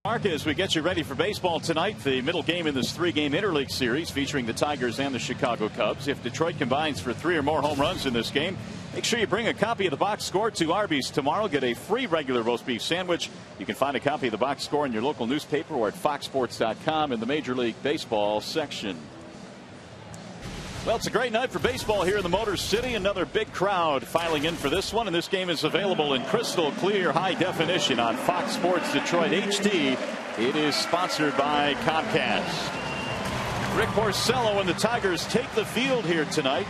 Mark, as we get you ready for baseball tonight, the middle game in this three-game interleague series featuring the Tigers and the Chicago Cubs. If Detroit combines for 3 or more home runs in this game, make sure you bring a copy of the box score to Arby's tomorrow. Get a free regular roast beef sandwich. You can find a copy of the box score in your local newspaper or at foxsports.com in the Major League Baseball section. Well, it's a great night for baseball here in the Motor City. Another big crowd filing in for this one, and this game is available in crystal clear high definition on Fox Sports Detroit HD. It is sponsored by Comcast. Rick Porcello and the Tigers take the field here tonight.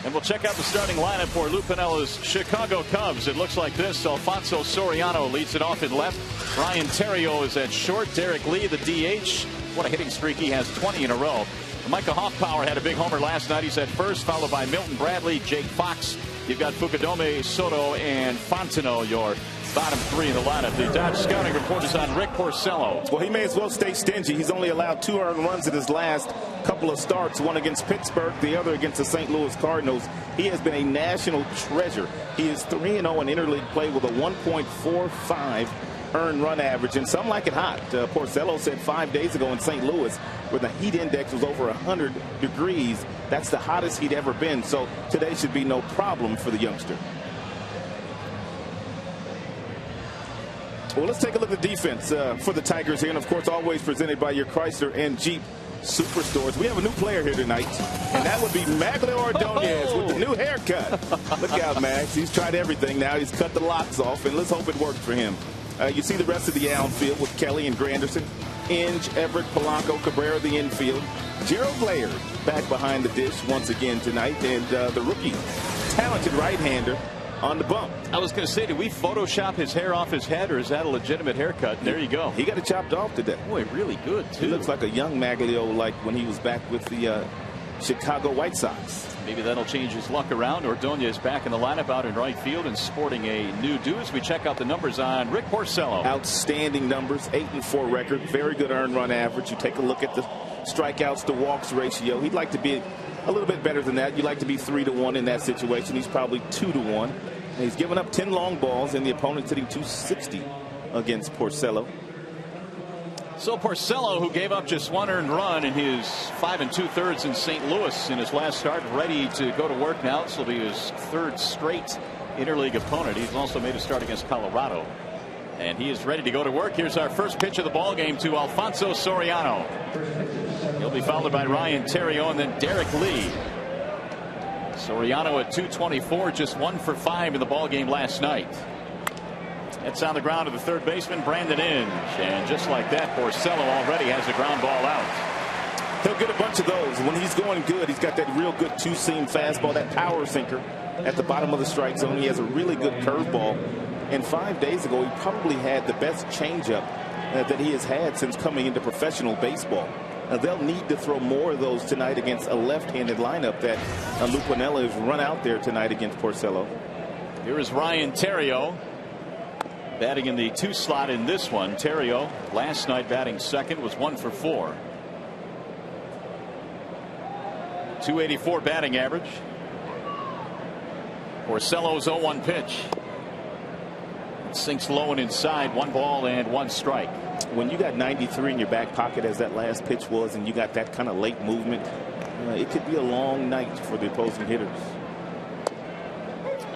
And we'll check out the starting lineup for Lou Piniella's Chicago Cubs. It looks like this. Alfonso Soriano leads it off in left. Ryan Theriot is at short. Derek Lee, the DH. What a hitting streak. He has 20 in a row. Micah Hoffpower had a big homer last night. He's at first, followed by Milton Bradley, Jake Fox. You've got Fukudome, Soto, and Fontenot, your bottom 3 in the lineup. The Dodge scouting report is on Rick Porcello. Well, he may as well stay stingy. He's only allowed 2 earned runs in his last couple of starts, one against Pittsburgh, the other against the St. Louis Cardinals. He has been a national treasure. He is 3-0 in interleague play with a 1.45 earned run average, and some like it hot. Porcello said 5 days ago in St. Louis, where the heat index was over 100 degrees, that's the hottest he'd ever been. So today should be no problem for the youngster. Well, let's take a look at the defense for the Tigers here, and of course always presented by your Chrysler and Jeep Superstores. We have a new player here tonight, and that would be Maglio Ordonez with the new haircut. Look out, Max. He's tried everything now. He's cut the locks off, and let's hope it works for him. You see the rest of the outfield with Kelly and Granderson, Inge, Everett, Polanco, Cabrera, the infield. Gerald Laird back behind the dish once again tonight, and the rookie, talented right-hander on the bump. I was going to say, did we Photoshop his hair off his head, or is that a legitimate haircut? And there you go. He got it chopped off today. Boy, really good, too. He looks like a young Maglio, like when he was back with the Chicago White Sox. Maybe that'll change his luck around. Ordonez back in the lineup out in right field and sporting a new do as we check out the numbers on Rick Porcello. Outstanding numbers, 8-4 record, very good earned run average. You take a look at the strikeouts to walks ratio. He'd like to be a little bit better than that. You'd like to be 3-1 in that situation. He's probably 2-1. And he's given up 10 long balls, and the opponent's hitting 260 against Porcello. So Porcello, who gave up just 1 earned run in his 5 2/3 in St. Louis in his last start, ready to go to work now. This will be his 3rd straight interleague opponent. He's also made a start against Colorado, and he is ready to go to work. Here's our first pitch of the ball game to Alfonso Soriano. He'll be followed by Ryan Theriot and then Derek Lee. Soriano at 224, just 1 for 5 in the ball game last night. It's on the ground to the third baseman, Brandon Inge. And just like that, Porcello already has a ground ball out. He'll get a bunch of those. When he's going good, he's got that real good 2-seam fastball, that power sinker at the bottom of the strike zone. He has a really good curveball. And 5 days ago, he probably had the best changeup that he has had since coming into professional baseball. They'll need to throw more of those tonight against a left-handed lineup that Lou Piniella has run out there tonight against Porcello. Here is Ryan Theriot, batting in the 2 slot in this one. Theriot last night batting second was 1 for 4. 284 batting average. Porcello's 0-1 pitch. It sinks low and inside. 1 ball and 1 strike. When you got 93 in your back pocket, as that last pitch was, and you got that kind of late movement, it could be a long night for the opposing hitters.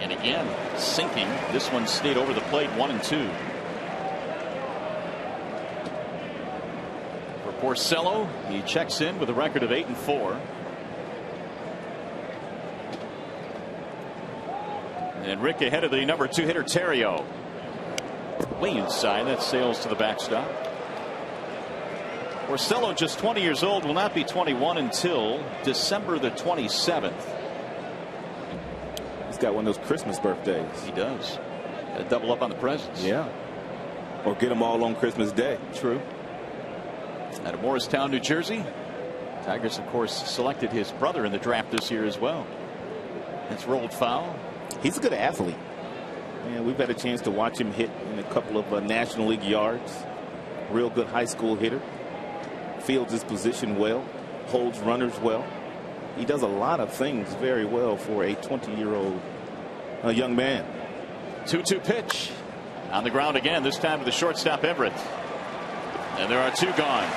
And again, sinking. This one stayed over the plate, 1-2. For Porcello, he checks in with a record of 8-4. And Rick ahead of the number 2 hitter, Theriot. Way inside, that sails to the backstop. Porcello, just 20 years old, will not be 21 until December the 27th. Got one of those Christmas birthdays. He does. Gotta double up on the presents. Yeah. Or get them all on Christmas Day. True. Out of Morristown, New Jersey. Tigers, of course, selected his brother in the draft this year as well. It's rolled foul. He's a good athlete. And we've had a chance to watch him hit in a couple of National League yards. Real good high school hitter. Fields his position well. Holds runners well. He does a lot of things very well for a 20-year-old young man. 2-2 pitch on the ground again, this time to the shortstop Everett. And there are 2 gone.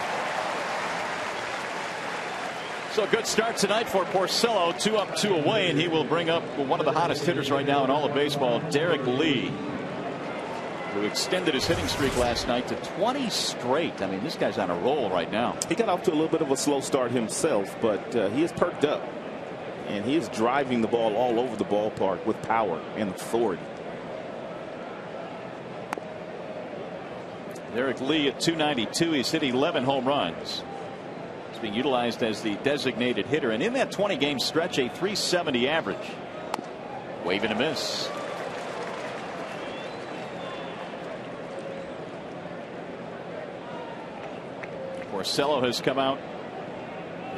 So a good start tonight for Porcello. 2 up, 2 away, and he will bring up one of the hottest hitters right now in all of baseball, Derek Lee, who extended his hitting streak last night to 20 straight. I mean, this guy's on a roll right now. He got off to a little bit of a slow start himself, but he is perked up, and he is driving the ball all over the ballpark with power and authority. Derek Lee at 292. He's hit 11 home runs. He's being utilized as the designated hitter, and in that 20-game stretch, a 370 average. Wave and a miss. Porcello has come out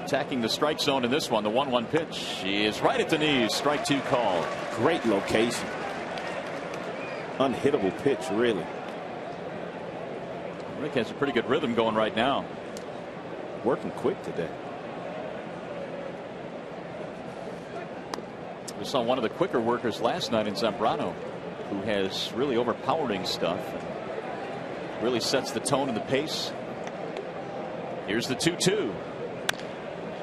attacking the strike zone in this one. The 1-1 pitch. He is right at the knees. Strike 2 called. Great location. Unhittable pitch, really. Rick has a pretty good rhythm going right now. Working quick today. We saw one of the quicker workers last night in Zambrano, who has really overpowering stuff. Really sets the tone and the pace. Here's the 2-2.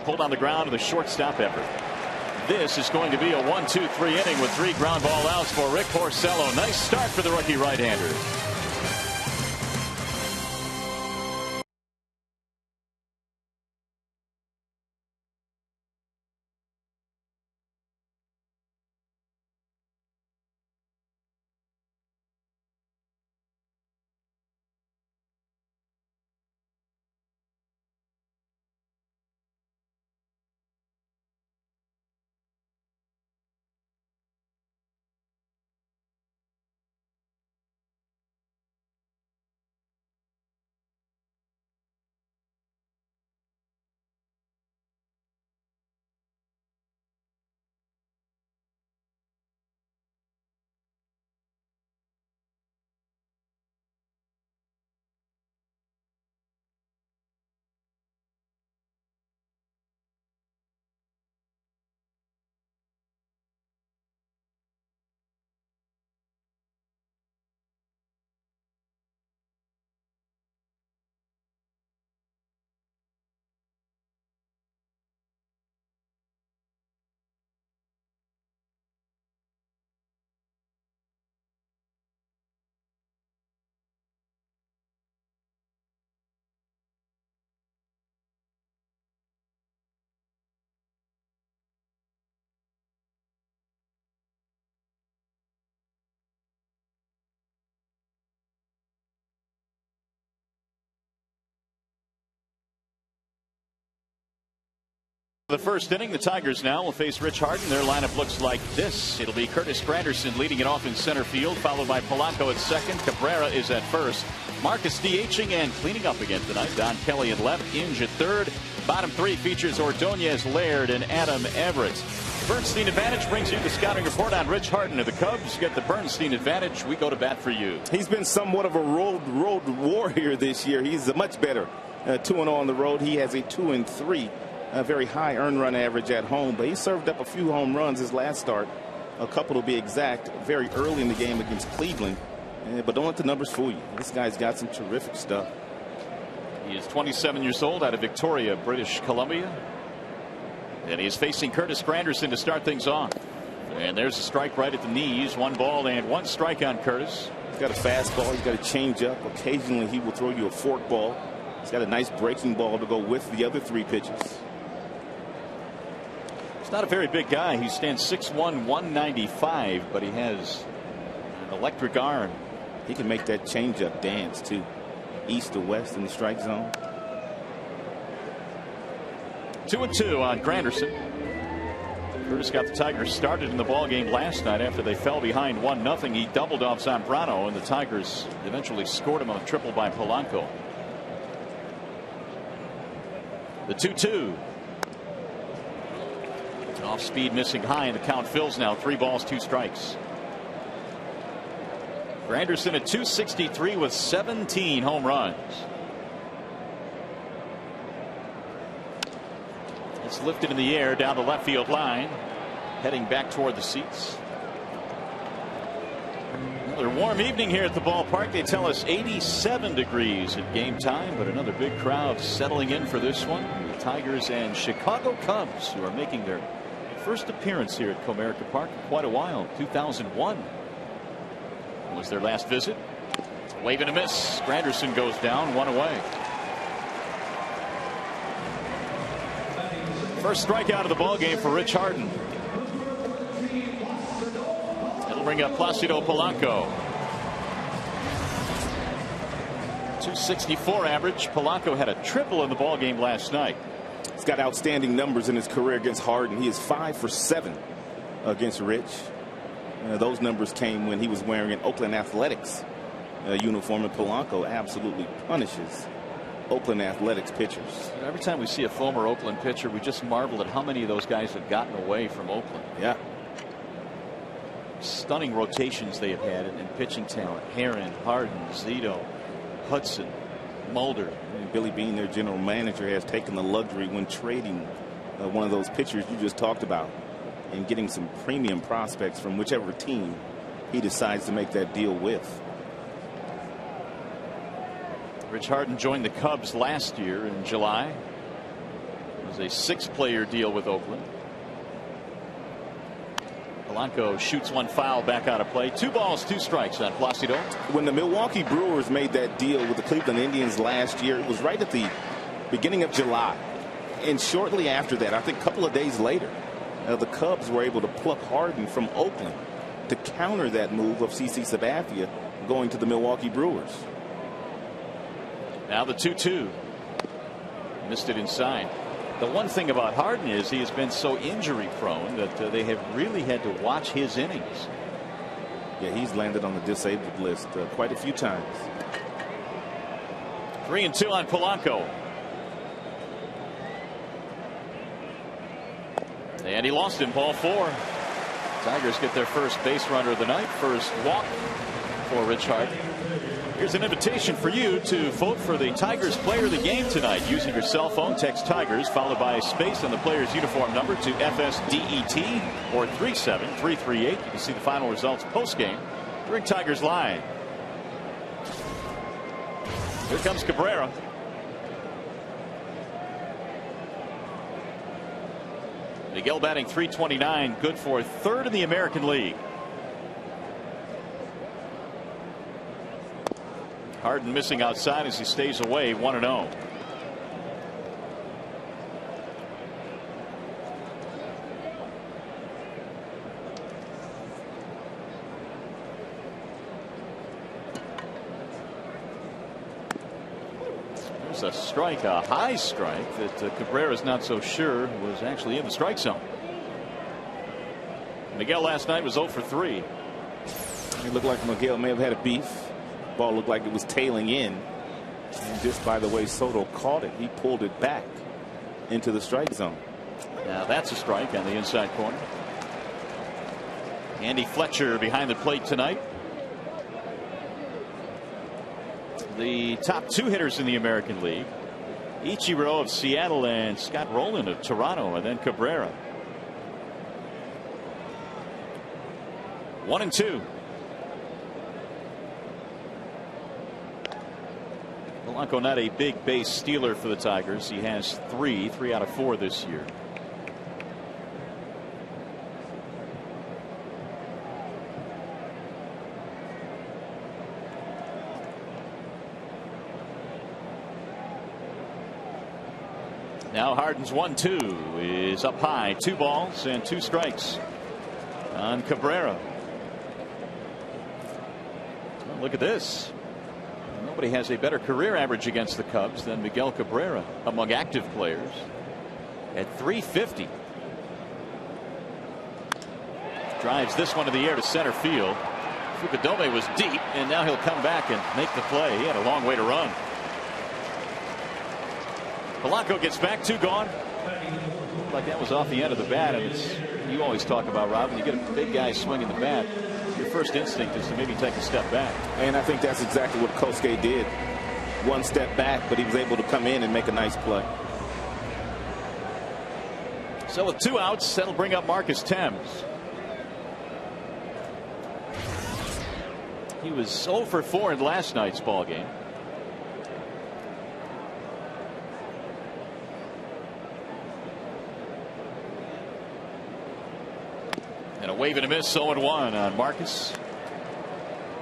Pulled on the ground to the shortstop effort. This is going to be a 1-2-3 inning with 3 ground ball outs for Rick Porcello. Nice start for the rookie right-hander. The first inning, the Tigers now will face Rich Harden. Their lineup looks like this. It'll be Curtis Granderson leading it off in center field, followed by Polanco at second. Cabrera is at first. Marcus DHing and cleaning up again tonight. Don Kelly at left. Inge at third. Bottom 3 features Ordonez, Laird, and Adam Everett. Bernstein Advantage brings you the scouting report on Rich Harden of the Cubs. Get the Bernstein Advantage. We go to bat for you. He's been somewhat of a road warrior this year. He's much better. 2-0 on the road. He has a 2-3. A very high earned run average at home, but he served up a few home runs his last start, a couple to be exact, very early in the game against Cleveland. But don't let the numbers fool you. This guy's got some terrific stuff. He is 27 years old, out of Victoria, British Columbia, and he is facing Curtis Granderson to start things off. And there's a strike right at the knees. 1 ball and 1 strike on Curtis. He's got a fastball. He's got a changeup. Occasionally he will throw you a fork ball. He's got a nice breaking ball to go with the other 3 pitches. He's not a very big guy. He stands 6'1", 195, but he has an electric arm. He can make that changeup dance too, east to west in the strike zone. 2-2 on Granderson. Curtis got the Tigers started in the ballgame last night after they fell behind 1-0. He doubled off Zambrano, and the Tigers eventually scored him on a triple by Polanco. The 2-2. Off speed, missing high, and the count fills now. 3 balls, 2 strikes. Granderson at 263 with 17 home runs. It's lifted in the air down the left field line, heading back toward the seats. Another warm evening here at the ballpark. They tell us 87 degrees at game time, but another big crowd settling in for this one. The Tigers and Chicago Cubs, who are making their first appearance here at Comerica Park in quite a while. 2001 was their last visit. Wave and a miss. Granderson goes down, one away. First strikeout of the ball game for Rich Harden. It'll bring up Placido Polanco. 264 average. Polanco had a triple in the ball game last night. He's got outstanding numbers in his career against Harden. He is 5 for 7 against Rich. Those numbers came when he was wearing an Oakland Athletics uniform, and Polanco absolutely punishes Oakland Athletics pitchers. Every time we see a former Oakland pitcher, we just marvel at how many of those guys have gotten away from Oakland. Yeah. Stunning rotations they have had in pitching talent. Herron, Harden, Zito, Hudson, Mulder. And Billy Beane, their general manager, has taken the luxury when trading one of those pitchers you just talked about and getting some premium prospects from whichever team he decides to make that deal with. Rich Harden joined the Cubs last year in July. It was a 6-player deal with Oakland. Polanco shoots one foul back out of play. 2 balls, 2 strikes on Placido. When the Milwaukee Brewers made that deal with the Cleveland Indians last year, it was right at the beginning of July. And shortly after that, I think a couple of days later, the Cubs were able to pluck Harden from Oakland to counter that move of CC Sabathia going to the Milwaukee Brewers. Now the 2-2. Missed it inside. The one thing about Harden is he has been so injury prone that they have really had to watch his innings. Yeah, he's landed on the disabled list quite a few times. 3-2 on Polanco. And he lost him, ball 4. Tigers get their first base runner of the night. First walk for Rich Harden. Here's an invitation for you to vote for the Tigers player of the game tonight. Using your cell phone, text Tigers followed by a space on the player's uniform number to FSDET or 37338. You can see the final results post game during Tigers Live. Here comes Cabrera. Miguel batting .329, good for 3rd in the American League. Harden missing outside as he stays away, 1-0. There's a strike, a high strike that Cabrera's not so sure was actually in the strike zone. Miguel last night was 0 for 3. It looked like Miguel may have had a beef. Ball looked like it was tailing in, and just by the way Soto caught it, he pulled it back into the strike zone. Now that's a strike on the inside corner. Andy Fletcher behind the plate tonight. The top 2 hitters in the American League, Ichiro of Seattle and Scott Rowland of Toronto, and then Cabrera. 1-2. Polanco not a big base stealer for the Tigers. He has 3 out of 4 this year. Now Harden's 1-2 is up high. 2 balls and 2 strikes on Cabrera. Well, look at this. Nobody has a better career average against the Cubs than Miguel Cabrera among active players at .350. Drives this one to the air to center field. Fukudome was deep, and now he'll come back and make the play. He had a long way to run. Polanco gets back, 2 gone. Like that was off the end of the bat, and it's, you always talk about, Rob, when you get a big guy swinging the bat, your first instinct is to maybe take a step back. And I think that's exactly what Kosuke did. 1 step back, but he was able to come in and make a nice play. So with 2 outs, that'll bring up Marcus Thames. He was 0 for 4 in last night's ball game. And a wave and a miss, 0-1 on Marcus.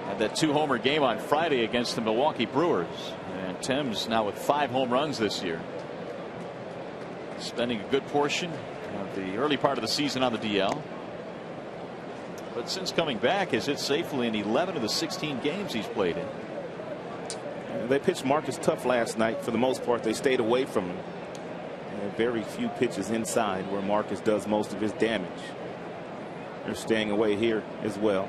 Had that 2-homer game on Friday against the Milwaukee Brewers. And Thames now with 5 home runs this year. Spending a good portion of the early part of the season on the DL. But since coming back, has hit safely in 11 of the 16 games he's played in. They pitched Marcus tough last night. For the most part, they stayed away from him. Very few pitches inside where Marcus does most of his damage. They're staying away here as well.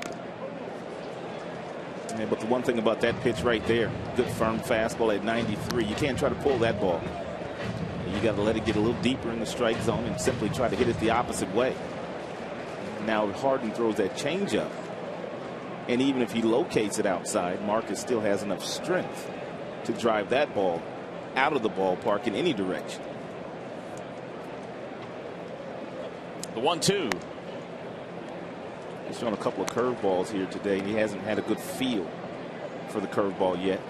But the one thing about that pitch right there, good firm fastball at 93. You can't try to pull that ball. You got to let it get a little deeper in the strike zone and simply try to hit it the opposite way. Now Harden throws that changeup, and even if he locates it outside, Marcus still has enough strength to drive that ball out of the ballpark in any direction. The 1-2. He's thrown a couple of curveballs here today, and he hasn't had a good feel for the curveball yet.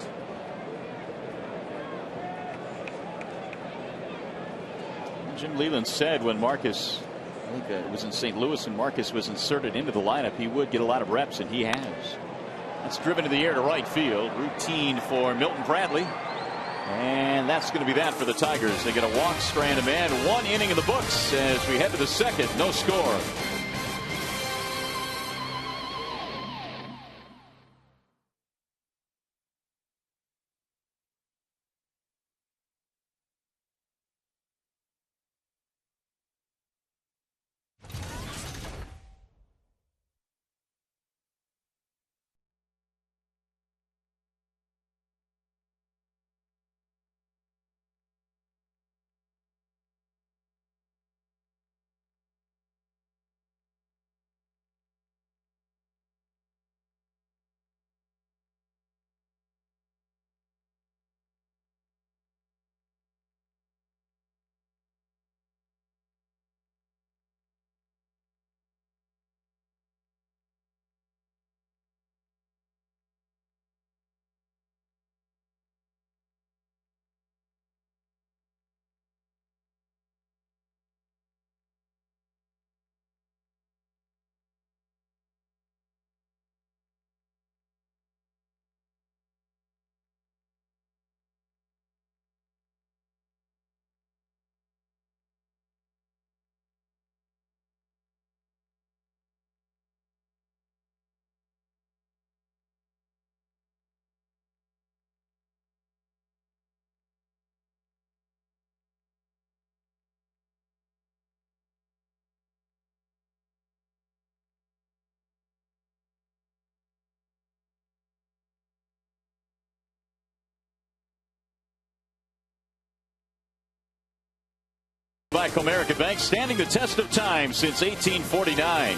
Jim Leyland said when Marcus, I think it was in St. Louis, and Marcus was inserted into the lineup, he would get a lot of reps, and he has. That's driven to the air to right field. Routine for Milton Bradley. And that's going to be that for the Tigers. They get a walk, strand a man, 1 inning in the books as we head to the second. No score. By Comerica Bank, standing the test of time since 1849.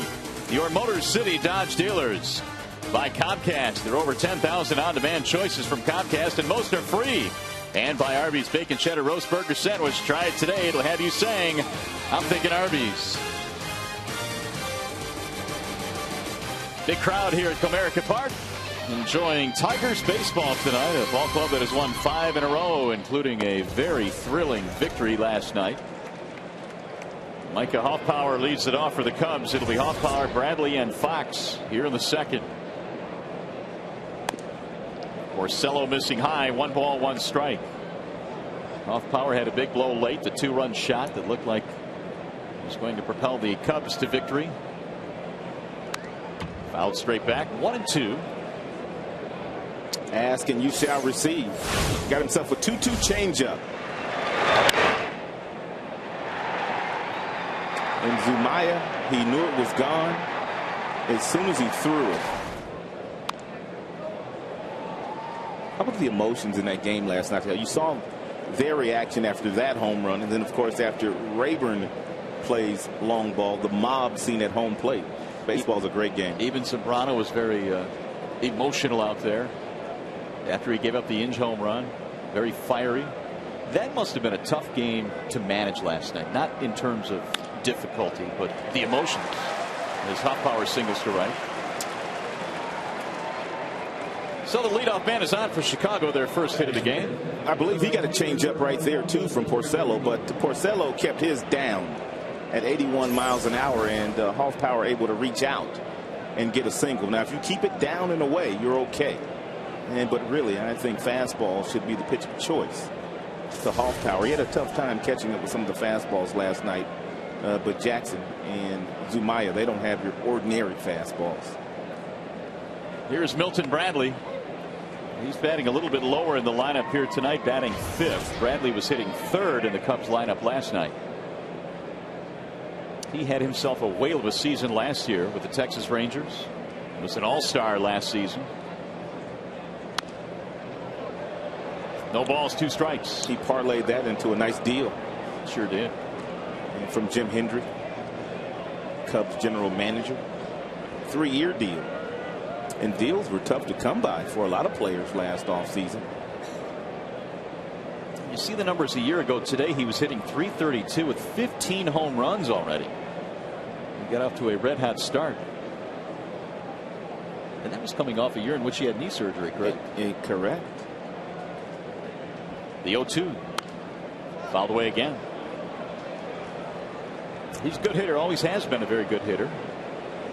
Your Motor City Dodge dealers. By Comcast, there are over 10,000 on-demand choices from Comcast, and most are free. And by Arby's Bacon Cheddar Roast Burger Sandwich. Try it today. It'll have you saying, I'm thinking Arby's. Big crowd here at Comerica Park. Enjoying Tigers baseball tonight. A ball club that has won 5 in a row, including a very thrilling victory last night. Micah Hoffpower leads it off for the Cubs. It'll be Hoffpower, Bradley, and Fox here in the second. Porcello missing high. 1 ball, 1 strike. Hoffpower had a big blow late. The 2-run shot that looked like it was going to propel the Cubs to victory. Fouled straight back. 1-2. Ask and you shall receive. Got himself a 2-2 changeup. And Zumaya, he knew it was gone as soon as he threw it. How about the emotions in that game last night? You saw their reaction after that home run, and then of course after Rayburn plays long ball, the mob scene at home plate. Baseball's a great game. Even Zambrano was very emotional out there after he gave up the Inge home run. Very fiery. That must have been a tough game to manage last night. Not in terms of difficulty, but the emotions as Hoffpower singles to right. So the leadoff man is on for Chicago, their first hit of the game. I believe he got a change up right there, too, from Porcello, but Porcello kept his down at 81 miles an hour, and Hoffpauir able to reach out and get a single. Now, if you keep it down and away, you're okay. But really, I think fastball should be the pitch of choice to Hoffpauir. He had a tough time catching up with some of the fastballs last night, but Jackson and Zumaya, they don't have your ordinary fastballs. Here's Milton Bradley. He's batting a little bit lower in the lineup here tonight, batting fifth. Bradley was hitting third in the Cubs lineup last night. He had himself a whale of a season last year with the Texas Rangers. He was an all-star last season. No balls, 2 strikes. He parlayed that into a nice deal. Sure did. And from Jim Hendry, Cubs general manager. 3-year deal. And deals were tough to come by for a lot of players last offseason. You see the numbers a year ago. Today he was hitting .332 with 15 home runs already. He got off to a red hot start. And that was coming off a year in which he had knee surgery, correct? Correct. The 0-2. Fouled away again. He's a good hitter. Always has been a very good hitter.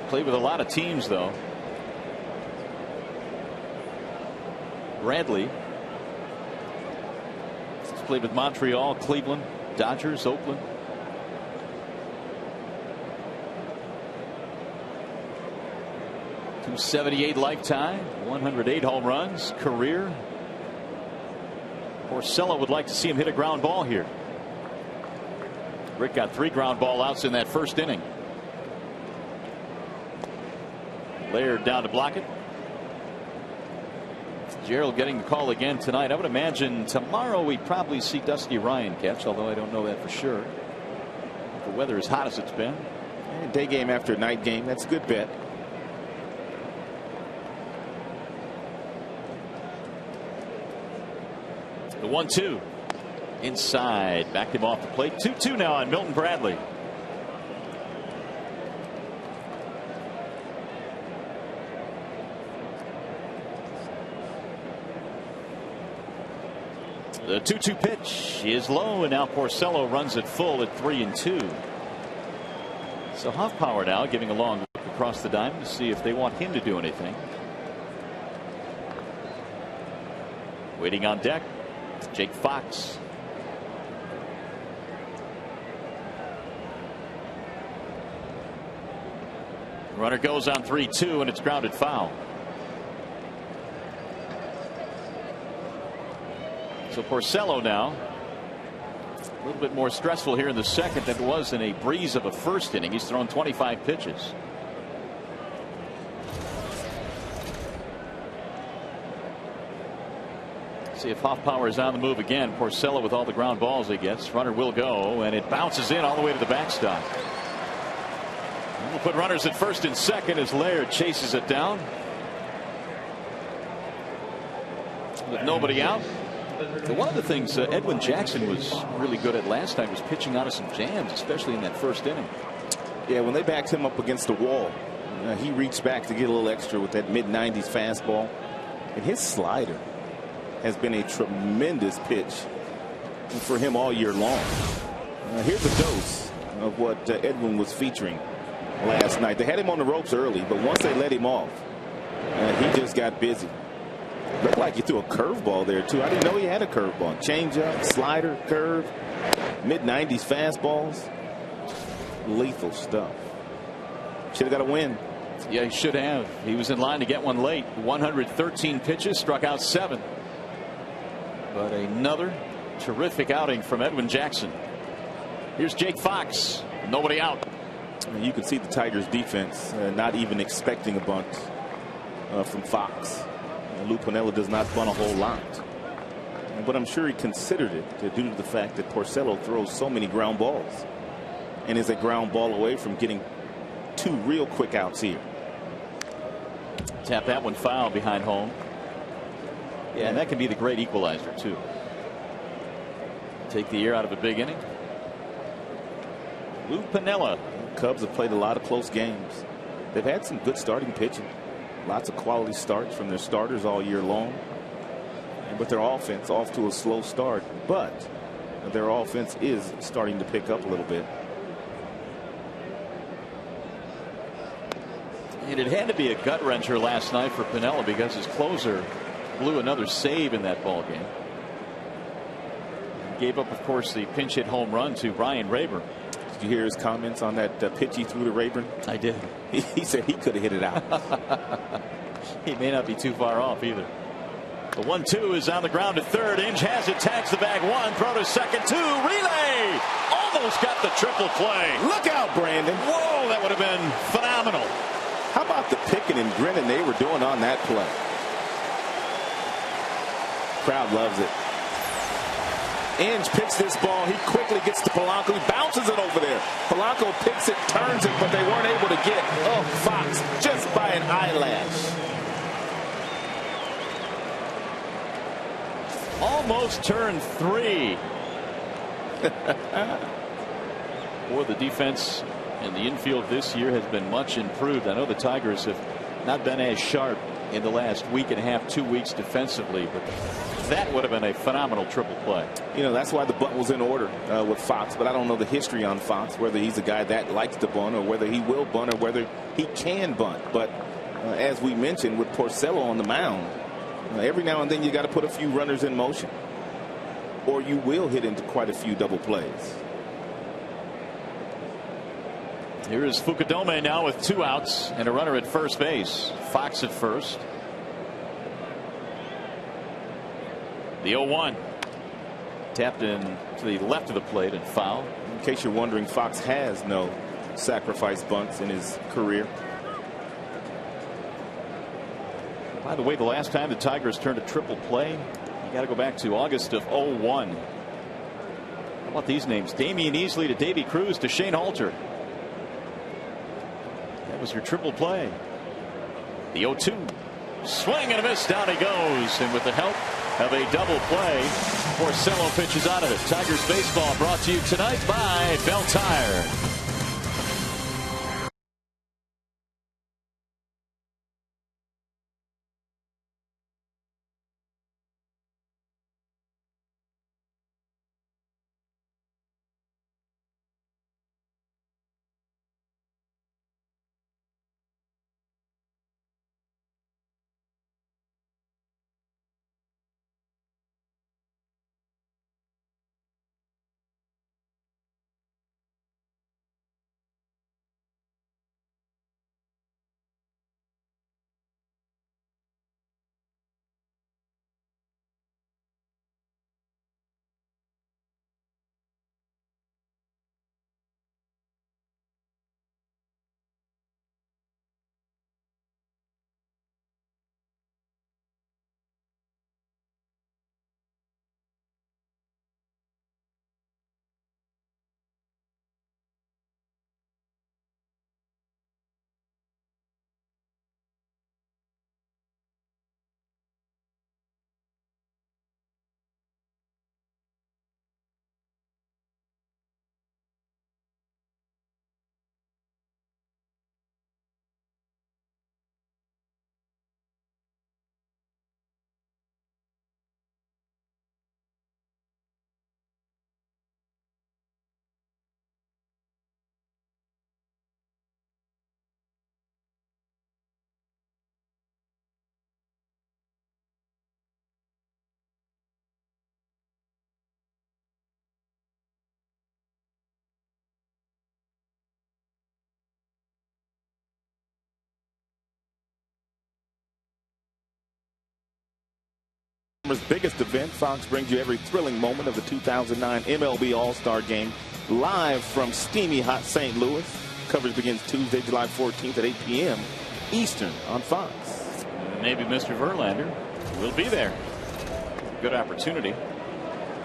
Played with a lot of teams, though. Bradley. He's played with Montreal, Cleveland, Dodgers, Oakland. .278 lifetime, 108 home runs, career. Porcello would like to see him hit a ground ball here. Rick got 3 ground ball outs in that first inning. Laird down to block it. Gerald getting the call again tonight. I would imagine tomorrow we'd probably see Dusty Ryan catch, although I don't know that for sure. The weather as hot as it's been. Day game after night game. That's a good bet. The 1-2 inside, backed him off the plate. 2-2 now on Milton Bradley. The 2-2 pitch is low, and now Porcello runs it full at 3-2. So Hoffpauir now giving a long look across the diamond to see if they want him to do anything. Waiting on deck, Jake Fox. Runner goes on 3-2, and it's grounded foul. So Porcello now a little bit more stressful here in the second than it was in a breeze of a first inning. He's thrown 25 pitches. See if Hoffpauir is on the move again. Porcello with all the ground balls he gets. Runner will go, and it bounces in all the way to the backstop. We'll put runners at first and second as Laird chases it down. With nobody out. One of the things Edwin Jackson was really good at last time was pitching out of some jams, especially in that first inning. Yeah, when they backed him up against the wall, he reached back to get a little extra with that mid-90s fastball. And his slider has been a tremendous pitch for him all year long. Here's a dose of what Edwin was featuring last night. They had him on the ropes early, but once they let him off, he just got busy. Looked like he threw a curveball there, too. I didn't know he had a curveball. Changeup, slider, curve, mid-90s fastballs. Lethal stuff. Should have got a win. Yeah, he should have. He was in line to get one late. 113 pitches, struck out 7. But another terrific outing from Edwin Jackson. Here's Jake Fox. Nobody out. You can see the Tigers defense not even expecting a bunt from Fox. Lou Piniella does not bunt a whole lot, but I'm sure he considered it due to the fact that Porcello throws so many ground balls and is a ground ball away from getting 2 real quick outs here. Tap that one foul behind home. Yeah, and that can be the great equalizer too. Take the air out of a big inning. Lou Piniella. Cubs have played a lot of close games. They've had some good starting pitching. Lots of quality starts from their starters all year long. But their offense off to a slow start. But their offense is starting to pick up a little bit. And it had to be a gut wrencher last night for Piniella because his closer blew another save in that ball game. Gave up, of course, the pinch hit home run to Ryan Rayburn. Did you hear his comments on that pitch he threw to Rayburn? I did. He said he could have hit it out. He may not be too far off either. The 1-2 is on the ground at third. Inge has it, tags the bag one, throw to second, two, relay. Almost got the triple play. Look out, Brandon. Whoa, that would have been phenomenal. How about the picking and grinning they were doing on that play? Crowd loves it. Inge picks this ball. He quickly gets to Polanco. He bounces it over there. Polanco picks it, turns it, but they weren't able to get Fox just by an eyelash. Almost turned 3. Boy, the defense in the infield this year has been much improved. I know the Tigers have not been as sharp in the last week and a half, 2 weeks defensively, but that would have been a phenomenal triple play. You know, that's why the bunt was in order with Fox, but I don't know the history on Fox, whether he's a guy that likes to bunt or whether he will bunt or whether he can bunt. But as we mentioned with Porcello on the mound, every now and then you got to put a few runners in motion or you will hit into quite a few double plays. Here is Fukudome now with 2 outs and a runner at first base. Fox at first. The 0-1 tapped in to the left of the plate and foul. In case you're wondering, Fox has no sacrifice bunts in his career. By the way, the last time the Tigers turned a triple play, you got to go back to August of 0-1. How about these names? Damian Easley to Davy Cruz to Shane Halter. That was your triple play. The 0-2. Swing and a miss. Down he goes. And with the help of a double play, Porcello pitches out of it. Tigers baseball brought to you tonight by Bell Tire. Biggest event. Fox brings you every thrilling moment of the 2009 MLB All-Star Game live from steamy hot St. Louis. Coverage begins Tuesday, July 14th at 8 p.m. Eastern on Fox. Maybe Mr. Verlander will be there. Good opportunity.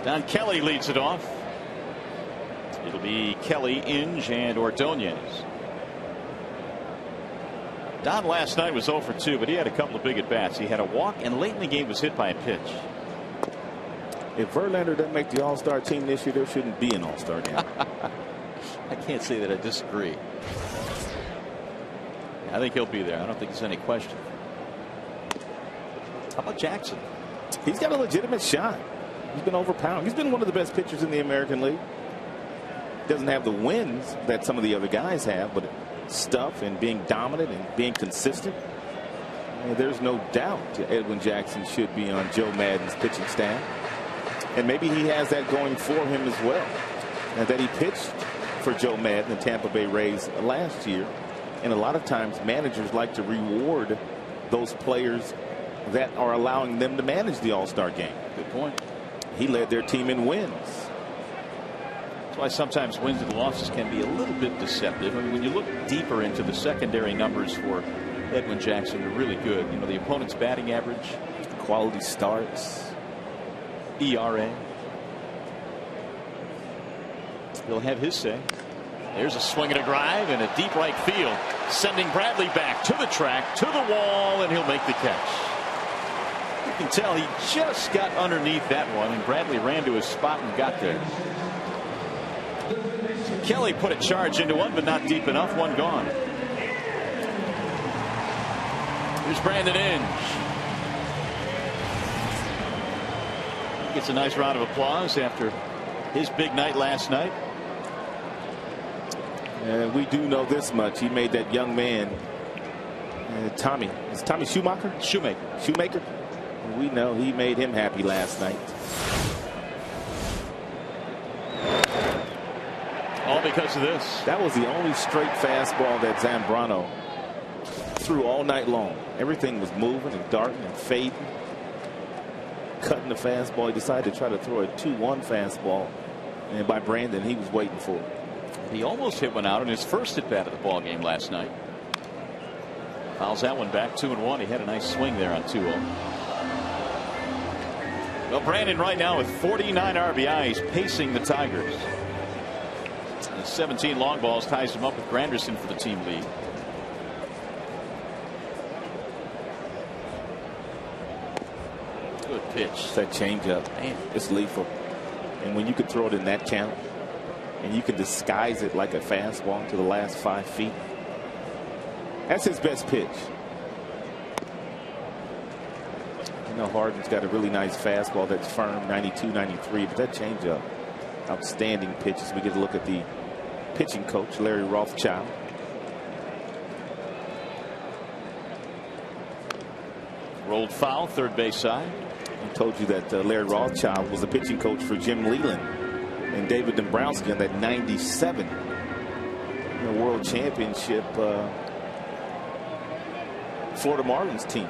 Don Kelly leads it off. It'll be Kelly, Inge, and Ordonez. Don last night was 0 for 2, but he had a couple of big at-bats. He had a walk, and late in the game was hit by a pitch. If Verlander doesn't make the All-Star team this year, there shouldn't be an All-Star game. I can't say that I disagree. I think he'll be there. I don't think there's any question. How about Jackson? He's got a legitimate shot. He's been overpowered. He's been one of the best pitchers in the American League. Doesn't have the wins that some of the other guys have, but stuff and being dominant and being consistent. And there's no doubt Edwin Jackson should be on Joe Maddon's pitching staff. And maybe he has that going for him as well. And that he pitched for Joe Maddon, the Tampa Bay Rays, last year. And a lot of times managers like to reward those players that are allowing them to manage the All-Star game. Good point. He led their team in wins. That's why sometimes wins and losses can be a little bit deceptive. I mean, when you look deeper into the secondary numbers for Edwin Jackson, they're really good. You know, the opponent's batting average, quality starts, ERA. He'll have his say. There's a swing and a drive in a deep right field, sending Bradley back to the track, to the wall, and he'll make the catch. You can tell he just got underneath that one, and Bradley ran to his spot and got there. So Kelly put a charge into one, but not deep enough. One gone. Here's Brandon Inge. He gets a nice round of applause after his big night last night. And we do know this much. He made that young man, Tommy. Is Tommy Schumacher? Shoemaker. We know he made him happy last night. All because of this. That was the only straight fastball that Zambrano threw all night long. Everything was moving and darting and fading. Cutting the fastball. He decided to try to throw a 2-1 fastball. And by Brandon, he was waiting for it. He almost hit one out in his first at bat of the ball game last night. Fouls that one back 2-1. He had a nice swing there on 2-0. Well, Brandon right now with 49 RBIs pacing the Tigers. And 17 long balls ties him up with Granderson for the team lead. Good pitch. It's that changeup. Man. It's lethal. And when you can throw it in that count, and you can disguise it like a fastball to the last 5 feet. That's his best pitch. You know, Harden's got a really nice fastball that's firm, 92, 93, but that changeup, outstanding pitches. We get a look at the pitching coach, Larry Rothschild. Rolled foul, third base side. I told you that Larry Rothschild was the pitching coach for Jim Leland and David Dombrowski on that 97 World Championship Florida Marlins team.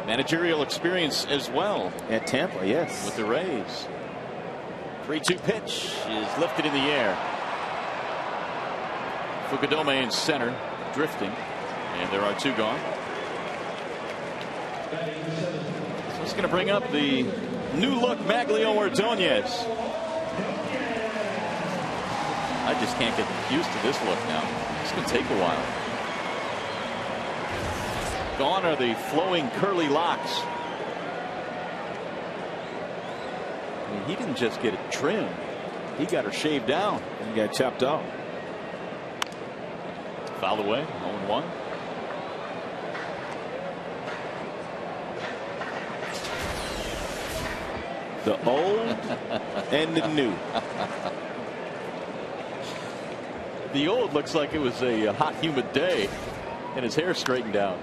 Managerial experience as well at Tampa, yes, with the Rays. 3-2 pitch is lifted in the air. Fukudome in center, drifting, and there are 2 gone. So it's going to bring up the new look Maglio Ordonez. I just can't get used to this look now. It's going to take a while. Gone are the flowing curly locks. I mean, he didn't just get it trimmed. He got her shaved down. And got chopped off. Fouled away. 0-1. The old and the new. The old looks like it was a hot, humid day, and his hair straightened out.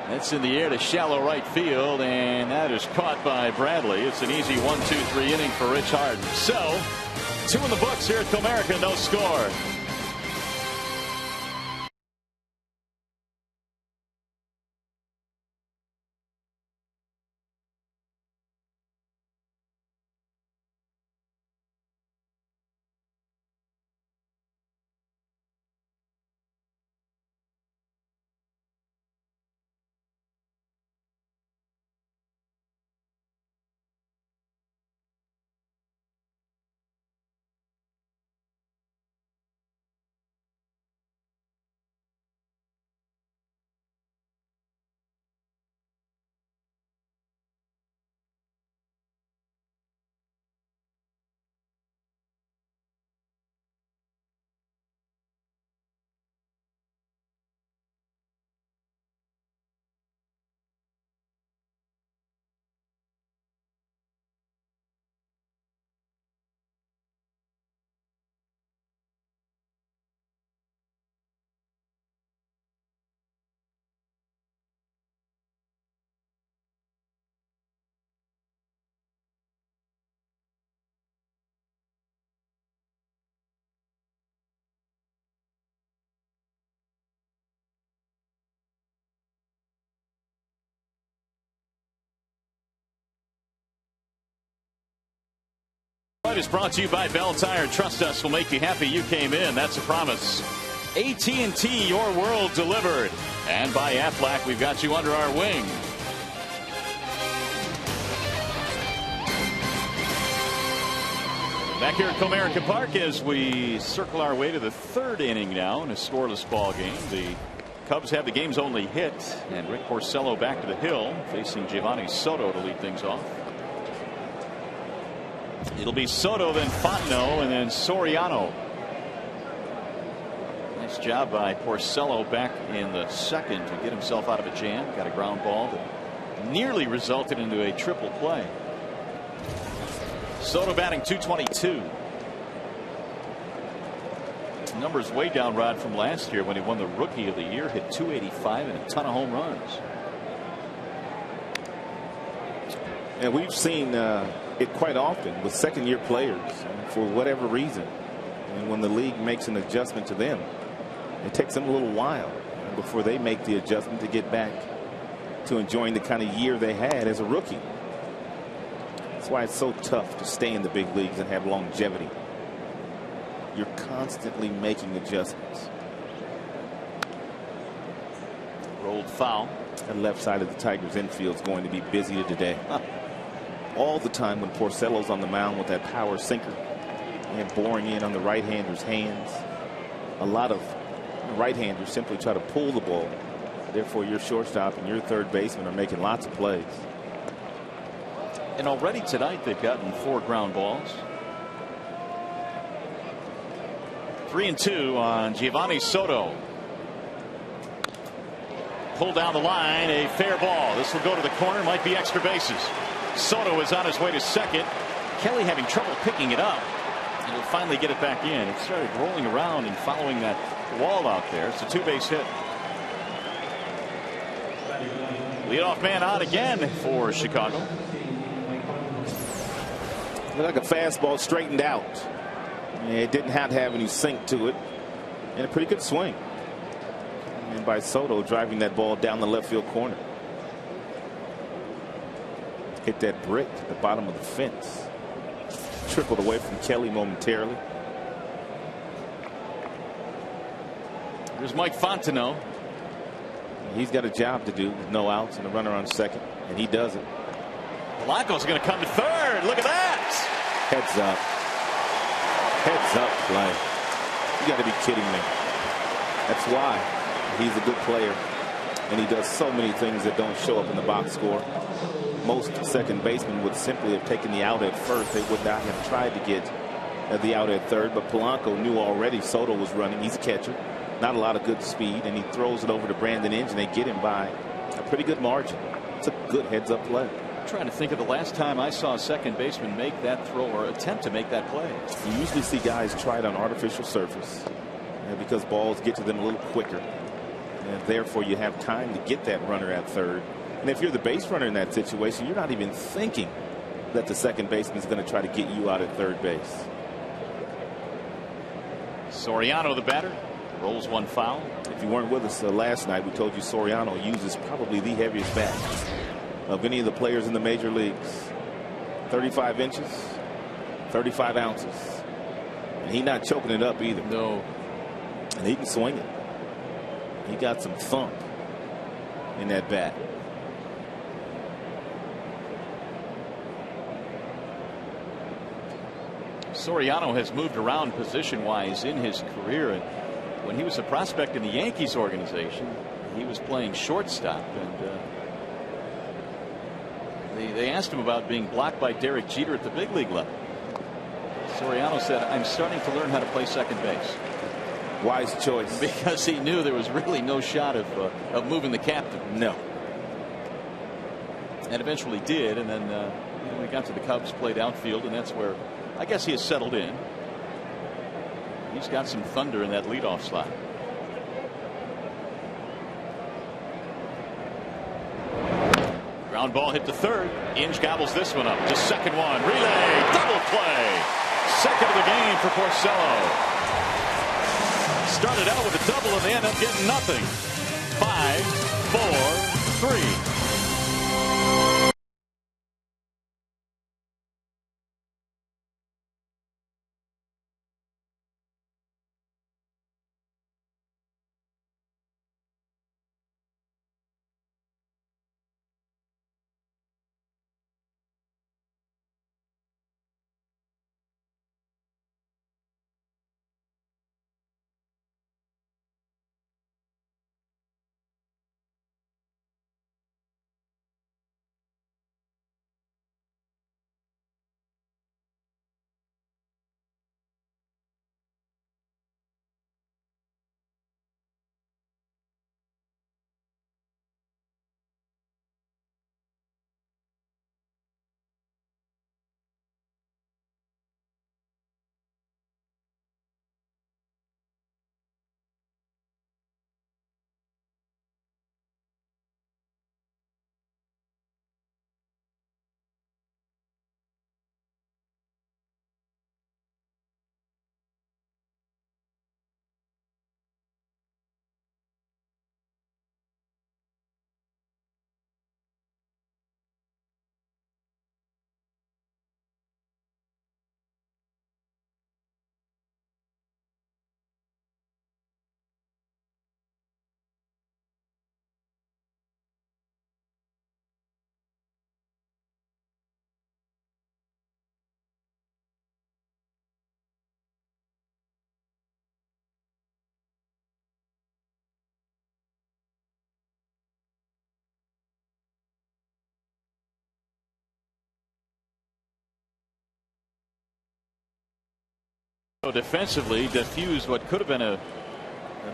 That's in the air to shallow right field, and that is caught by Bradley. It's an easy 1-2-3 inning for Rich Harden. So, 2 in the books here at Comerica, no score. Detroit is brought to you by Bell Tire. Trust us, will make you happy you came in. That's a promise. AT&T, your world delivered. And by Aflac, we've got you under our wing. Back here at Comerica Park as we circle our way to the third inning now in a scoreless ball game. The Cubs have the game's only hit, and Rick Porcello back to the hill facing Giovanni Soto to lead things off. It'll be Soto, then Fontenot, and then Soriano. Nice job by Porcello back in the second to get himself out of a jam. Got a ground ball that nearly resulted into a triple play. Soto batting .222. Numbers way down, Rod, from last year when he won the Rookie of the Year, hit .285 and a ton of home runs. And we've seen it quite often with second-year players for whatever reason. And when the league makes an adjustment to them, it takes them a little while before they make the adjustment to get back to enjoying the kind of year they had as a rookie. That's why it's so tough to stay in the big leagues and have longevity. You're constantly making adjustments. Rolled foul. The left side of the Tigers infield is going to be busy today. All the time when Porcello's on the mound with that power sinker and boring in on the right-hander's hands. A lot of right-handers simply try to pull the ball. Therefore, your shortstop and your third baseman are making lots of plays. And already tonight they've gotten 4 ground balls. 3-2 on Giovanni Soto. Pulled down the line, a fair ball. This will go to the corner, might be extra bases. Soto is on his way to second. Kelly having trouble picking it up. And he'll finally get it back in. It started rolling around and following that wall out there. It's a 2-base hit. Leadoff man out again for Chicago. Looked like a fastball straightened out. It didn't have to have any sink to it. And a pretty good swing. And by Soto driving that ball down the left field corner. Hit that brick at the bottom of the fence. Trickled away from Kelly momentarily. Here's Mike Fontenot. He's got a job to do with no outs and a runner on second. And he does it. Polanco's going to come to third. Look at that. Heads up. Heads up play. You got to be kidding me. That's why he's a good player. And he does so many things that don't show up in the box score. Most second basemen would simply have taken the out at first. They would not have tried to get the out at third. But Polanco knew already Soto was running. He's a catcher. Not a lot of good speed. And he throws it over to Brandon Inge, and they get him by a pretty good margin. It's a good heads up play. I'm trying to think of the last time I saw a second baseman make that throw or attempt to make that play. You usually see guys try it on artificial surface because balls get to them a little quicker. And therefore you have time to get that runner at third. And if you're the base runner in that situation, you're not even thinking that the second baseman is going to try to get you out at third base. Soriano, the batter, rolls one foul. If you weren't with us last night, we told you Soriano uses probably the heaviest bat of any of the players in the major leagues. 35 inches, 35 ounces. And he's not choking it up either. No. And he can swing it. He got some thump in that bat. Soriano has moved around position-wise in his career. And when he was a prospect in the Yankees organization, he was playing shortstop. And they asked him about being blocked by Derek Jeter at the big league level. Soriano said, "I'm starting to learn how to play second base." Wise choice. Because he knew there was really no shot of moving the captain. No. And eventually did. And then when he got to the Cubs, played outfield, and that's where I guess he has settled in. He's got some thunder in that leadoff slot. Ground ball hit to third. Inge gobbles this one up. Just second one. Relay. Double play. Second of the game for Porcello. Started out with a double and they end up getting nothing. 5-4-3. Defensively diffused what could have been a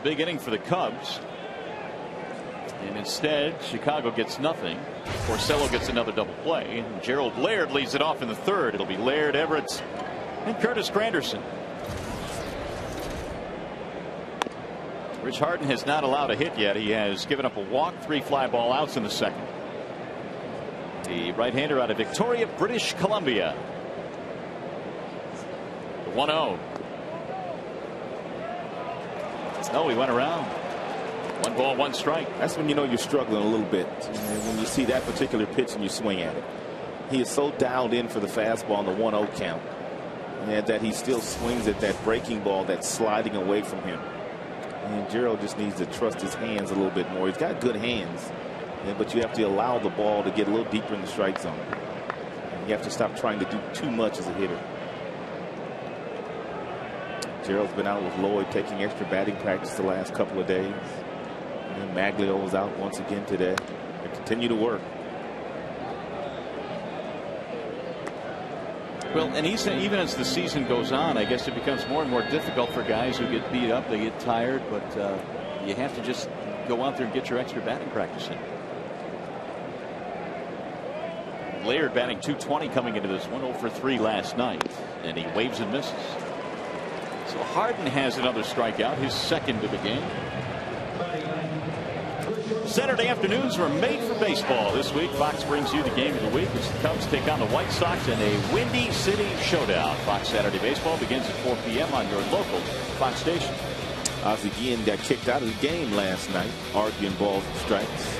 big inning for the Cubs. And instead, Chicago gets nothing. Porcello gets another double play. And Gerald Laird leads it off in the third. It'll be Laird, Everett, and Curtis Granderson. Rich Harden has not allowed a hit yet. He has given up a walk, 3 fly ball outs in the second. The right-hander out of Victoria, British Columbia. The 1-0. No, he went around. 1 ball, 1 strike. That's when you know you're struggling a little bit. And when you see that particular pitch and you swing at it. He is so dialed in for the fastball on the 1-0 count. And that he still swings at that breaking ball that's sliding away from him. And Gerald just needs to trust his hands a little bit more. He's got good hands. But you have to allow the ball to get a little deeper in the strike zone. And you have to stop trying to do too much as a hitter. Gerald's been out with Lloyd taking extra batting practice the last couple of days. And Maglio was out once again today. They continue to work. Well, and even as the season goes on, I guess it becomes more and more difficult for guys who get beat up. They get tired, but you have to just go out there and get your extra batting practice in. Laird batting .220 coming into this one, 0 for 3 last night, and he waves and misses. So Harden has another strikeout, his second of the game. Saturday afternoons were made for baseball. This week, Fox brings you the game of the week as the Cubs take on the White Sox in a Windy City showdown. Fox Saturday Baseball begins at 4 p.m. on your local Fox station. Ozzie Guillen got kicked out of the game last night, arguing balls and strikes.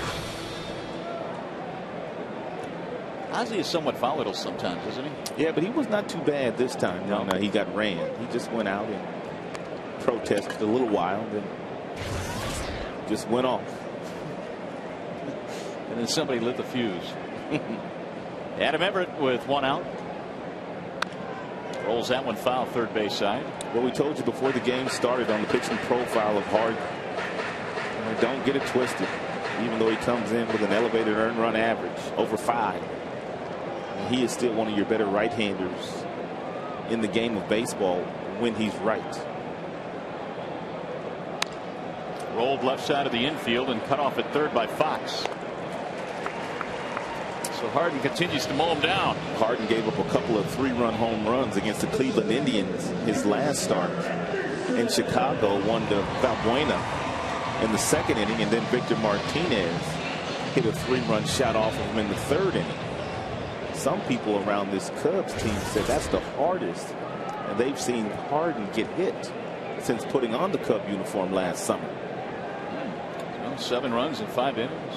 Ozzie is somewhat volatile sometimes, isn't he? Yeah, but he was not too bad this time. No, he got ran. He just went out and protested a little while, then just went off. And then somebody lit the fuse. Adam Everett with 1 out. Rolls that one foul, third base side. Well, we told you before the game started on the pitching profile of Harden. Don't get it twisted. Even though he comes in with an elevated earned run average over 5. He is still one of your better right-handers in the game of baseball when he's right. Rolled left side of the infield and cut off at third by Fox. So Harden continues to mow him down. Harden gave up a couple of 3-run home runs against the Cleveland Indians his last start. In Chicago, won to Valbuena in the second inning, and then Victor Martinez hit a 3-run shot off of him in the third inning. Some people around this Cubs team said that's the hardest, and they've seen Harden get hit since putting on the Cub uniform last summer. Well, 7 runs in 5 innings.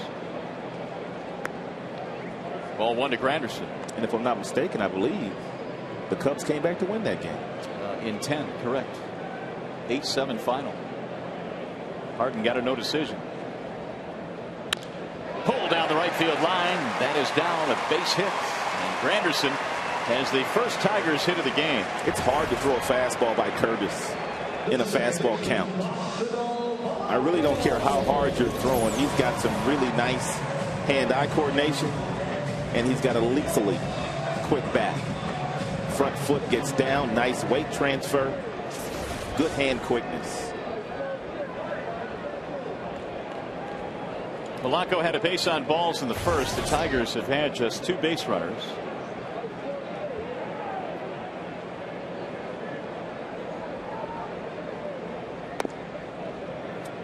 Ball 1 to Granderson. And if I'm not mistaken, I believe the Cubs came back to win that game. In 10, correct. 8-7 final. Harden got a no decision. Pulled down the right field line. That is down, a base hit. And Granderson has the first Tigers hit of the game. It's hard to throw a fastball by Curtis in a fastball count. I really don't care how hard you're throwing. He's got some really nice hand-eye coordination, and he's got a lethally quick bat. Front foot gets down, nice weight transfer, good hand quickness. Polanco had a base on balls in the first. The Tigers have had just 2 base runners.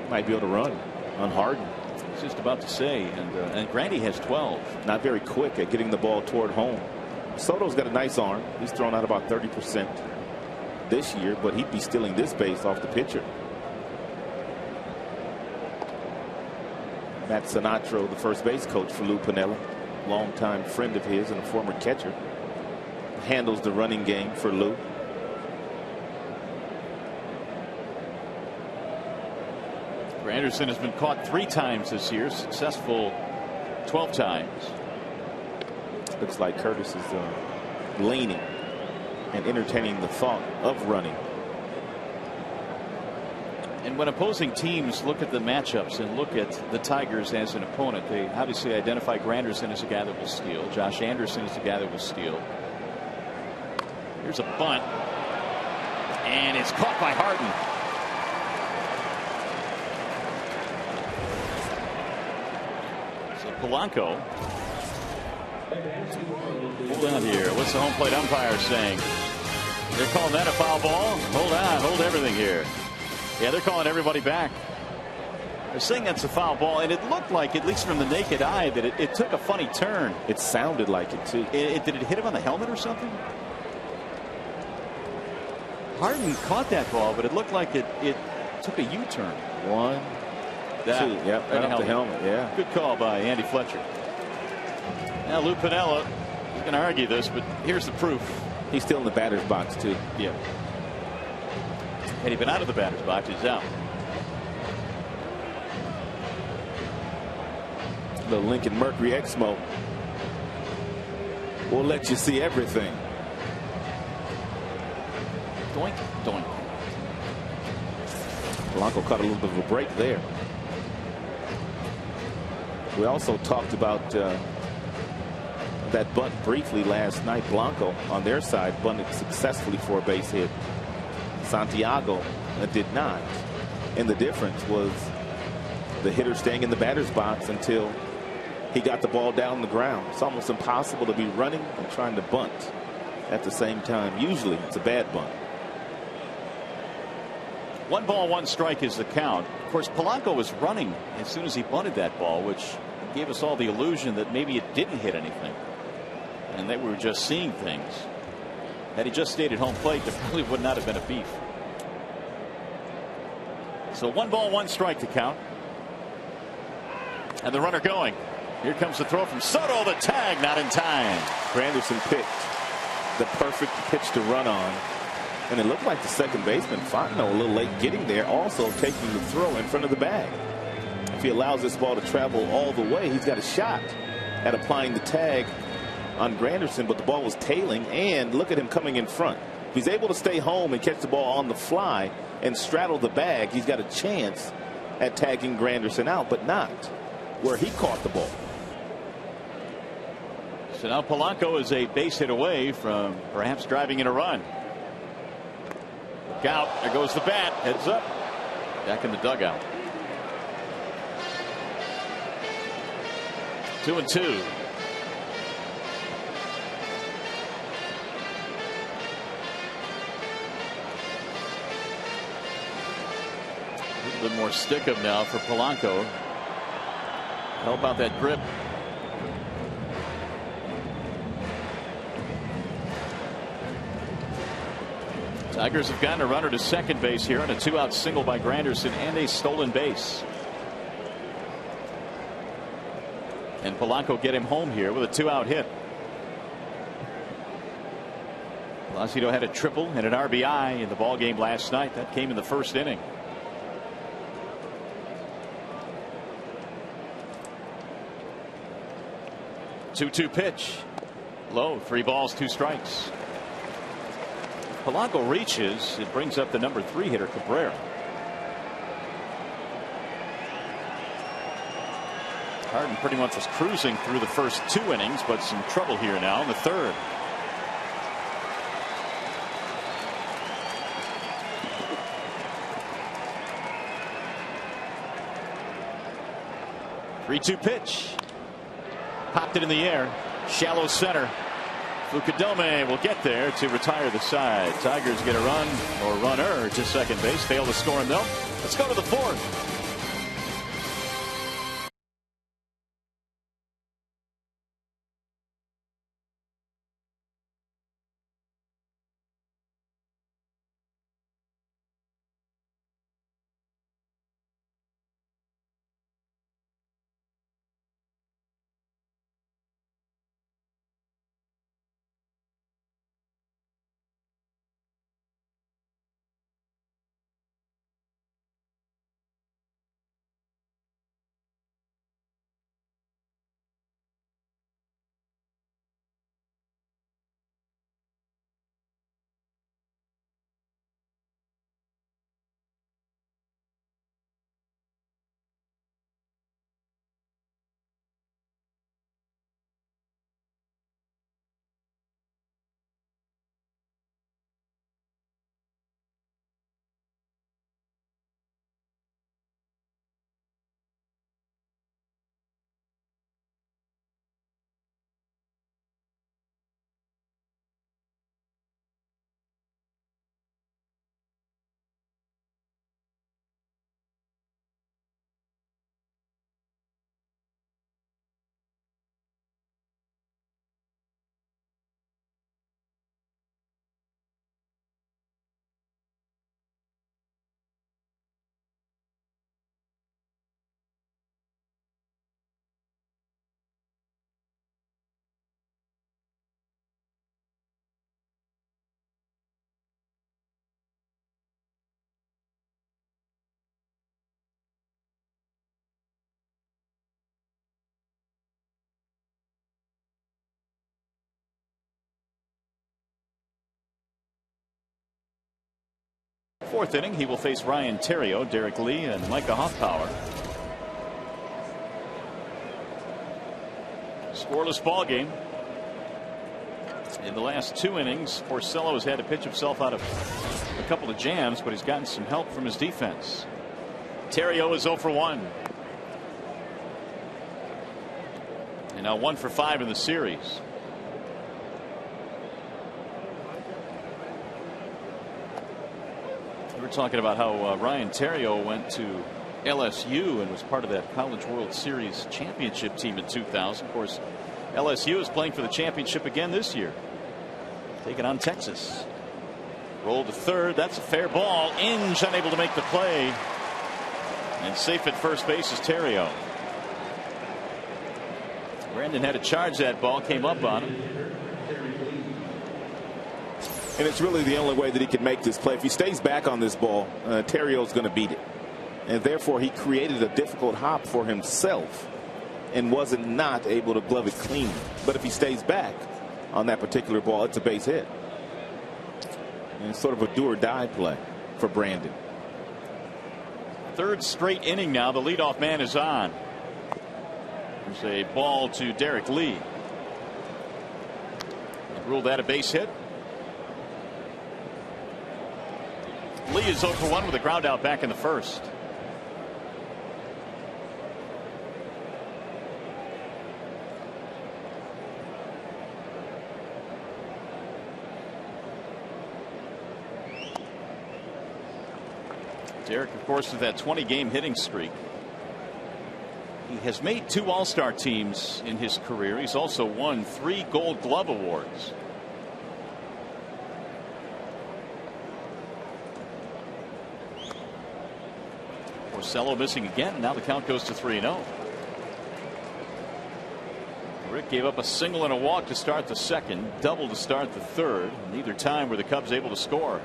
Might be able to run on Harden. I was just about to say, and Grandy has 12. Not very quick at getting the ball toward home. Soto's got a nice arm. He's thrown out about 30% this year, but he'd be stealing this base off the pitcher. Matt Sinatro, the first base coach for Lou Piniella, longtime friend of his and a former catcher, handles the running game for Lou. Granderson has been caught 3 times this year, successful 12 times. Looks like Curtis is leaning and entertaining the thought of running. And when opposing teams look at the matchups and look at the Tigers as an opponent, they obviously identify Granderson as a guy that will steal. Josh Anderson is a guy that will steal. Here's a bunt. And it's caught by Harden. So Polanco. Hold on here. What's the home plate umpire saying? They're calling that a foul ball? Hold on. Hold everything here. Yeah, they're calling everybody back. They're saying that's a foul ball, and it looked like, at least from the naked eye, that it took a funny turn. It sounded like it, too. Did it hit him on the helmet or something? Harden caught that ball, but it looked like it took a U-turn. One, two. Yep, right off the helmet. Yeah. Good call by Andy Fletcher. Now Lou Piniella, he's going to argue this, but here's the proof. He's still in the batter's box, too. Yeah. Had he been out of the batter's box, he's out. The Lincoln Mercury Exmo will let you see everything. Doink, doink. Polanco caught a little bit of a break there. We also talked about that bunt briefly last night. Blanco on their side bunted successfully for a base hit. Santiago did not. And the difference was the hitter staying in the batter's box until he got the ball down the ground. It's almost impossible to be running and trying to bunt at the same time. Usually it's a bad bunt. 1 ball, 1 strike is the count. Of course, Polanco was running as soon as he bunted that ball, which gave us all the illusion that maybe it didn't hit anything and that we were just seeing things. Had he just stayed at home plate, there probably would not have been a beef. So 1 ball, 1 strike to count. And the runner going. Here comes the throw from Soto. The tag, not in time. Granderson picked the perfect pitch to run on. And it looked like the second baseman, Fontenot, a little late getting there, also taking the throw in front of the bag. If he allows this ball to travel all the way, he's got a shot at applying the tag on Granderson, but the ball was tailing, and look at him coming in front. If he's able to stay home and catch the ball on the fly and straddle the bag, he's got a chance at tagging Granderson out, but not where he caught the ball. So now Polanco is a base hit away from perhaps driving in a run. Look out. There goes the bat. Heads up. Back in the dugout. 2-2. A little bit more stick-up now for Polanco. Help out that grip. Tigers have gotten a runner to second base here on a 2-out single by Granderson and a stolen base. And Polanco get him home here with a 2-out hit. Placido had a triple and an RBI in the ball game last night. That came in the first inning. Two-two pitch. Low. 3 balls, 2 strikes. Polanco reaches. It brings up the number 3 hitter, Cabrera. Harden pretty much was cruising through the first 2 innings, but some trouble here now in the third. Three-two pitch. Popped it in the air. Shallow center. Fukudome will get there to retire the side. Tigers get a run or runner to second base. Fail to score him though. Let's go to the 4th. Fourth inning, he will face Ryan Theriot, Derek Lee, and Micah Hoffpower. Scoreless ball game. In the last 2 innings, Porcello has had to pitch himself out of a couple of jams, but he's gotten some help from his defense. Theriot is 0 for 1. And now 1 for 5 in the series. We were talking about how Ryan Theriot went to LSU and was part of that College World Series championship team in 2000. Of course, LSU is playing for the championship again this year, taking on Texas. Roll to third. That's a fair ball. Inge unable to make the play. And safe at first base is Theriot. Brandon had to charge that ball, came up on him. And it's really the only way that he can make this play. If he stays back on this ball, Theriot's going to beat it. And therefore, he created a difficult hop for himself and wasn't not able to glove it clean. But if he stays back on that particular ball, it's a base hit. And it's sort of a do or die play for Brandon. Third straight inning now. The leadoff man is on. There's a ball to Derek Lee. Ruled that a base hit. Lee is 0 for 1 with a ground out back in the first. Derek, of course, with that 20-game hitting streak. He has made 2 All-Star teams in his career. He's also won 3 Gold Glove awards. Porcello missing again. Now the count goes to 3-0. Rick gave up a single and a walk to start the second, double to start the third. Neither time were the Cubs able to score.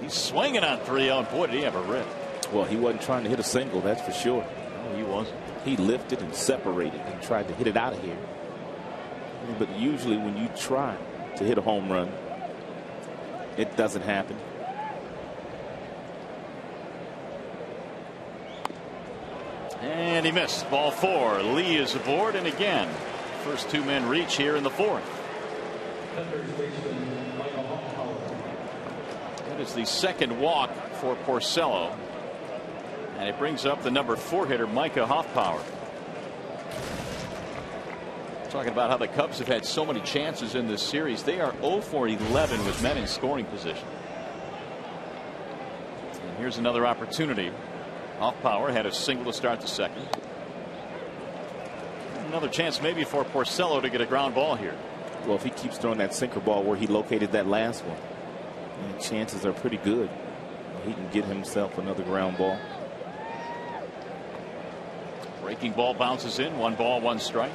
He's swinging on 3-0. Boy, did he have a rip. Well, he wasn't trying to hit a single, that's for sure. No, he wasn't. He lifted and separated and tried to hit it out of here. But usually when you try to hit a home run, it doesn't happen. And he missed. Ball 4. Lee is aboard, and again, first 2-men reach here in the fourth. That is the second walk for Porcello, and it brings up the number 4 hitter, Micah Hoffpower. Talking about how the Cubs have had so many chances in this series. They are 0 for 11 with men in scoring position. And here's another opportunity. Hoffpower had a single to start the second. Another chance maybe for Porcello to get a ground ball here. Well, if he keeps throwing that sinker ball where he located that last one, chances are pretty good he can get himself another ground ball. Breaking ball bounces in. 1 ball, 1 strike.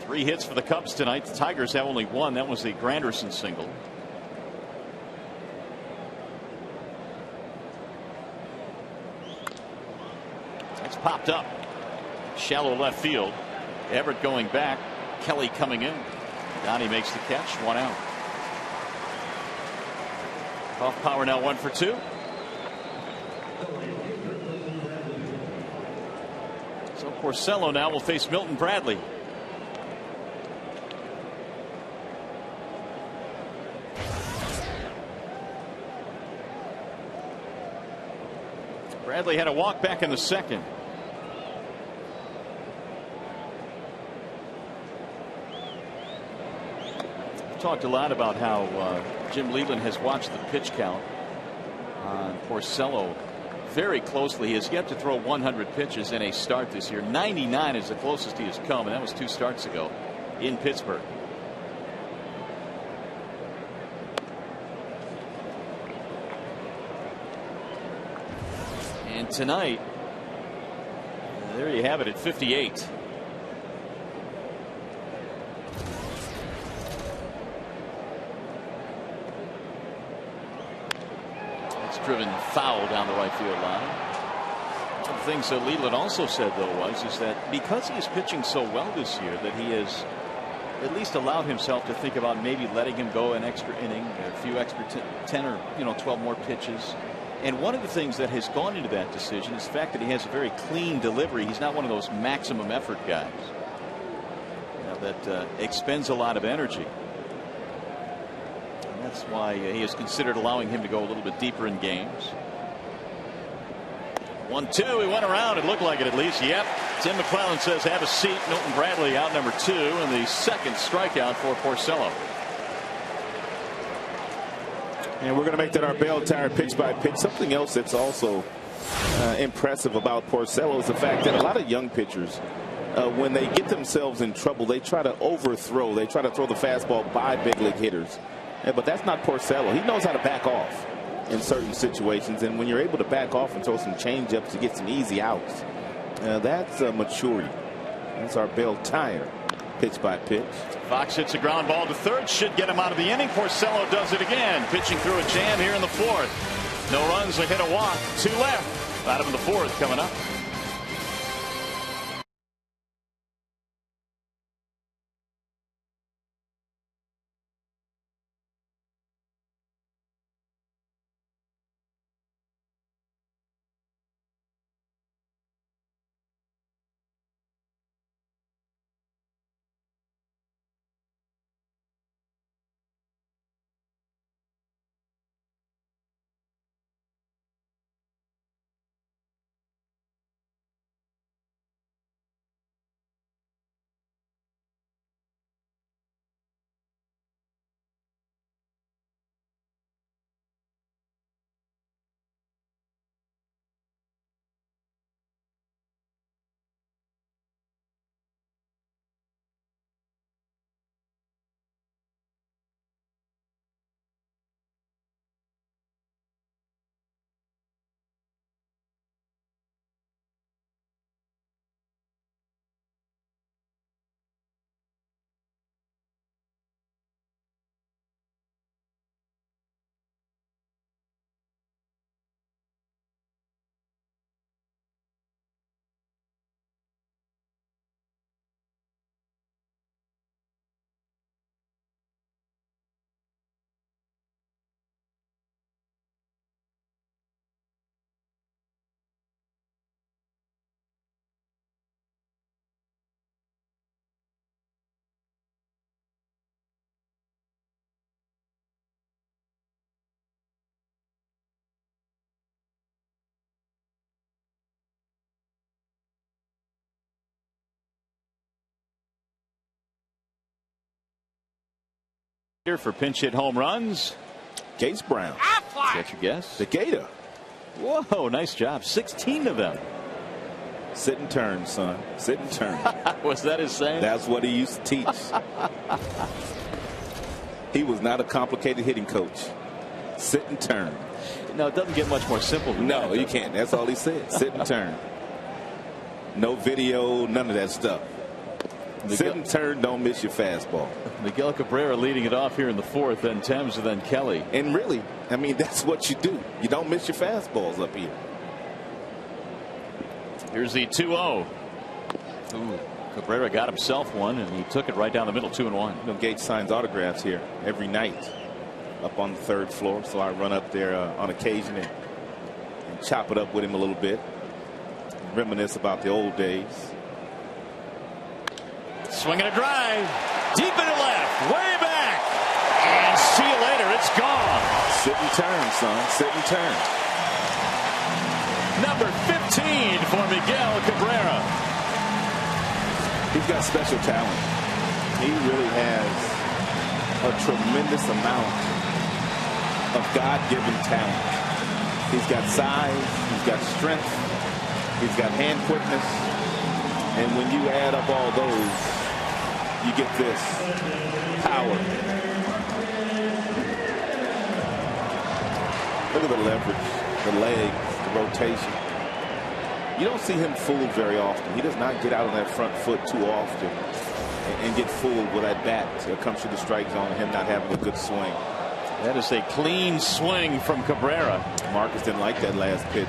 Three hits for the Cubs tonight. The Tigers have only 1. That was the Granderson single. That's popped up. Shallow left field. Everett going back. Kelly coming in. Donnie makes the catch. 1 out. Hoffpower now 1 for 2. So Porcello now will face Milton Bradley. Bradley had a walk back in the second. We've talked a lot about how Jim Leland has watched the pitch count on Porcello very closely. He has yet to throw 100 pitches in a start this year. 99 is the closest he has come, and that was 2 starts ago in Pittsburgh. And tonight, there you have it at 58. It's driven foul down the right field line. One of the things that Leland also said, though, is that because he is pitching so well this year, that he has at least allowed himself to think about maybe letting him go an extra inning, a few extra 10 or 12 more pitches. And one of the things that has gone into that decision is the fact that he has a very clean delivery. He's not one of those maximum effort guys that expends a lot of energy. And that's why he has considered allowing him to go a little bit deeper in games. 1-2. He went around. It looked like it at least. Yep. Tim McClellan says have a seat. Milton Bradley out number 2, and the second strikeout for Porcello. And we're going to make that our Bell Tire pitch by pitch. Something else that's also impressive about Porcello is the fact that a lot of young pitchers, when they get themselves in trouble, they try to overthrow. They try to throw the fastball by big league hitters. But that's not Porcello. He knows how to back off in certain situations, and when you're able to back off and throw some changeups to get some easy outs, that's maturity. That's our Bell Tire pitch by pitch. Fox hits a ground ball to third, should get him out of the inning. Porcello does it again, pitching through a jam here in the 4th. No runs, a hit, a walk, 2 left. Bottom of the 4th coming up. Here for pinch hit home runs, Gates Brown. Is that your guess? The Gator. Whoa, nice job. 16 of them. Sit and turn, son. Sit and turn. Was that his saying? That's what he used to teach. He was not a complicated hitting coach. Sit and turn. No, it doesn't get much more simple than that. No, you can't. That's all he said. Sit and turn. No video, none of that stuff. Sit and turn, don't miss your fastball. Miguel Cabrera leading it off here in the 4th, then Thames, and then Kelly. And really, I mean, that's what you do. You don't miss your fastballs up here. Here's the 2-0. Ooh, Cabrera got himself one, and he took it right down the middle, 2-1. You know, Gage signs autographs here every night up on the 3rd floor, so I run up there on occasion and chop it up with him a little bit, reminisce about the old days. Swinging a drive, deep into left, way back, and see you later, it's gone. Sit and turn, son, sit and turn. Number 15 for Miguel Cabrera. He's got special talent. He really has a tremendous amount of God-given talent. He's got size, he's got strength, he's got hand quickness, and when you add up all those, you get this power. Look at the leverage, the legs, the rotation. You don't see him fooled very often. He does not get out on that front foot too often and get fooled with that bat that comes through the strike zone and him not having a good swing. That is a clean swing from Cabrera. Marcus didn't like that last pitch.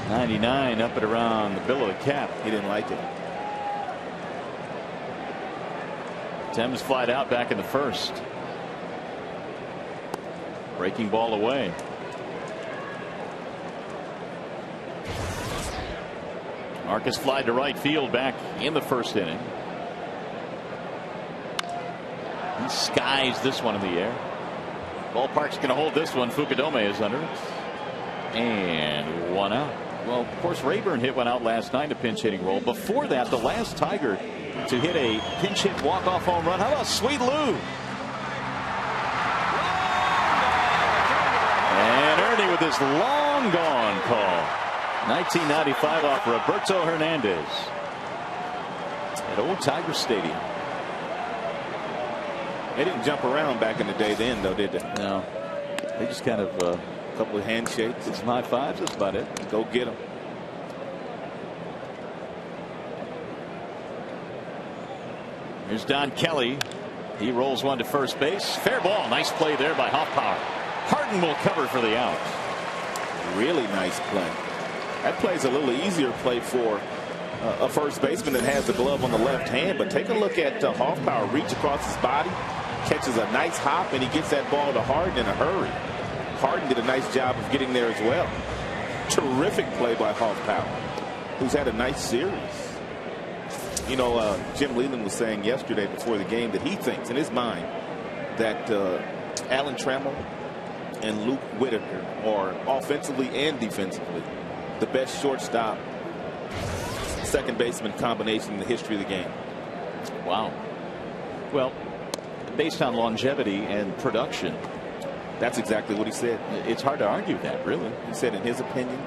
99 up and around the bill of the cap. He didn't like it. Thames flied out back in the first. Breaking ball away. Marcus flied to right field back in the first inning. He skies this one in the air. Ballpark's going to hold this one. Fukudome is under it. And one out. Well, of course, Rayburn hit one out last night, a pinch hitting role. Before that, the last Tiger to hit a pinch hit walk-off home run. How about Sweet Lou? And Ernie with his long gone call. 1995 off Roberto Hernandez at Old Tiger Stadium. They didn't jump around back in the day then, though, did they? No. They just kind of a couple of handshakes. Some high fives. That's about it. Go get them. Here's Don Kelly. He rolls one to first base. Fair ball. Nice play there by Hoffpower. Harden will cover for the out. Really nice play. That play's a little easier play for a first baseman that has the glove on the left hand. But take a look at Hoffpower reach across his body, catches a nice hop, and he gets that ball to Harden in a hurry. Harden did a nice job of getting there as well. Terrific play by Hoffpower, who's had a nice series. You know, Jim Leland was saying yesterday before the game that he thinks in his mind that Alan Trammell and Luke Whitaker are offensively and defensively the best shortstop second baseman combination in the history of the game. Wow. Well, based on longevity and production, that's exactly what he said. It's hard to argue that, really. He said in his opinion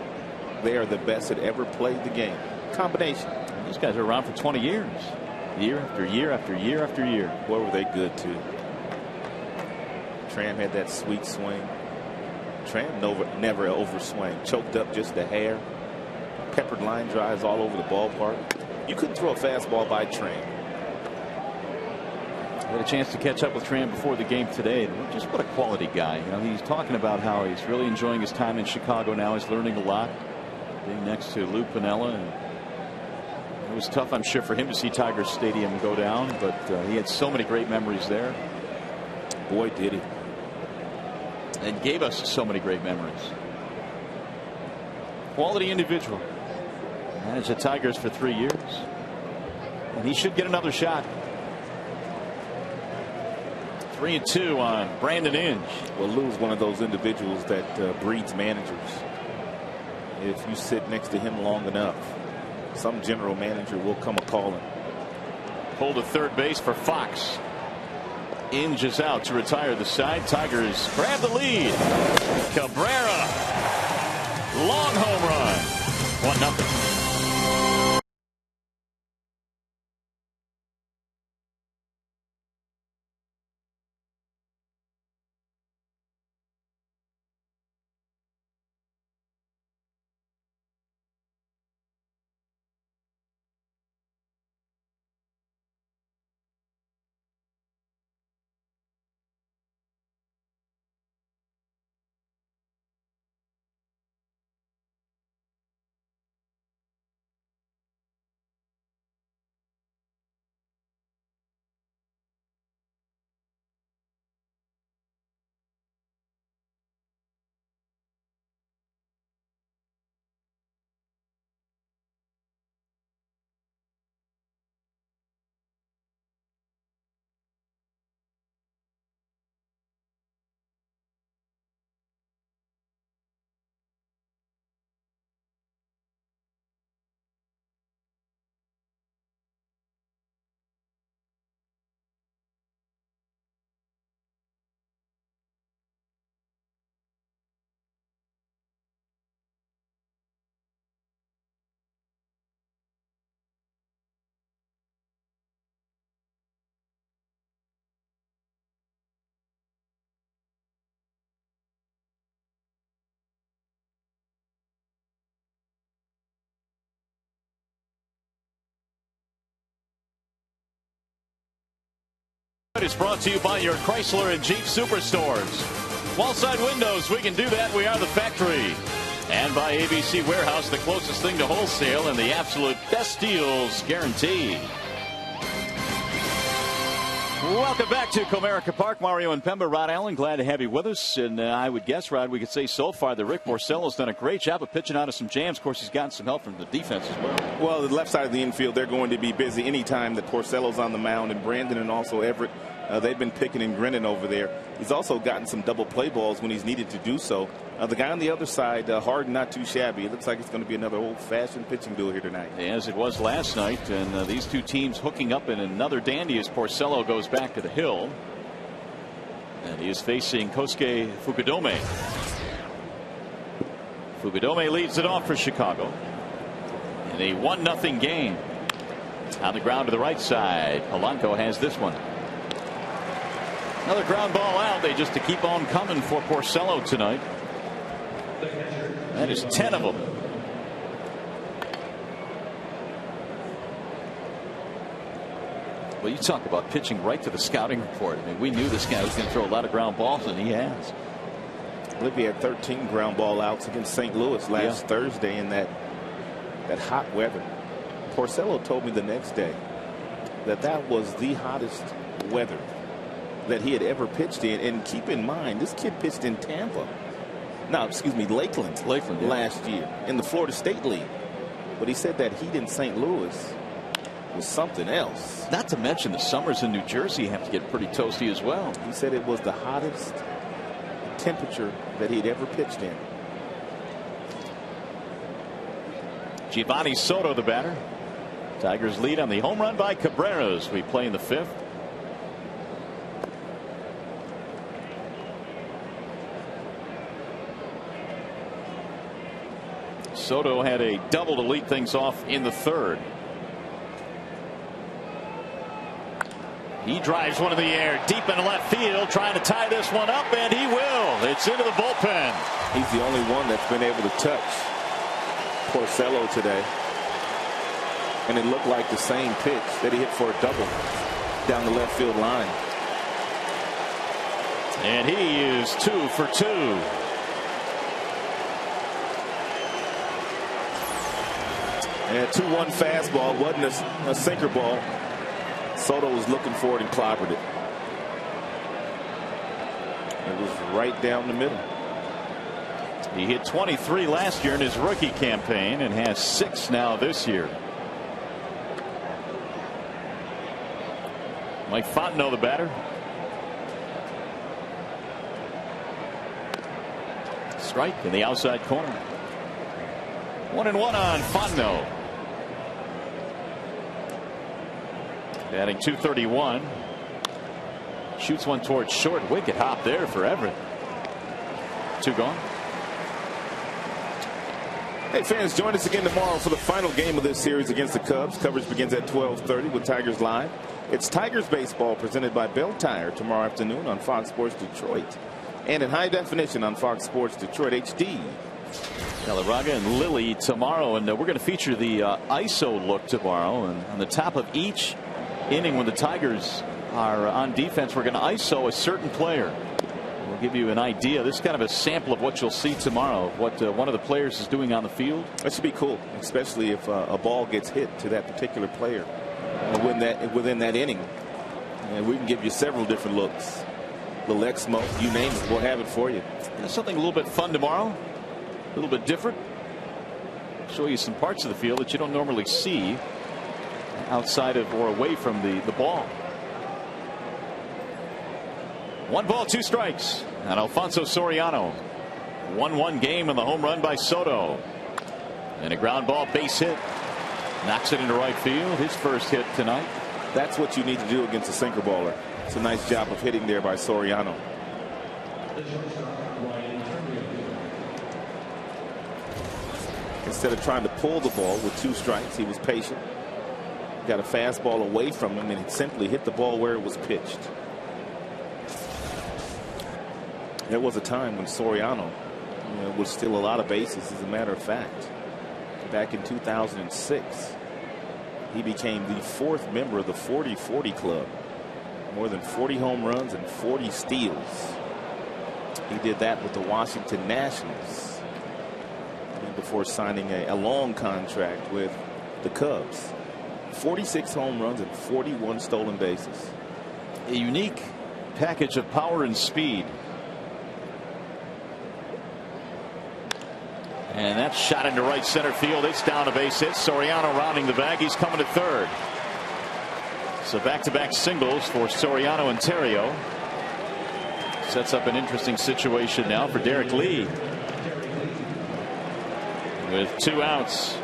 they are the best that ever played the game. Combination. These guys are around for 20 years. Year after year after year after year. Boy, were they good too. Tram had that sweet swing. Tram never overswing. Choked up just a hair. Peppered line drives all over the ballpark. You couldn't throw a fastball by Tram. I had a chance to catch up with Tram before the game today. Just what a quality guy. You know, he's talking about how he's really enjoying his time in Chicago now. He's learning a lot, being next to Lou Piniella. And it was tough, I'm sure, for him to see Tiger Stadium go down, but he had so many great memories there. Boy, did he. And gave us so many great memories. Quality individual. Managed the Tigers for 3 years. And he should get another shot. 3-2 on Brandon Inge. Well, Lou's one of those individuals that breeds managers. If you sit next to him long enough, some general manager will come a-calling. Pulled to third base for Fox. Inge is out to retire the side. Tigers grab the lead. Cabrera. Long home run. 1-0. Is brought to you by your Chrysler and Jeep Superstores. Wallside windows, we can do that. We are the factory. And by ABC Warehouse, the closest thing to wholesale and the absolute best deals guaranteed. Welcome back to Comerica Park. Mario and Pemba, Rod Allen, glad to have you with us. And I would guess, Rod, we could say so far that Rick Porcello's done a great job of pitching out of some jams. Of course, he's gotten some help from the defense as well. Well, the left side of the infield, they're going to be busy anytime that Porcello's on the mound, and Brandon and also Everett. They've been picking and grinning over there. He's also gotten some double play balls when he's needed to do so. The guy on the other side, Harden, not too shabby. It looks like it's going to be another old-fashioned pitching duel here tonight. As it was last night, and these two teams hooking up in another dandy as Porcello goes back to the hill. And he is facing Kosuke Fukudome. Fukudome leads it off for Chicago in a 1-0 game. On the ground to the right side, Polanco has this one. Another ground ball out. They just to keep on coming for Porcello tonight. That is 10 of them. Well, you talk about pitching right to the scouting report. I mean, we knew this guy was going to throw a lot of ground balls, and he has. I believe he had 13 ground ball outs against St. Louis last Thursday in that hot weather. Porcello told me the next day that was the hottest weather that he had ever pitched in. And keep in mind, this kid pitched in Tampa. No, excuse me, Lakeland last year in the Florida State League. But he said that heat in St. Louis was something else. Not to mention the summers in New Jersey have to get pretty toasty as well. He said it was the hottest temperature that he'd ever pitched in. Giovanni Soto, the batter. Tigers lead on the home run by Cabrera as we play in the 5th. Soto had a double to lead things off in the 3rd. He drives one in the air deep into left field, trying to tie this one up, and he will. It's into the bullpen. He's the only one that's been able to touch Porcello today. And it looked like the same pitch that he hit for a double down the left field line. And he is 2 for 2. And 2-1 fastball, wasn't a sinker ball. Soto was looking for it and clobbered it. It was right down the middle. He hit 23 last year in his rookie campaign and has 6 now this year. Mike Fontenot, the batter. Strike in the outside corner. 1-1 on Fontenot. Batting .231. Shoots one towards short. Wicked hop there for Everett. 2 gone. Hey fans, join us again tomorrow for the final game of this series against the Cubs. Coverage begins at 12:30 with Tigers Live. It's Tigers baseball presented by Bell Tire tomorrow afternoon on Fox Sports Detroit and in high definition on Fox Sports Detroit HD. Galarraga and Lilly tomorrow, and we're going to feature the ISO look tomorrow. And on the top of each inning when the Tigers are on defense, we're going to ISO a certain player. We'll give you an idea. This is kind of a sample of what you'll see tomorrow, what one of the players is doing on the field. That should be cool, especially if a ball gets hit to that particular player within that inning. And we can give you several different looks. Little X-Smoke, you name it, we'll have it for you. Something a little bit fun tomorrow, a little bit different. Show you some parts of the field that you don't normally see outside of or away from the ball. 1 ball, 2 strikes. And Alfonso Soriano. 1-1 game in the home run by Soto. And a ground ball base hit. Knocks it into right field. His first hit tonight. That's what you need to do against a sinker baller. It's a nice job of hitting there by Soriano. Instead of trying to pull the ball with 2 strikes, he was patient. Got a fastball away from him, and he simply hit the ball where it was pitched. There was a time when Soriano would steal a lot of bases. As a matter of fact, back in 2006, he became the 4th member of the 40-40 club. More than 40 home runs and 40 steals. He did that with the Washington Nationals. and before signing a long contract with the Cubs. 46 home runs and 41 stolen bases. A unique package of power and speed. And that shot into right center field. It's down a base hit. Soriano rounding the bag. He's coming to third. So back-to-back singles for Soriano and Terrio. Sets up an interesting situation now for Derek Lee. With 2 outs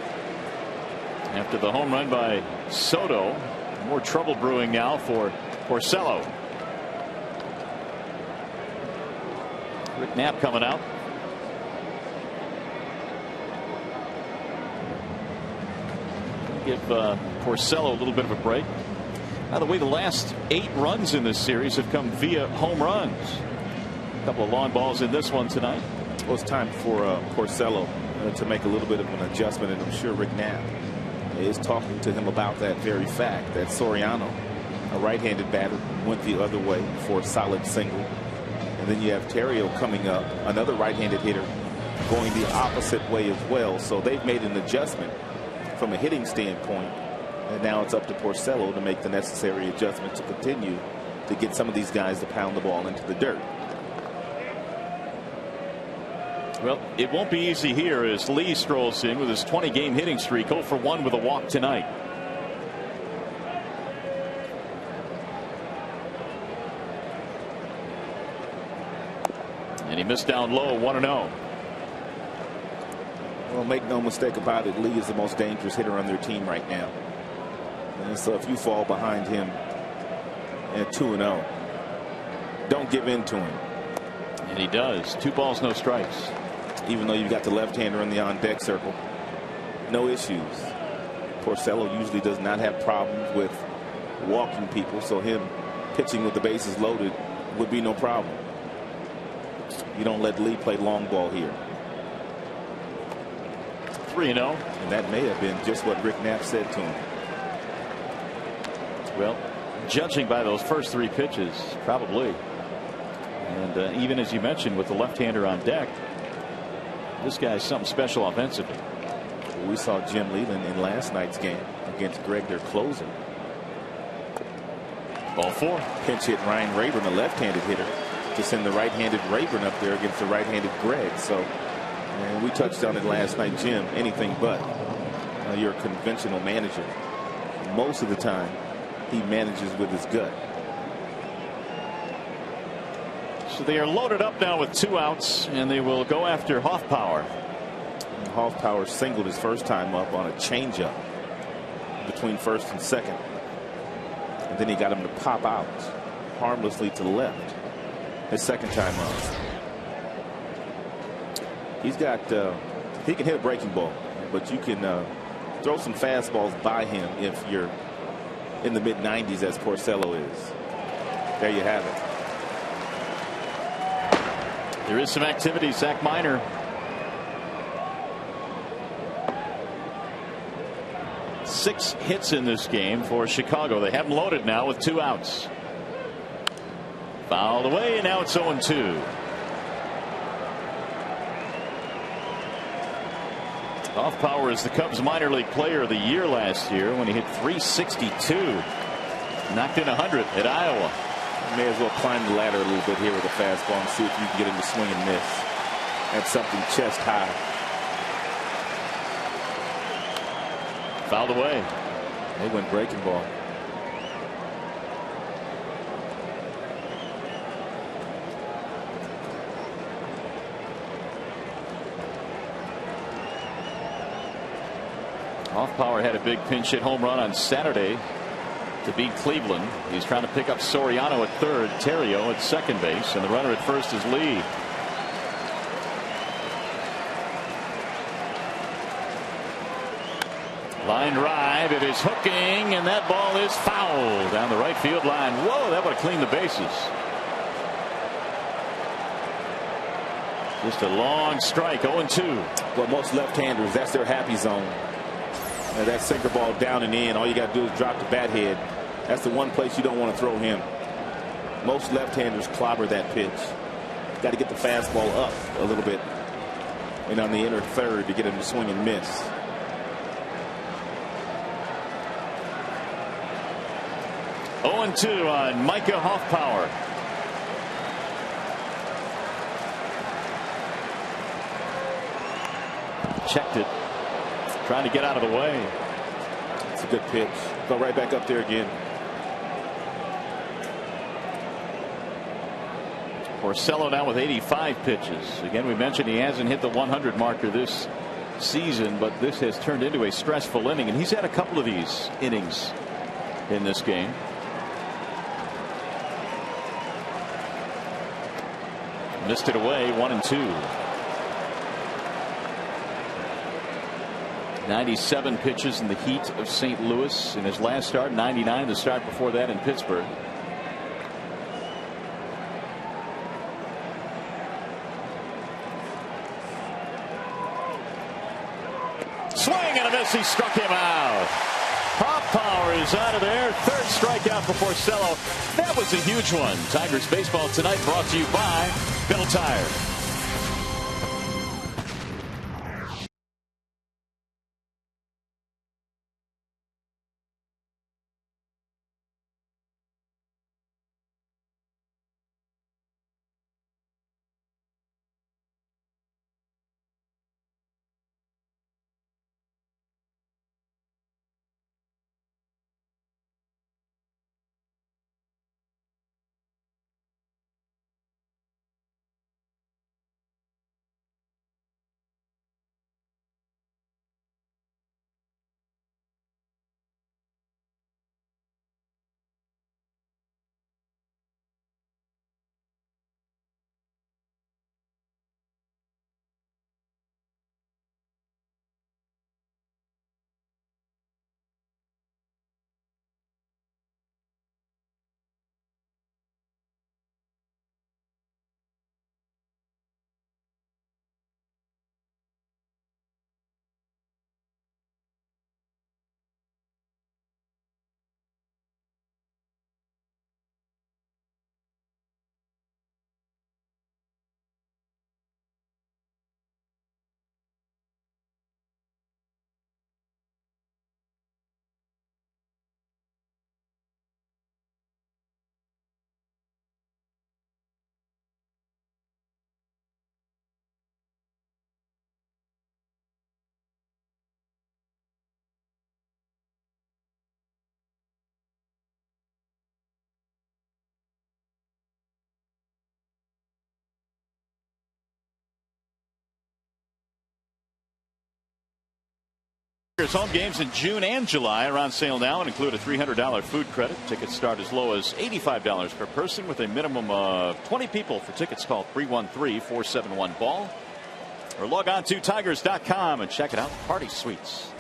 after the home run by Soto. More trouble brewing now for Porcello. Rick Knapp coming out. Give Porcello a little bit of a break. By the way, the last 8 runs in this series have come via home runs. A couple of long balls in this one tonight. Well, it's time for Porcello to make a little bit of an adjustment, and I'm sure Rick Knapp is talking to him about that very fact, that Soriano, a right-handed batter, went the other way for a solid single. And then you have Terrio coming up, another right-handed hitter, going the opposite way as well. So they've made an adjustment from a hitting standpoint, and now it's up to Porcello to make the necessary adjustment to continue to get some of these guys to pound the ball into the dirt. Well, it won't be easy here as Lee strolls in with his 20-game hitting streak, 0 for 1 with a walk tonight. And he missed down low, 1-0. Well, make no mistake about it, Lee is the most dangerous hitter on their team right now. And so if you fall behind him at 2-0, don't give in to him. And he does. 2 balls, no strikes. Even though you've got the left-hander in the on-deck circle, no issues. Porcello usually does not have problems with walking people, so him pitching with the bases loaded would be no problem. You don't let Lee play long ball here. 3-0. And that may have been just what Rick Knapp said to him. Well, judging by those first 3 pitches, probably. And even as you mentioned, with the left-hander on deck, this guy's something special offensively. We saw Jim Leland in last night's game against Greg, their closer. Ball 4. Pinch hit Ryan Rayburn, a left-handed hitter, to send the right-handed Rayburn up there against the right-handed Greg. So, and we touched on it last night, Jim. Anything but you're a conventional manager. Most of the time, he manages with his gut. So they are loaded up now with 2 outs, and they will go after Hoffpower. Hoffpower singled his first time up on a changeup between first and second. And then he got him to pop out harmlessly to the left his second time up. He's got he can hit a breaking ball, but you can throw some fastballs by him if you're in the mid-90s as Porcello is. There you have it. There is some activity. Zach Minor. Six hits in this game for Chicago. They have him loaded now with 2 outs. Fouled away, and now it's 0-2. Hoffpower is the Cubs minor league player of the year last year when he hit .362. Knocked in 100 at Iowa. You may as well climb the ladder a little bit here with a fastball and see if you can get him to swing and miss. That's something chest high. Fouled away. They went breaking ball. Hoffpower had a big pinch hit home run on Saturday to beat Cleveland. He's trying to pick up Soriano at third, Terrio at second base, and the runner at first is Lee. Line drive, it is hooking, and that ball is fouled down the right field line. Whoa, that would have cleaned the bases. Just a long strike, 0-2. Well, most left-handers, that's their happy zone. That sinker ball down and in, all you got to do is drop the bat head. That's the one place you don't want to throw him. Most left-handers clobber that pitch. Got to get the fastball up a little bit. and on the inner third to get him to swing and miss. Oh, 0-2 on Micah Hoffpower. Checked it. Trying to get out of the way. It's a good pitch. Go right back up there again. Porcello now with 85 pitches. Again, we mentioned he hasn't hit the 100 marker this season, but this has turned into a stressful inning, and he's had a couple of these innings in this game. Missed it away, 1-2. 97 pitches in the heat of St. Louis in his last start, 99 the start before that in Pittsburgh. Swing and a miss. He struck him out. Hoffpower is out of there. Third strikeout for Porcello. That was a huge one. Tigers baseball tonight brought to you by Bill Tire. Home games in June and July are on sale now and include a $300 food credit. Tickets start as low as $85 per person with a minimum of 20 people. For tickets, call 313-471-BALL or log on to Tigers.com and check it out. Party Suites.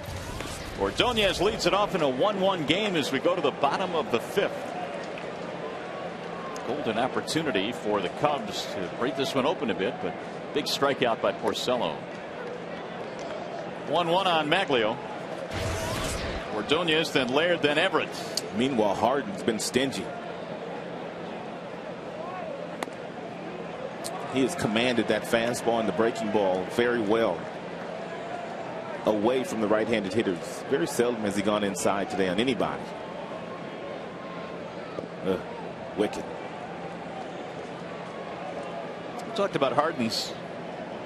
Ordonez leads it off in a 1-1 game as we go to the bottom of the fifth. Golden opportunity for the Cubs to break this one open a bit, but big strikeout by Porcello. 1-1 on Maglio. Ordonez, then Laird, then Everett. Meanwhile, Harden's been stingy. He has commanded that fastball and the breaking ball very well away from the right-handed hitters. Very seldom has he gone inside today on anybody. Wicked. We talked about Harden's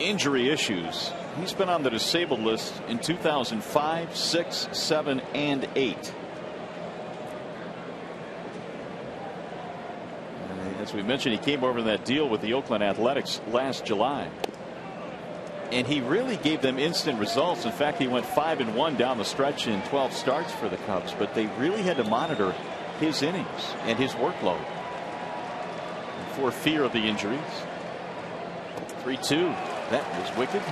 injury issues. He's been on the disabled list in 2005, 6, 7, and 8. As we mentioned, he came over in that deal with the Oakland Athletics last July. And he really gave them instant results. In fact, he went 5-1 down the stretch in 12 starts for the Cubs. But they really had to monitor his innings and his workload for fear of the injuries. 3-2. That was wicked.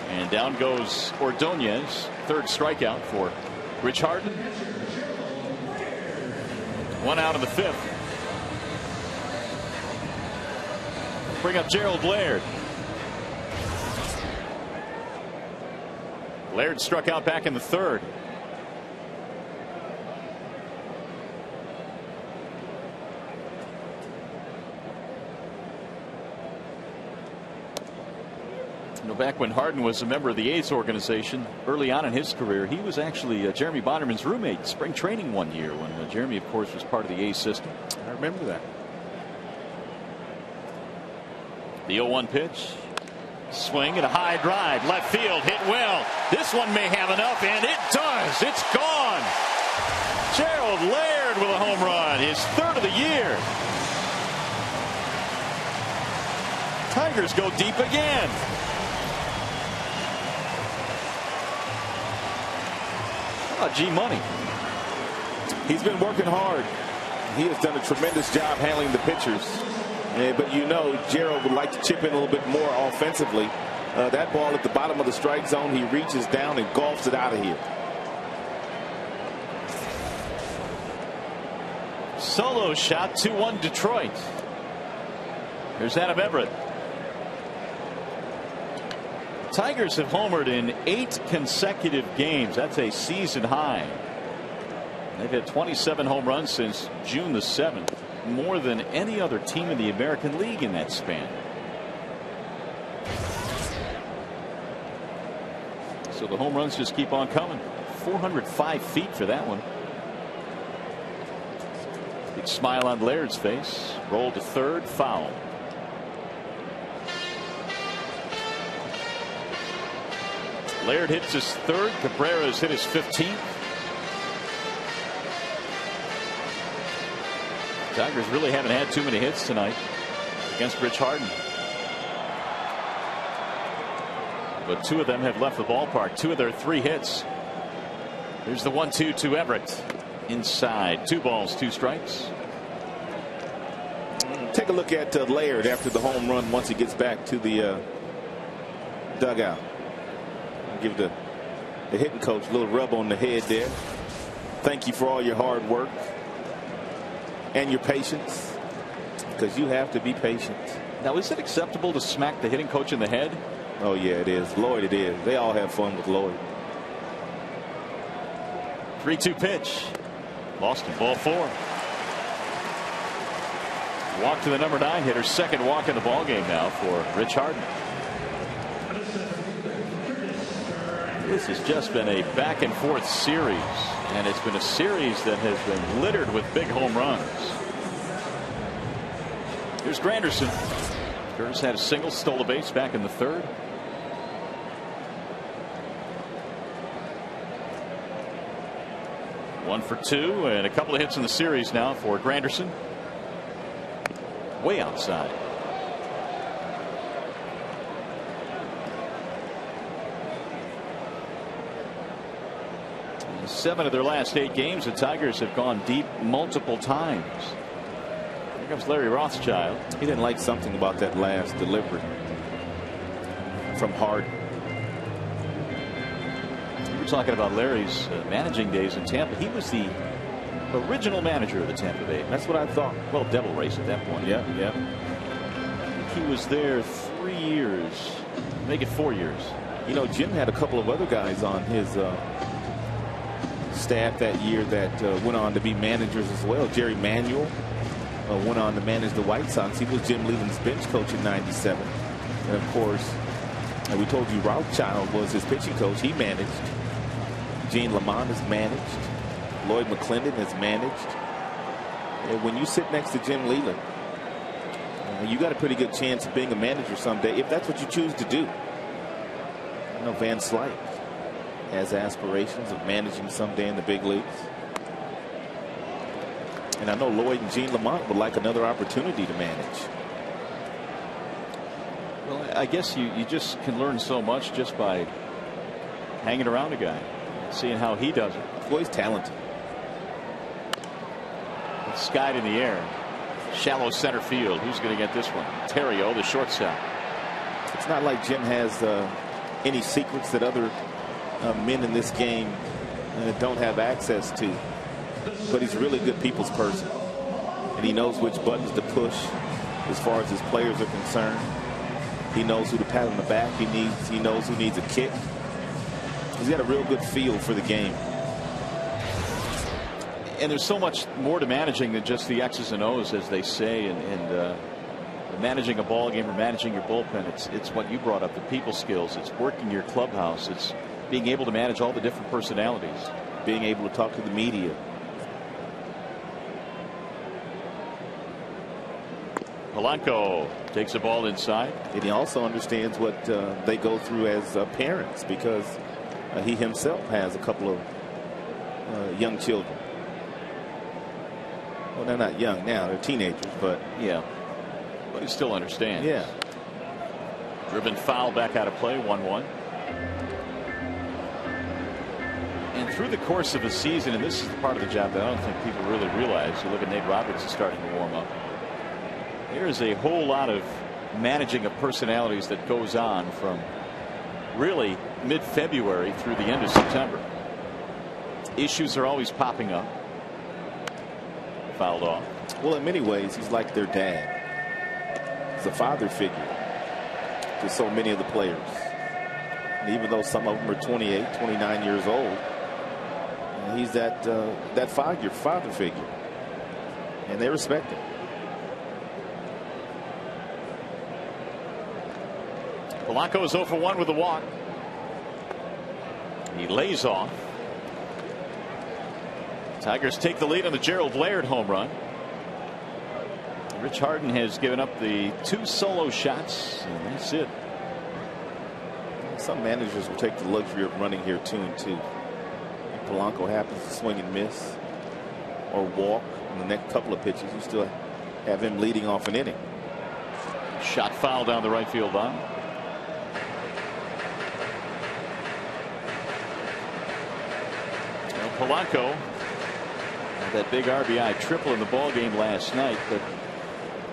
And down goes Ordonez. Third strikeout for Rich Harden. One out of the fifth. Bring up Gerald Laird. Laird struck out back in the third. You know, back when Harden was a member of the A's organization early on in his career, he was actually Jeremy Bonnerman's roommate in spring training one year when Jeremy, of course, was part of the A's system. I remember that. The 0-1 pitch. Swing and a high drive. Left field. Hit well. This one may have enough, and it does. It's gone. Gerald Laird with a home run. His third of the year. Tigers go deep again. How about G Money? He's been working hard. He has done a tremendous job handling the pitchers. But you know, Gerald would like to chip in a little bit more offensively. That ball at the bottom of the strike zone, he reaches down and golfs it out of here. Solo shot, 2-1 Detroit. Here's Adam Everett. Tigers have homered in 8 consecutive games. That's a season high. They've had 27 home runs since June the 7th. More than any other team in the American League in that span. So the home runs just keep on coming. 405 feet for that one. Big smile on Laird's face. Roll to third, foul. Laird hits his third. Cabrera's hit his 15th. Tigers really haven't had too many hits tonight against Rich Harden. But 2 of them have left the ballpark. 2 of their 3 hits. Here's the 1-2 to Everett. Inside. 2 balls, 2 strikes. Take a look at Laird after the home run once he gets back to the dugout. I'll give the hitting coach a little rub on the head there. Thank you for all your hard work and your patience, because you have to be patient. Now, is it acceptable to smack the hitting coach in the head? Oh yeah, it is. Lloyd, it is. They all have fun with Lloyd. 3-2 pitch. Lost him. Ball 4. Walk to the number 9 hitter. Second walk in the ball game now for Rich Harden. This has just been a back and forth series, and it's been a series that has been littered with big home runs. Here's Granderson. Curtis had a single, stole a base back in the 3rd. One for 2, and a couple of hits in the series now for Granderson. Way outside. 7 of their last 8 games, the Tigers have gone deep multiple times. Here comes Larry Rothschild. He didn't like something about that last delivery from Harden. We were talking about Larry's managing days in Tampa. He was the original manager of the Tampa Bay. That's what I thought. Well, Devil Race at that point. Yeah. He was there 3 years, make it 4 years. You know, Jim had a couple of other guys on his staff that year that went on to be managers as well. Jerry Manuel went on to manage the White Sox. He was Jim Leland's bench coach in '97. And of course, we told you Rothschild was his pitching coach. He managed. Gene Lamont has managed. Lloyd McClendon has managed. And when you sit next to Jim Leland, you got a pretty good chance of being a manager someday, if that's what you choose to do. I know Van Slyke has aspirations of managing someday in the big leagues. And I know Lloyd and Gene Lamont would like another opportunity to manage. Well, I guess you just can learn so much just by hanging around a guy, seeing how he does it. Well, he's talented. It's skied in the air. Shallow center field. Who's going to get this one? Terrio, the shortstop. It's not like Jim has any secrets that other men in this game don't have access to. But he's a really good people's person. And he knows which buttons to push as far as his players are concerned. He knows who to pat on the back. He knows who needs a kick. He's got a real good feel for the game. And there's so much more to managing than just the X's and O's, as they say. And managing a ball game or managing your bullpen, it's what you brought up, the people skills. It's working your clubhouse. It's being able to manage all the different personalities. Being able to talk to the media. Polanco takes a ball inside. And he also understands what they go through as parents, because he himself has a couple of young children. Well, they're not young now, they're teenagers, but yeah. But he still understands. Yeah. Driven foul back out of play, 1-1. And through the course of a season, and this is the part of the job that I don't think people really realize. You look at Nate Roberts is starting to warm up. There's a whole lot of managing of personalities that goes on from really mid-February through the end of September. Issues are always popping up. Fouled off. Well, in many ways, he's like their dad. He's a father figure to so many of the players. And even though some of them are 28, 29 years old, he's that father figure. And they respect him. Polanco is 0 for 1 with a walk. He lays off. Tigers take the lead on the Gerald Laird home run. Rich Harden has given up the 2 solo shots, and that's it. Some managers will take the luxury of running here 2-2. If Polanco happens to swing and miss or walk in the next couple of pitches, you still have him leading off an inning. Shot foul down the right field line. Polanco had that big RBI triple in the ball game last night, but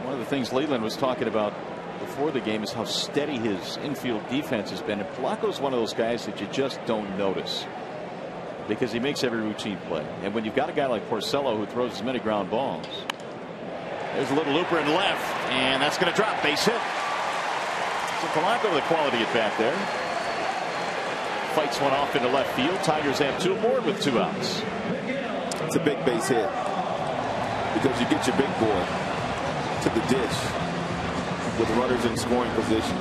one of the things Leland was talking about before the game is how steady his infield defense has been. And Polanco's one of those guys that you just don't notice because he makes every routine play. And when you've got a guy like Porcello who throws as many ground balls, there's a little looper in left, and that's going to drop. Base hit. So Polanco with a quality at bat there. Fights one off into left field. Tigers have 2 aboard with 2 outs. It's a big base hit because you get your big boy to the dish with runners in scoring position.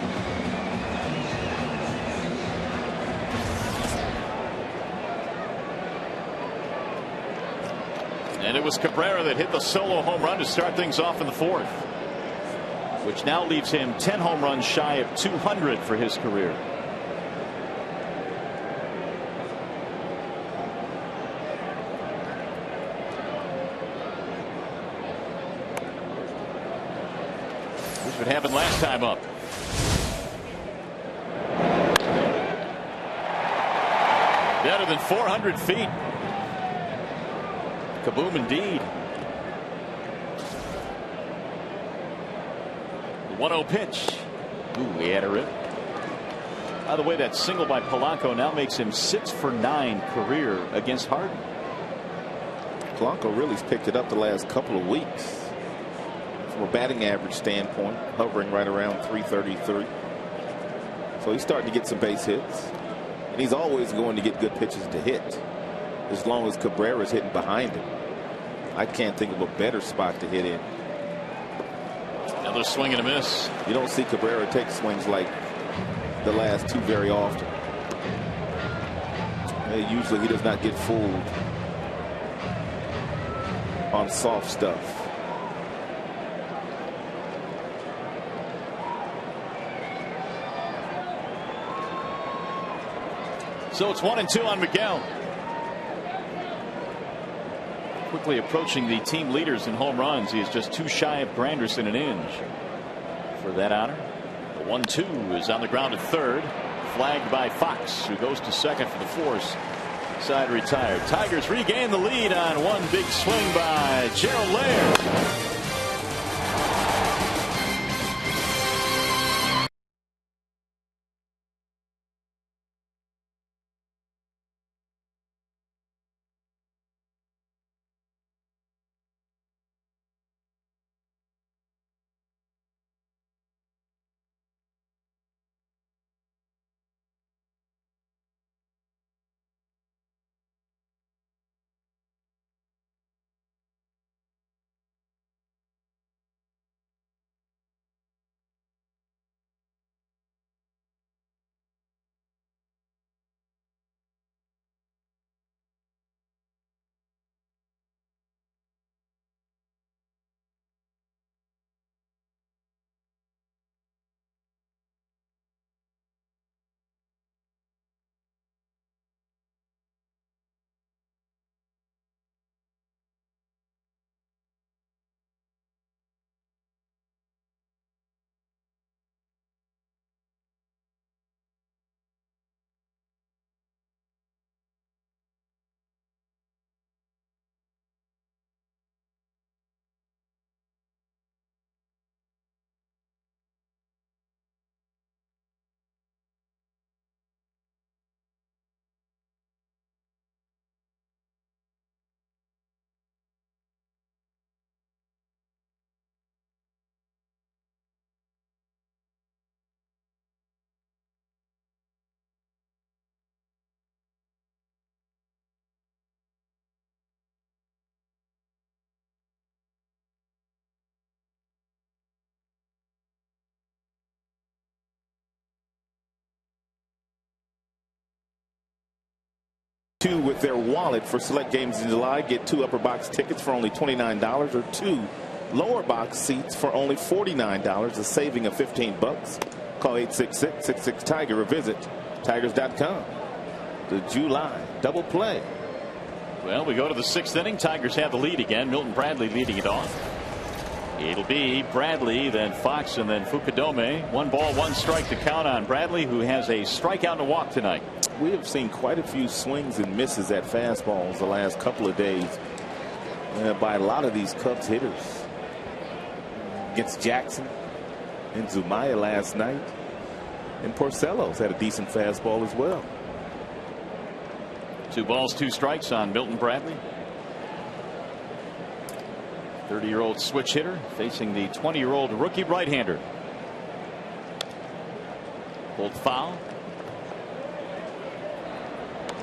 And it was Cabrera that hit the solo home run to start things off in the 4th, which now leaves him 10 home runs shy of 200 for his career. What happened last time up. Better than 400 feet. Kaboom indeed. The 1-0 pitch. Ooh, he had a rip. By the way, that single by Polanco now makes him 6 for 9 career against Harden. Polanco really picked it up the last couple of weeks. From a batting average standpoint, hovering right around 333. So he's starting to get some base hits. And he's always going to get good pitches to hit, as long as Cabrera's hitting behind him. I can't think of a better spot to hit in. Another swing and a miss. You don't see Cabrera take swings like the last 2 very often. Usually he does not get fooled on soft stuff. So it's 1-2 on Miguel. Quickly approaching the team leaders in home runs. He is just 2 shy of Granderson and Inge for that honor. The 1-2 is on the ground at third. Flagged by Fox, who goes to second for the force. Side retired. Tigers regain the lead on one big swing by Gerald Laird. Two with their wallet for select games in July. Get 2 upper box tickets for only $29 or 2 lower box seats for only $49, a saving of $15. Call 866-66-TIGER or visit Tigers.com. The July double play. Well, we go to the 6th inning. Tigers have the lead again. Milton Bradley leading it off. It'll be Bradley, then Fox, and then Fukudome. 1 ball, 1 strike to count on Bradley, who has a strikeout and a walk tonight. We have seen quite a few swings and misses at fastballs the last couple of days by a lot of these Cubs hitters. Against Jackson and Zumaya last night. And Porcello's had a decent fastball as well. 2 balls, 2 strikes on Milton Bradley. 30-year-old switch hitter facing the 20-year-old rookie right-hander. Pulled foul.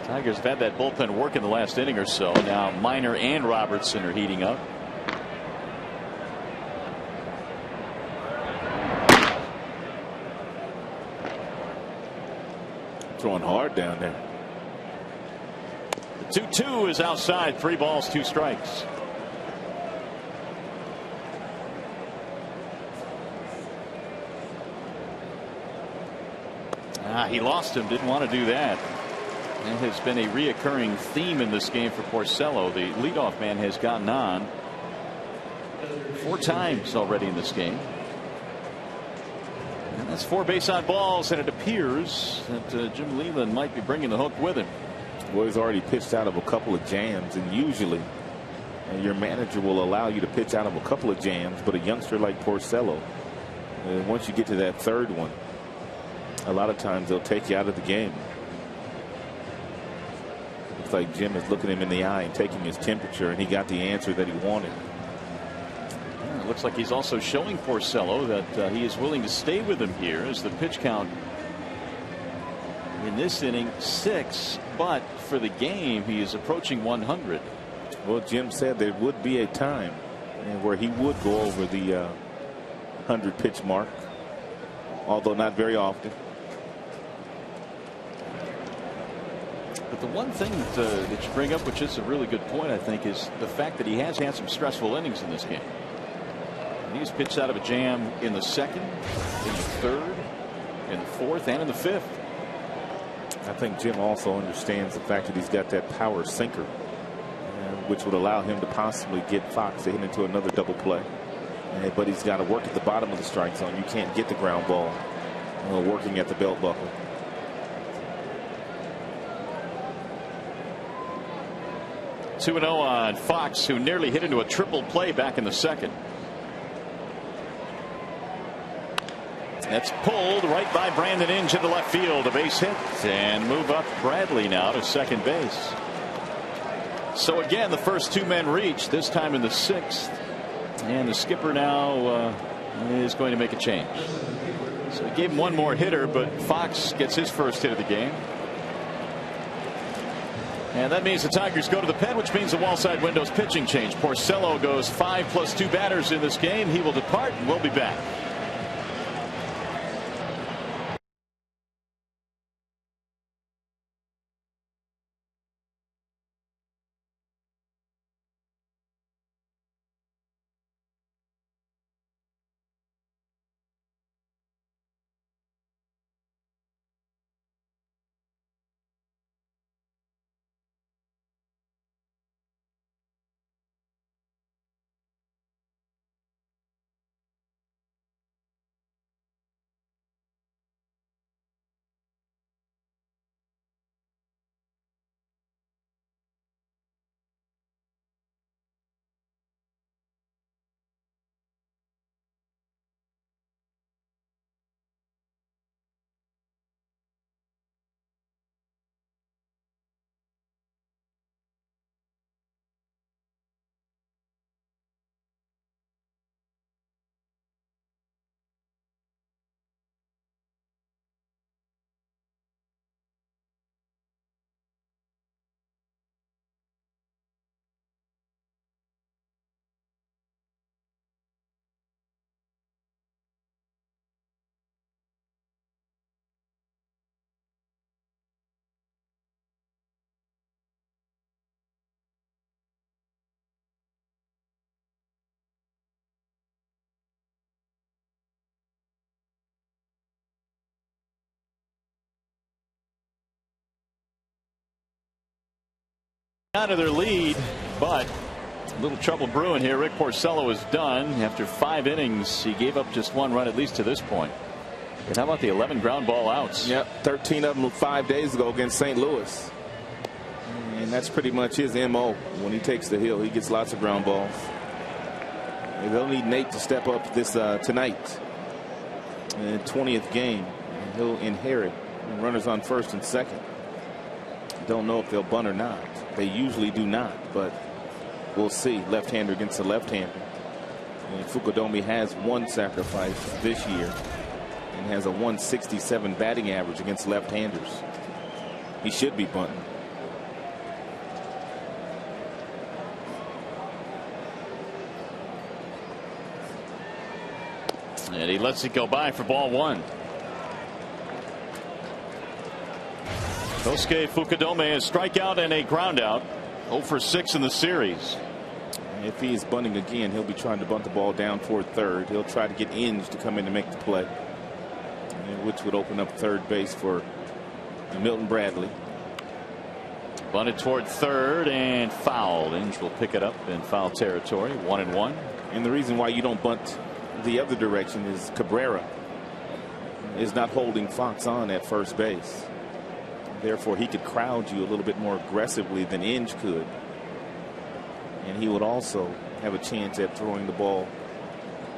Tigers have had that bullpen work in the last inning or so. Now Minor and Robertson are heating up. Throwing hard down there. The 2-2 is outside. 3 balls, 2 strikes. He lost him. Didn't want to do that. It has been a reoccurring theme in this game for Porcello. The leadoff man has gotten on 4 times already in this game. And that's 4 base on balls, and it appears that Jim Leyland might be bringing the hook with him. Well, he's already pitched out of a couple of jams, and usually your manager will allow you to pitch out of a couple of jams, but a youngster like Porcello, once you get to that 3rd one, a lot of times they'll take you out of the game. Looks like Jim is looking him in the eye and taking his temperature, and he got the answer that he wanted. It looks like he's also showing Porcello that he is willing to stay with him here as the pitch count in this inning 6, but for the game he is approaching 100. Well, Jim said there would be a time where he would go over the 100 pitch mark, although not very often. But the one thing that you bring up, which is a really good point, I think, is the fact that he has had some stressful innings in this game. He's pitched out of a jam in the 2nd, in the 3rd, in the 4th, and in the 5th. I think Jim also understands the fact that he's got that power sinker, which would allow him to possibly get Fox to hit into another double play. But he's got to work at the bottom of the strike zone. You can't get the ground ball working at the belt buckle. Two 2-0 on Fox, who nearly hit into a triple play back in the 2nd. That's pulled right by Brandon Inge into left field. A base hit, and move up Bradley now to 2nd base. So again, the first 2 men reach, this time in the 6th. And the skipper now is going to make a change. So he gave him 1 more hitter, but Fox gets his first hit of the game. And that means the Tigers go to the pen, which means the wall side window's pitching change. Porcello goes 5 + 2 batters in this game. He will depart, and we'll be back. Out of their lead, but a little trouble brewing here. Rick Porcello is done after 5 innings. He gave up just 1 run at least to this point. And how about the 11 ground ball outs? Yep, 13 of them 5 days ago against St. Louis. And that's pretty much his MO. When he takes the hill, he gets lots of ground balls. And they'll need Nate to step up this tonight. In the 20th game, and he'll inherit runners on first and second. Don't know if they'll bunt or not. They usually do not, but we'll see. Left-hander against a left-hander. And Fukudome has 1 sacrifice this year and has a 167 batting average against left-handers. He should be bunting. And he lets it go by for ball 1. Kosuke Fukudome, a strikeout and a ground out. 0 for 6 in the series. If he is bunting again, he'll be trying to bunt the ball down toward third. He'll try to get Inge to come in to make the play, which would open up third base for Milton Bradley. Bunted toward third and fouled. Inge will pick it up in foul territory. 1-1. And the reason why you don't bunt the other direction is Cabrera is not holding Fox on at first base. Therefore, he could crowd you a little bit more aggressively than Inge could. And he would also have a chance at throwing the ball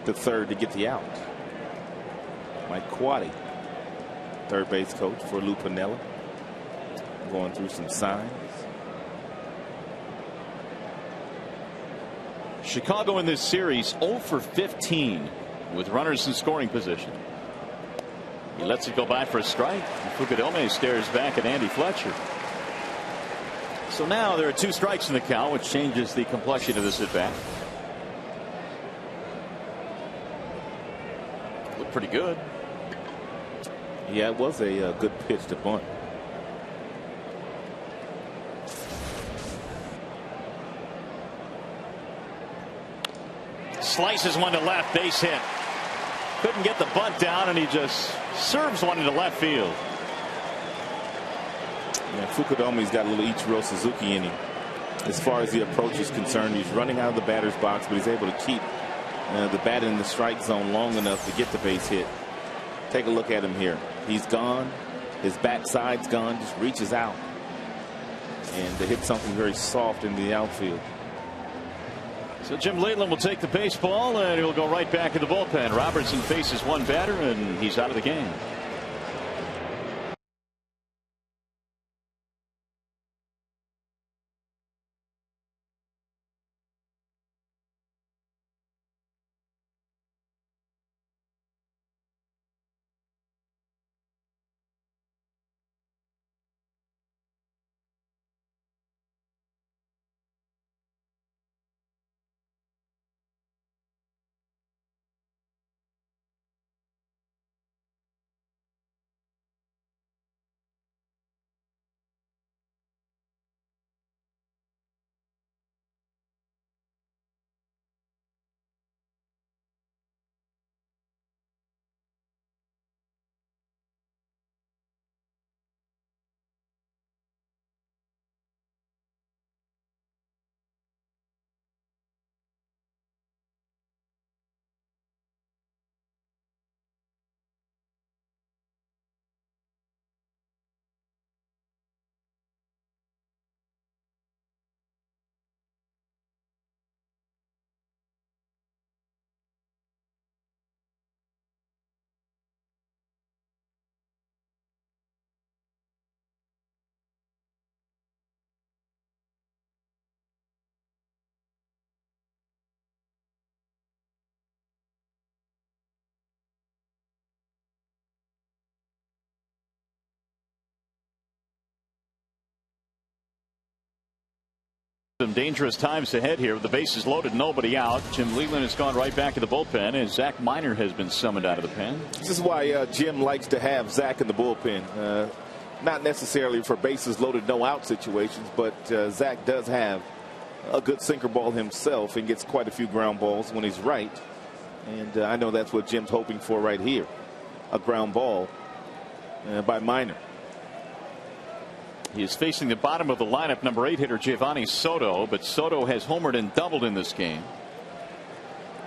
to third to get the out. Mike Quaddy, third base coach for Lou Piniella, going through some signs. Chicago in this series 0 for 15 with runners in scoring position. He lets it go by for a strike. Fukudome stares back at Andy Fletcher. So now there are 2 strikes in the count, which changes the complexion of this at bat. Looked pretty good. Yeah, it was a good pitch to bunt. Slices one to left, base hit. Couldn't get the bunt down, and he just serves one into left field. Yeah, Fukudome's got a little Ichiro Suzuki in him as far as the approach is concerned. He's running out of the batter's box, but he's able to keep the bat in the strike zone long enough to get the base hit. Take a look at him here. He's gone. His backside's gone. Just reaches out and to hit something very soft in the outfield. So Jim Leyland will take the baseball, and he'll go right back in the bullpen. Robertson faces 1 batter, and he's out of the game. Some dangerous times ahead here. The bases loaded, nobody out. Jim Leyland has gone right back to the bullpen, and Zach Miner has been summoned out of the pen. This is why Jim likes to have Zach in the bullpen. Not necessarily for bases loaded, no out situations, but Zach does have a good sinker ball himself and gets quite a few ground balls when he's right. And I know that's what Jim's hoping for right here. A ground ball by Miner. He is facing the bottom of the lineup, number 8 hitter Giovanni Soto, but Soto has homered and doubled in this game.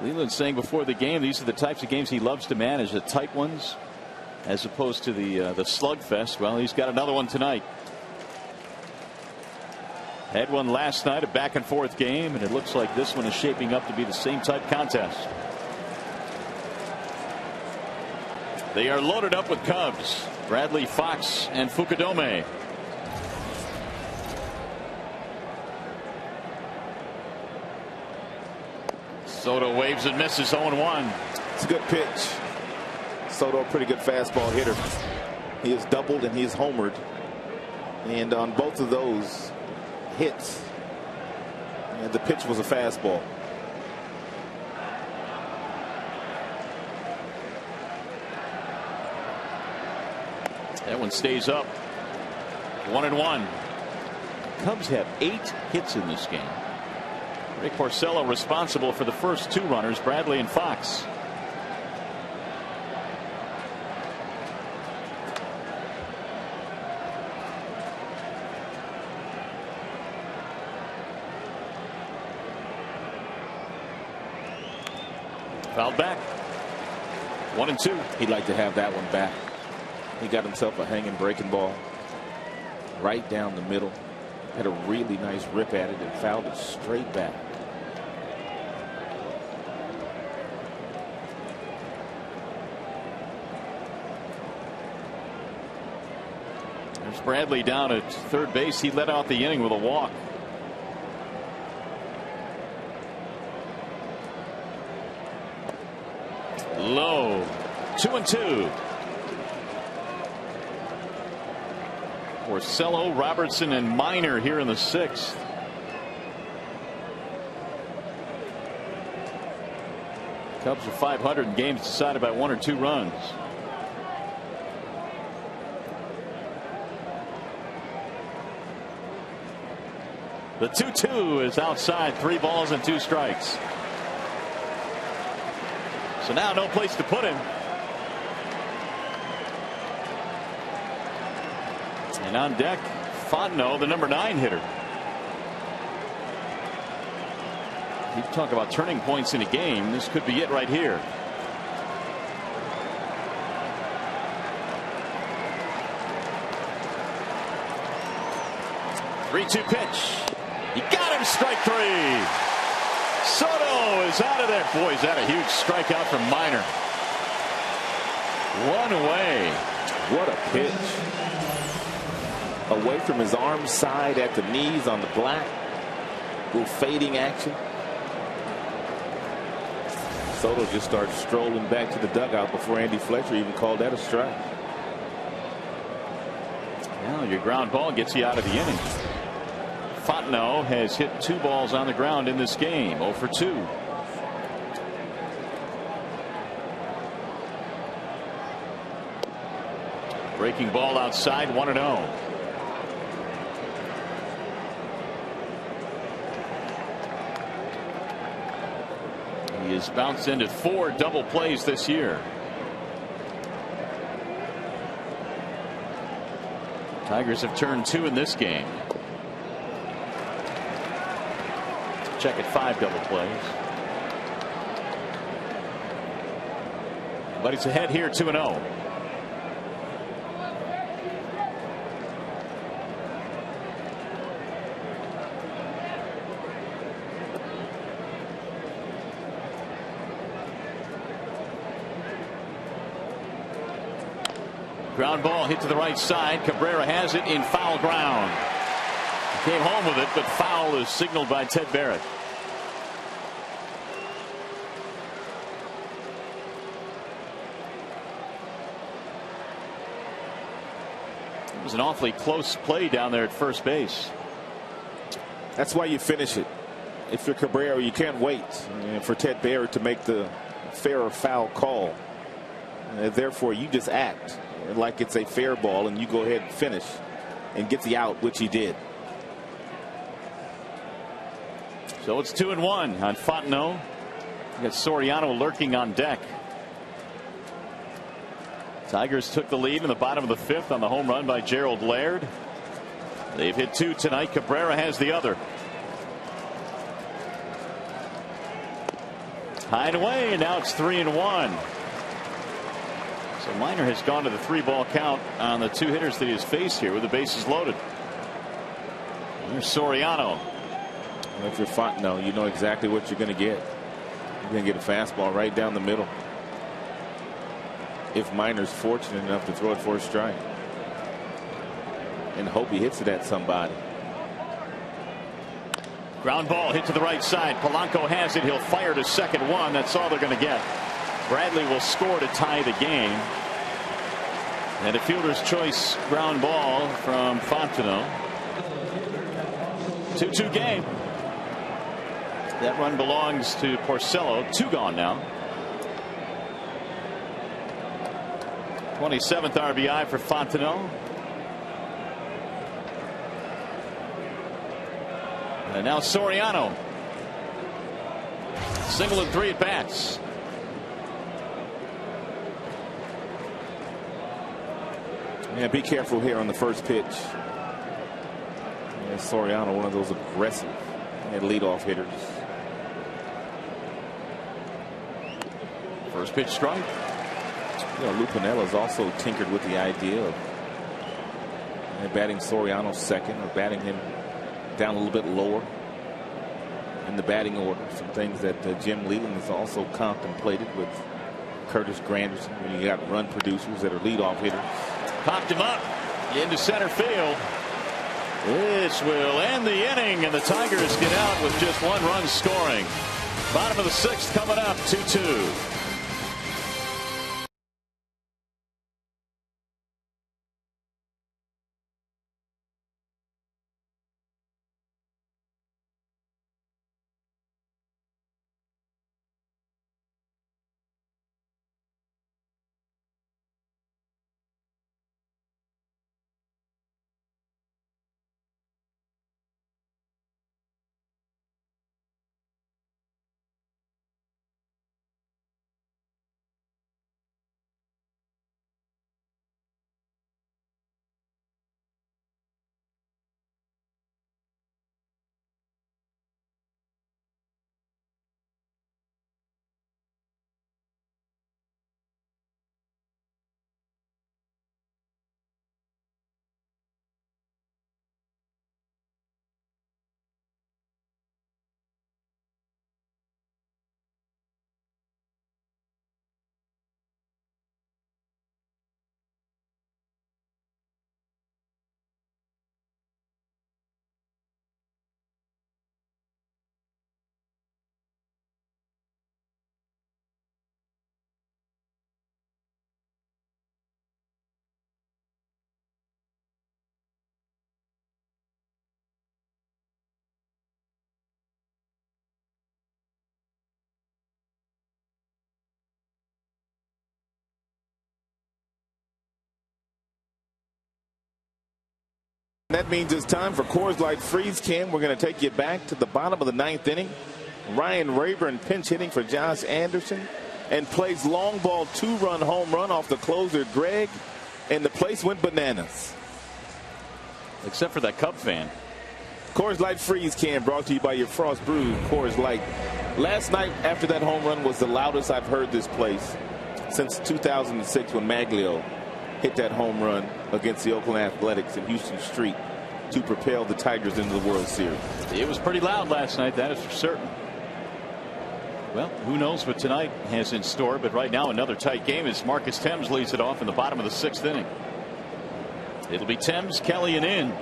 Leland saying before the game these are the types of games he loves to manage, the tight ones as opposed to the slugfest. Well, he's got another one tonight. Had one last night, a back and forth game, and it looks like this one is shaping up to be the same type contest. They are loaded up with Cubs. Bradley, Fox, and Fukudome. Soto waves and misses 0-1. It's a good pitch. Soto, a pretty good fastball hitter. He has doubled and he's homered. And on both of those hits, and the pitch was a fastball. That one stays up. 1-1. Cubs have 8 hits in this game. Rick Porcello responsible for the first 2 runners, Bradley and Fox. Fouled back. 1-2. He'd like to have that one back. He got himself a hanging breaking ball right down the middle. Had a really nice rip at it and fouled it straight back. There's Bradley down at third base. He led out the inning with a walk. Low. 2-2. Porcello, Robertson, and Minor here in the 6th. Cubs are 500 in games decided by 1 or 2 runs. The 2-2 is outside. 3 balls and 2 strikes. So now no place to put him. And on deck, Fontenot, the number 9 hitter. You talk about turning points in a game. This could be it right here. Three-two pitch. He got him. Strike 3. Soto is out of there. Boy, is that a huge strikeout from Minor. One away. What a pitch. Away from his arm side at the knees on the black. Little fading action. Soto just started strolling back to the dugout before Andy Fletcher even called that a strike. Well, your ground ball gets you out of the inning. Fontenot has hit 2 balls on the ground in this game. 0 for 2. Breaking ball outside. 1-0. He has bounced into 4 double plays this year. Tigers have turned 2 in this game. Check at 5 double plays. But it's ahead here 2-0. Ground ball hit to the right side. Cabrera has it in foul ground. He came home with it, but foul is signaled by Ted Barrett. It was an awfully close play down there at first base. That's why you finish it. If you're Cabrera, you can't wait for Ted Barrett to make the fair or foul call. Therefore, you just act like it's a fair ball and you go ahead and finish and get the out, which he did. So it's 2-1 on Fontenot. You got Soriano lurking on deck. Tigers took the lead in the bottom of the 5th on the home run by Gerald Laird. They've hit 2 tonight. Cabrera has the other. High and away, and now it's 3-1. So Minor has gone to the 3-ball count on the 2 hitters that he has faced here with the bases loaded. There's Soriano. Well, if you're Fontenot, you know exactly what you're going to get. You're going to get a fastball right down the middle. If Minor's fortunate enough to throw it for a strike. And hope he hits it at somebody. Ground ball hit to the right side. Polanco has it. He'll fire to second one. That's all they're going to get. Bradley will score to tie the game. And a fielder's choice ground ball from Fontenot. 2-2 game. That run belongs to Porcello. 2 gone now. 27th RBI for Fontenot. And now Soriano. Single and 3 at bats. Yeah, be careful here on the first pitch. Yeah, Soriano, one of those aggressive leadoff hitters. First pitch strike. You know, Lou Pinella's also tinkered with the idea of batting Soriano second or batting him down a little bit lower in the batting order. Some things that Jim Leland has also contemplated with Curtis Granderson when you got run producers that are leadoff hitters. Popped him up into center field. This will end the inning, and the Tigers get out with just 1 run scoring. Bottom of the 6th coming up, 2-2. That means it's time for Coors Light Freeze Can. We're going to take you back to the bottom of the 9th inning. Ryan Rayburn pinch hitting for Josh Anderson and plays long ball 2-run home run off the closer Greg, and the place went bananas. Except for that Cub fan. Coors Light Freeze Can brought to you by your Frost Brew Coors Light. Last night after that home run was the loudest I've heard this place since 2006 when Maglio hit that home run against the Oakland Athletics in Houston Street to propel the Tigers into the World Series. It was pretty loud last night, that is for certain. Well, who knows what tonight has in store, but right now another tight game as Marcus Thames leads it off in the bottom of the 6th inning. It'll be Thames, Kelly, and Inge.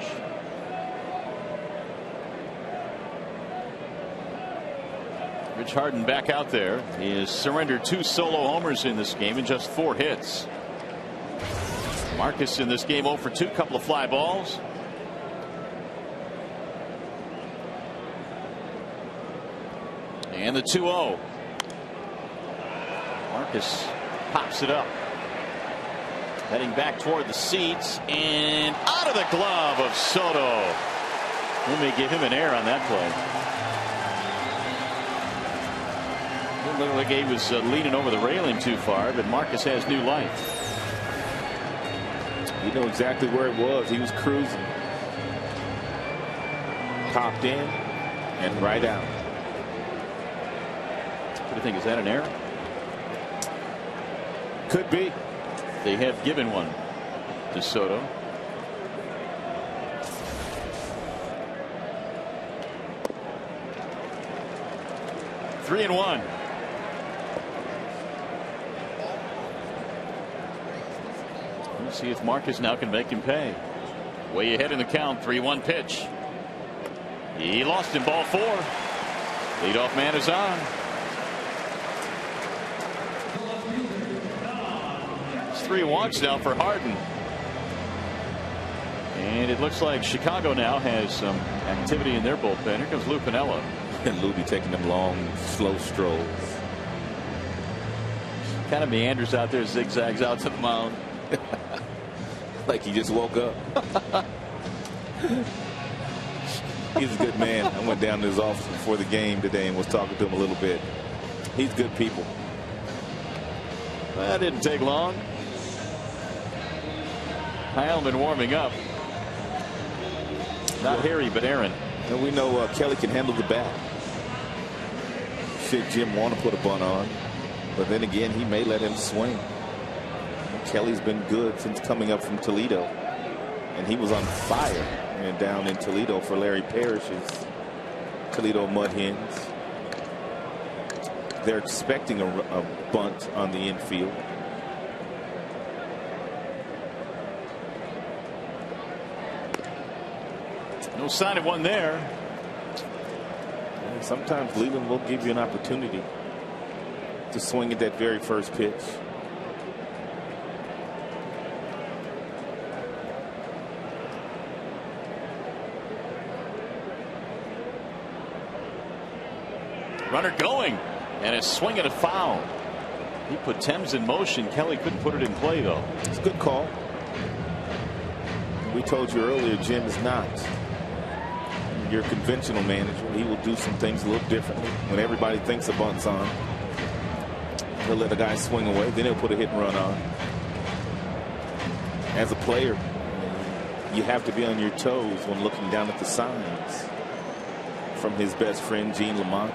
Rich Harden back out there. He has surrendered 2 solo homers in this game and just 4 hits. Marcus in this game 0 for 2, couple of fly balls. And the 2-0. Marcus pops it up. Heading back toward the seats and out of the glove of Soto. We may give him an error on that play. It looked like he was leaning over the railing too far, but Marcus has new life. You know exactly where it was. He was cruising. popped in and right out. What do you think? Is that an error? Could be. They have given one to Soto. Three and one. Let's see if Marcus now can make him pay. Way ahead in the count. 3-1 pitch. He lost in ball 4. Leadoff man is on. It's 3 walks now for Harden. And it looks like Chicago now has some activity in their bullpen. Here comes Lou Piniella. And Lou be taking them long, slow strolls. Kind of meanders out there, zigzags out to the mound. Like he just woke up. He's a good man. I went down to his office before the game today and was talking to him a little bit. He's good people. That didn't take long. Heilman warming up. Not Harry, but Aaron. And we know Kelly can handle the bat. Should Jim want to put a bunt on, but then again, he may let him swing. Kelly's been good since coming up from Toledo, and he was on fire and down in Toledo for Larry Parrish's Toledo Mud Hens. They're expecting a bunt on the infield. No sign of one there. And sometimes Leland will give you an opportunity to swing at that very first pitch. Runner going, and a swing and a foul. He put Thames in motion. Kelly couldn't put it in play, though. It's a good call. We told you earlier, Jim is not your conventional manager. He will do some things a little differently. When everybody thinks a bunt's on, he'll let a guy swing away, then he'll put a hit and run on. As a player, you have to be on your toes when looking down at the signs from his best friend, Gene Lamont.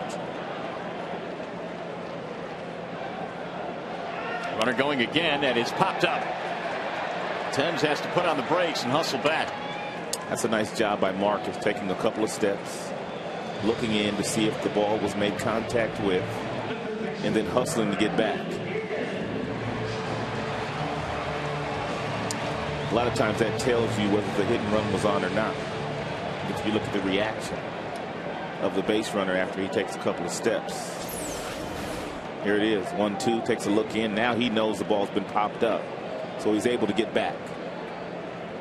Runner going again, and it's popped up. Thames has to put on the brakes and hustle back. That's a nice job by Marcus, taking a couple of steps, looking in to see if the ball was made contact with, and then hustling to get back. A lot of times that tells you whether the hit and run was on or not. If you look at the reaction of the base runner after he takes a couple of steps. Here it is, 1-2, takes a look in. Now he knows the ball's been popped up, so he's able to get back.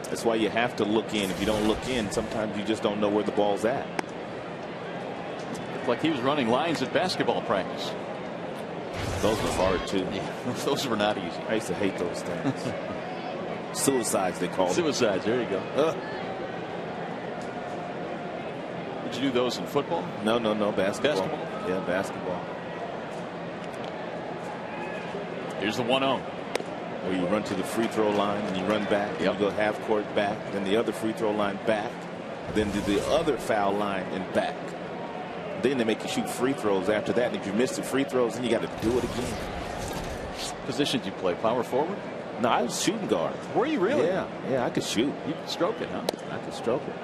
That's why you have to look in. If you don't look in, sometimes you just don't know where the ball's at. Looked like he was running lines at basketball practice. Those were hard, too. Yeah, those were not easy. I used to hate those things. Suicides, they call them. Suicides, there you go. Did you do those in football? No, basketball. Basketball? Yeah, basketball. Here's the 1-0. Where you run to the free throw line and you run back, and you go half court back, then the other free throw line back, then to the other foul line and back. Then they make you shoot free throws after that, and if you miss the free throws, then you got to do it again. Positions you play, power forward? No, I was shooting guard. Were you really? Yeah, I could shoot. You could stroke it, huh? I could stroke it.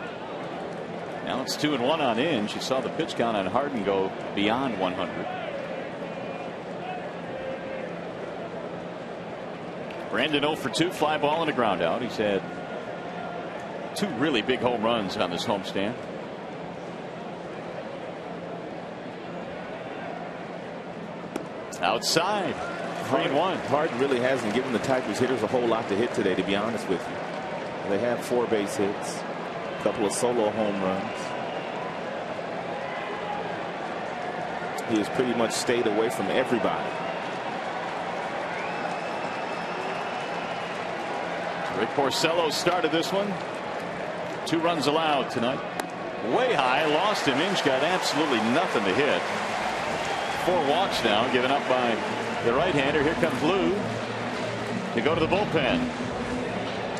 Now it's 2-1 on Inge. You saw the pitch count on Harden go beyond 100. Brandon 0 for 2, fly ball and a ground out. He's had 2 really big home runs on this homestand. Outside, 3-1. Harden really hasn't given the Tigers hitters a whole lot to hit today, to be honest with you. They have 4 base hits, a couple of solo home runs. He has pretty much stayed away from everybody. Rick Porcello started this one. 2 runs allowed tonight. Way high, lost him. Inge got absolutely nothing to hit. 4 walks now given up by the right-hander. Here comes Lou to go to the bullpen.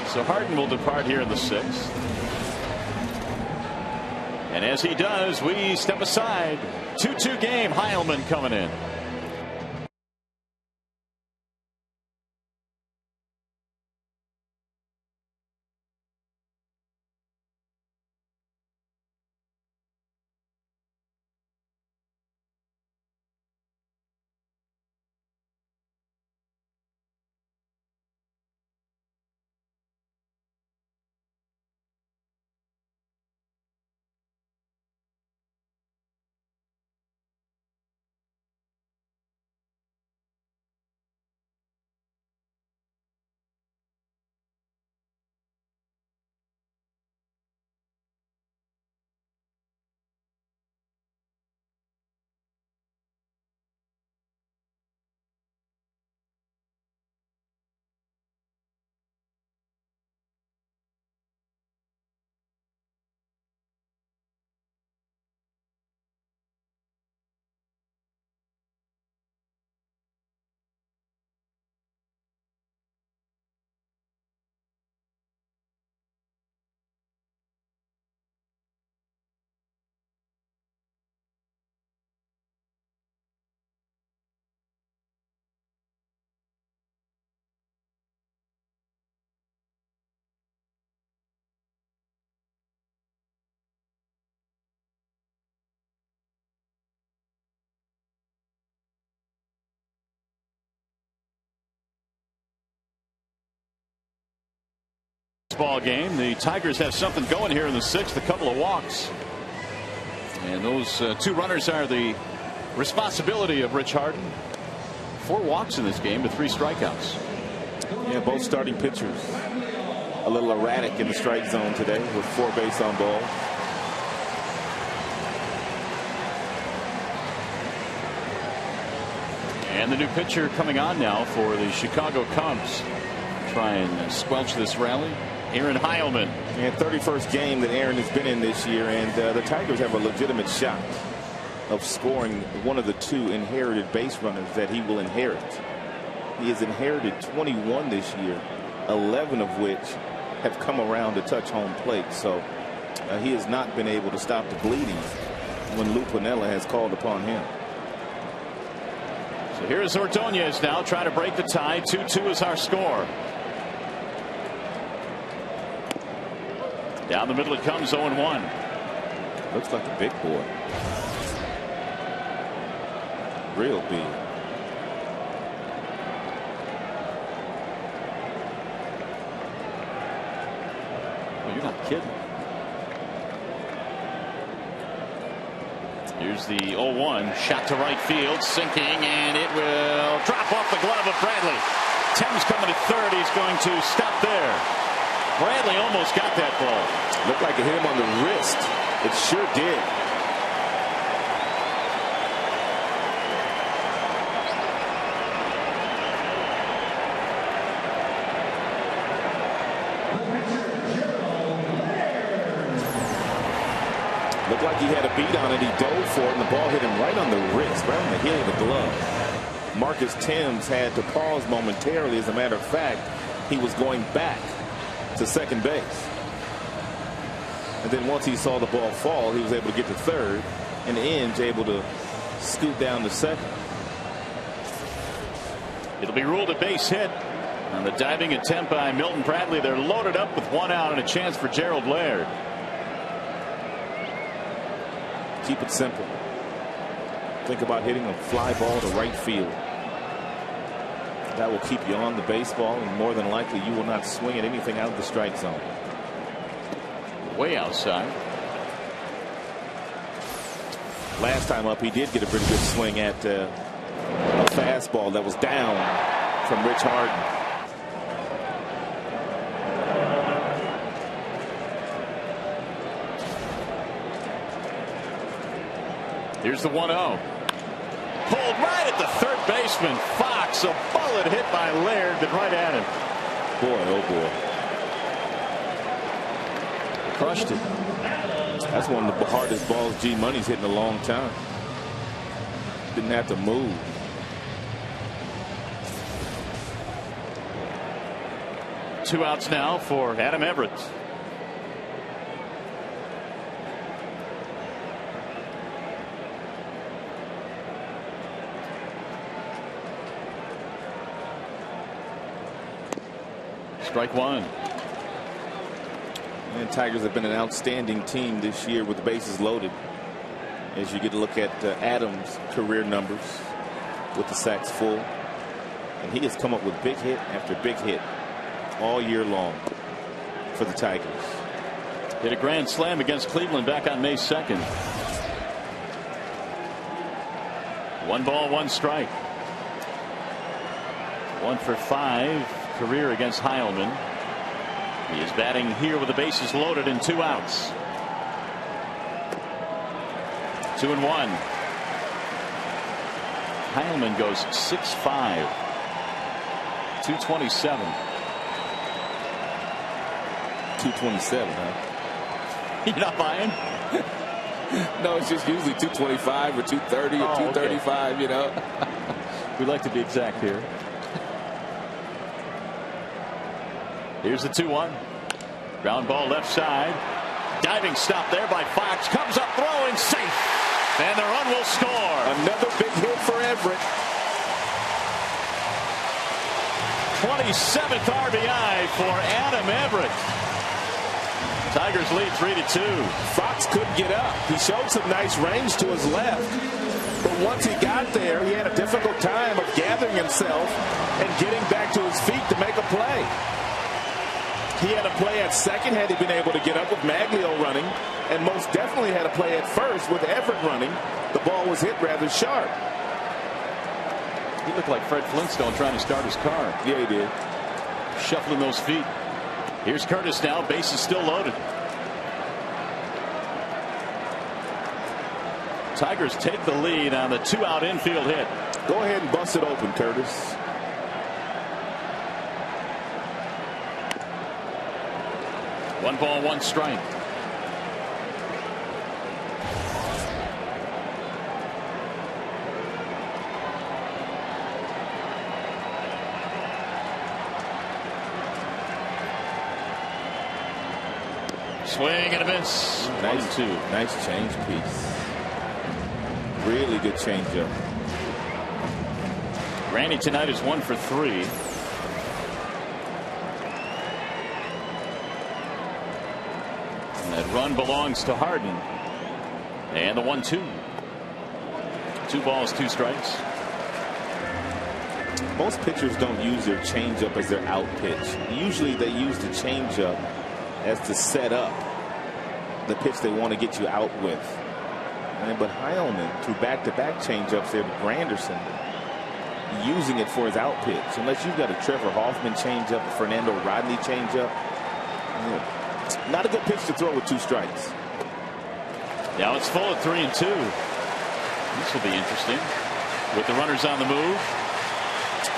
So Harden will depart here in the 6th. And as he does, we step aside. 2-2 game. Heilman coming in. Ball game. The Tigers have something going here in the sixth. A couple of walks, and those two runners are the responsibility of Rich Harden. 4 walks in this game to 3 strikeouts. Yeah, both starting pitchers a little erratic in the strike zone today with 4 base on balls. And the new pitcher coming on now for the Chicago Cubs. Try and squelch this rally. Aaron Heilman. And 31st game that Aaron has been in this year, and the Tigers have a legitimate shot of scoring one of the 2 inherited base runners that he will inherit. He has inherited 21 this year, 11 of which have come around to touch home plate. So he has not been able to stop the bleeding when Lou Piniella has called upon him. So here's Ordonez now trying to break the tie. 2-2 is our score. Down the middle it comes. 0-1. Looks like a big boy. Real big. Oh, you're not kidding. Here's the 0-1 shot to right field, sinking, and it will drop off the glove of Bradley. Thames coming to third. He's going to stop there. Bradley almost got that ball. Looked like it hit him on the wrist. It sure did. Looked like he had a beat on it. He dove for it, and the ball hit him right on the wrist, right on the heel of the glove. Marcus Thames had to pause momentarily. As a matter of fact, he was going back to second base. And then once he saw the ball fall, he was able to get to third, and Inge able to scoot down to second. It'll be ruled a base hit on the diving attempt by Milton Bradley. They're loaded up with 1 out and a chance for Gerald Laird. Keep it simple. Think about hitting a fly ball to right field. That will keep you on the baseball, and more than likely you will not swing at anything out of the strike zone. Way outside. Last time up, he did get a pretty good swing at a fastball that was down from Rich Harden. Here's the 1-0. Pulled right at the third baseman. Fox, a bullet hit by Laird, but right at him. Boy, oh boy. Crushed it. That's one of the hardest balls G Money's hit in a long time. Didn't have to move. Two outs now for Adam Everett. Strike one. And Tigers have been an outstanding team this year with the bases loaded. As you get to look at Adams' career numbers with the sacks full. And he has come up with big hit after big hit all year long for the Tigers. Hit a grand slam against Cleveland back on May 2nd. 1 ball, 1 strike. 1 for 5 career against Heilman. He is batting here with the bases loaded and 2 outs. 2-1. Heilman goes 6-5. 227. 227, huh? You're not buying? No, it's just usually 225 or 230 or 235, okay. You know. We like to be exact here. Here's the 2-1. Ground ball left side. Diving stop there by Fox. Comes up throwing safe. And the run will score. Another big hit for Everett. 27th RBI for Adam Everett. Tigers lead 3-2. Fox couldn't get up. He showed some nice range to his left. But once he got there, he had a difficult time of gathering himself and getting back to his feet to make a play. He had a play at second had he been able to get up with Maglio running, and most definitely had a play at first with Everett running. The ball was hit rather sharp. He looked like Fred Flintstone trying to start his car. Yeah, he did. Shuffling those feet. Here's Curtis now. Base is still loaded. Tigers take the lead on the 2-out infield hit. Go ahead and bust it open, Curtis. One ball, 1 strike. Swing and a miss. Nice 1-2. Nice change piece. Really good changeup. Granny tonight is 1 for 3. And that run belongs to Harden. And the 1-2. 2 balls, 2 strikes. Most pitchers don't use their changeup as their out pitch. Usually they use the changeup as to set up the pitch they want to get you out with. But Heilman, through back-to-back changeups there to Granderson, using it for his out pitch. Unless you've got a Trevor Hoffman changeup, a Fernando Rodney changeup. Not a good pitch to throw with 2 strikes. Now it's full at 3-2. This will be interesting with the runners on the move.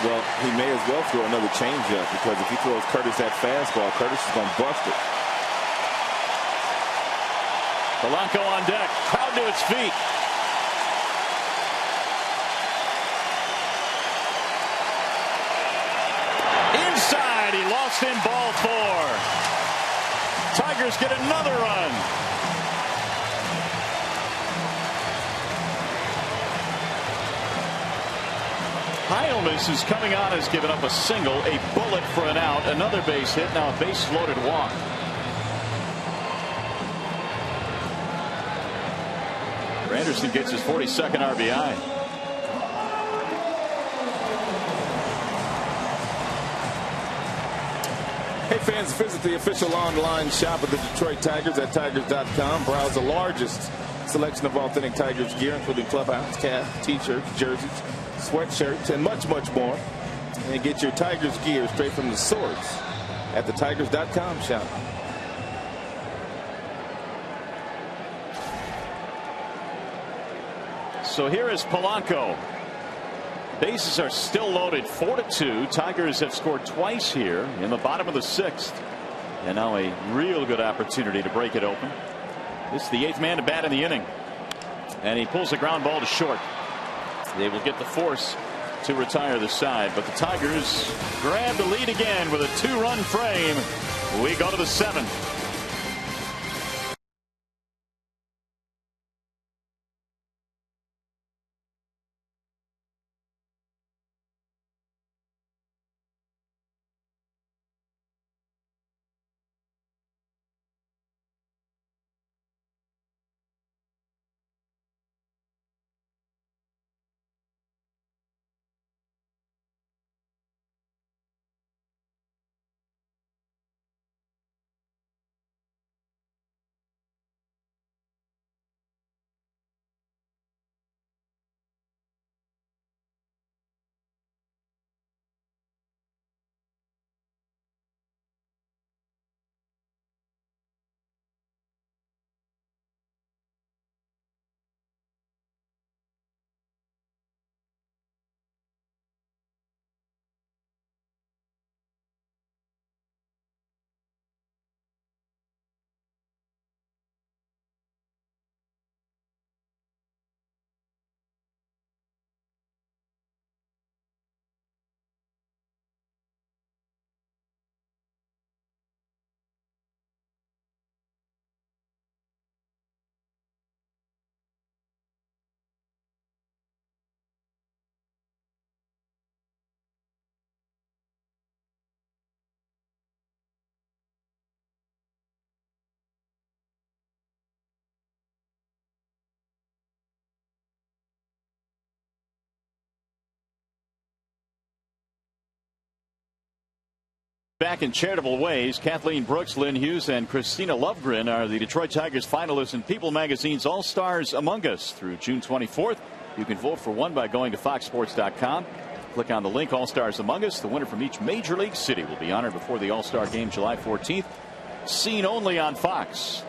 Well, he may as well throw another changeup, because if he throws Curtis that fastball, Curtis is going to bust it. Polanco on deck. Crowd to its feet. Inside. He lost in ball 4. Tigers get another run. Heilman is coming on, has given up a single, a bullet for an out, another base hit, now a base loaded walk. Anderson gets his 42nd RBI. Hey fans, visit the official online shop of the Detroit Tigers at Tigers.com. Browse the largest selection of authentic Tigers gear, including clubhouse, cap, t-shirts, jerseys, sweatshirts, and much, much more. And get your Tigers gear straight from the source at the Tigers.com shop. So here is Polanco. Bases are still loaded, 4-2. Tigers have scored twice here in the bottom of the 6th. And now a real good opportunity to break it open. This is the 8th man to bat in the inning. And he pulls a ground ball to short. They will get the force to retire the side. But the Tigers grab the lead again with a 2-run frame. We go to the 7th. back in charitable ways. Kathleen Brooks, Lynn Hughes, and Christina Lovegren are the Detroit Tigers finalists in People Magazine's All-Stars Among Us through June 24th. You can vote for one by going to foxsports.com. Click on the link All-Stars Among Us. The winner from each major league city will be honored before the All-Star game July 14th. Seen only on Fox.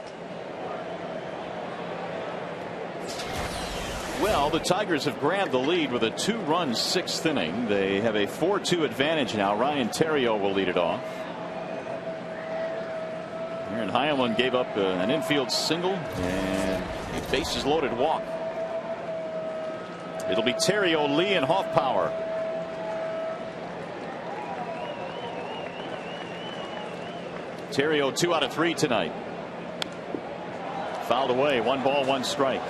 Well, the Tigers have grabbed the lead with a 2-run 6th inning. They have a 4-2 advantage now. Ryan Theriot will lead it off. Aaron Heilman gave up an infield single and a bases loaded walk. It'll be Theriot, Lee, and Hoffpower. Theriot 2 out of 3 tonight. Fouled away. 1 ball, 1 strike.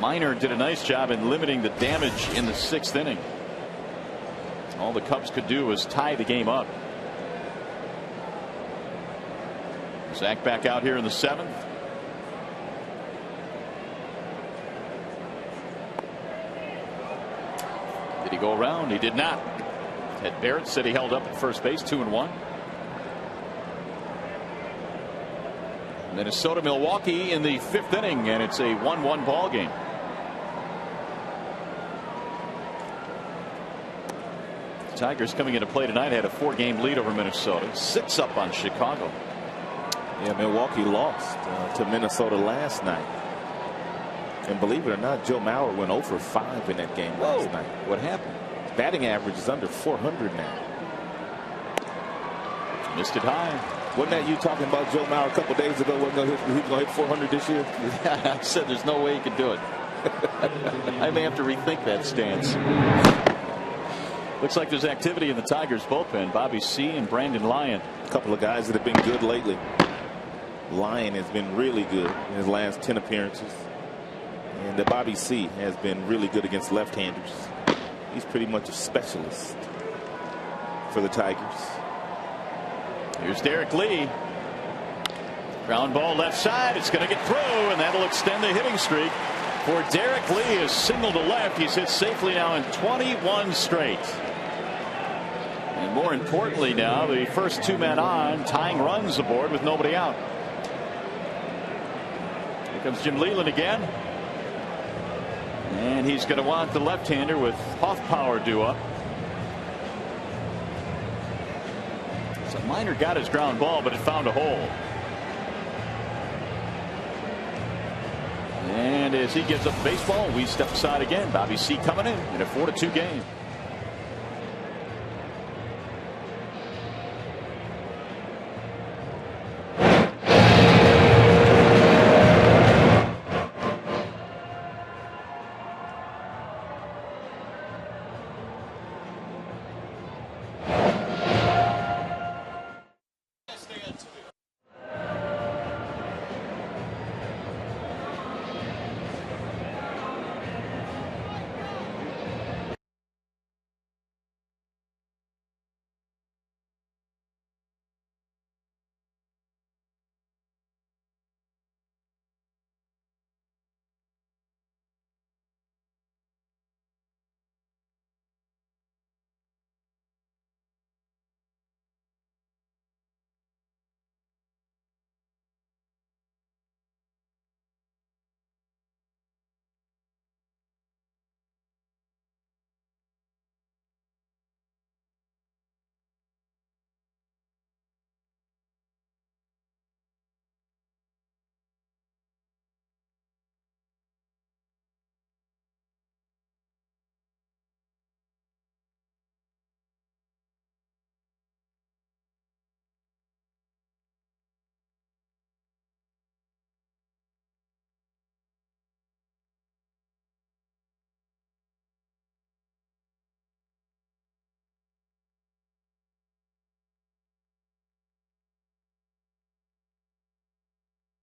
Minor did a nice job in limiting the damage in the 6th inning. All the Cubs could do was tie the game up. Zach back out here in the 7th. Did he go around? He did not. Ted Barrett said he held up at first base. 2-1. Minnesota Milwaukee in the 5th inning, and it's a 1-1 ball game. Tigers coming into play tonight had a 4-game lead over Minnesota. 6 up on Chicago. Yeah, Milwaukee lost to Minnesota last night. And believe it or not, Joe Mauer went 0 for 5 in that game last night. What happened? Batting average is under 400 now. Missed it high. Wasn't that you talking about Joe Mauer a couple days ago? He was going to hit 400 this year? I said there's no way he could do it. I may have to rethink that stance. Looks like there's activity in the Tigers bullpen. Bobby C. and Brandon Lyon. A couple of guys that have been good lately. Lyon has been really good in his last 10 appearances. And Bobby C. has been really good against left-handers. He's pretty much a specialist for the Tigers. Here's Derek Lee. Ground ball left side. It's going to get through, and that'll extend the hitting streak for Derek Lee. Is single to left. He's hit safely now in 21 straight. And more importantly now, the first 2 men on, tying runs aboard with nobody out. Here comes Jim Leyland again. And he's going to want the left-hander with Hoffpower due up. So Minor got his ground ball, but it found a hole. And as he gives up the baseball, we step aside again. Bobby C. coming in a 4-2 game.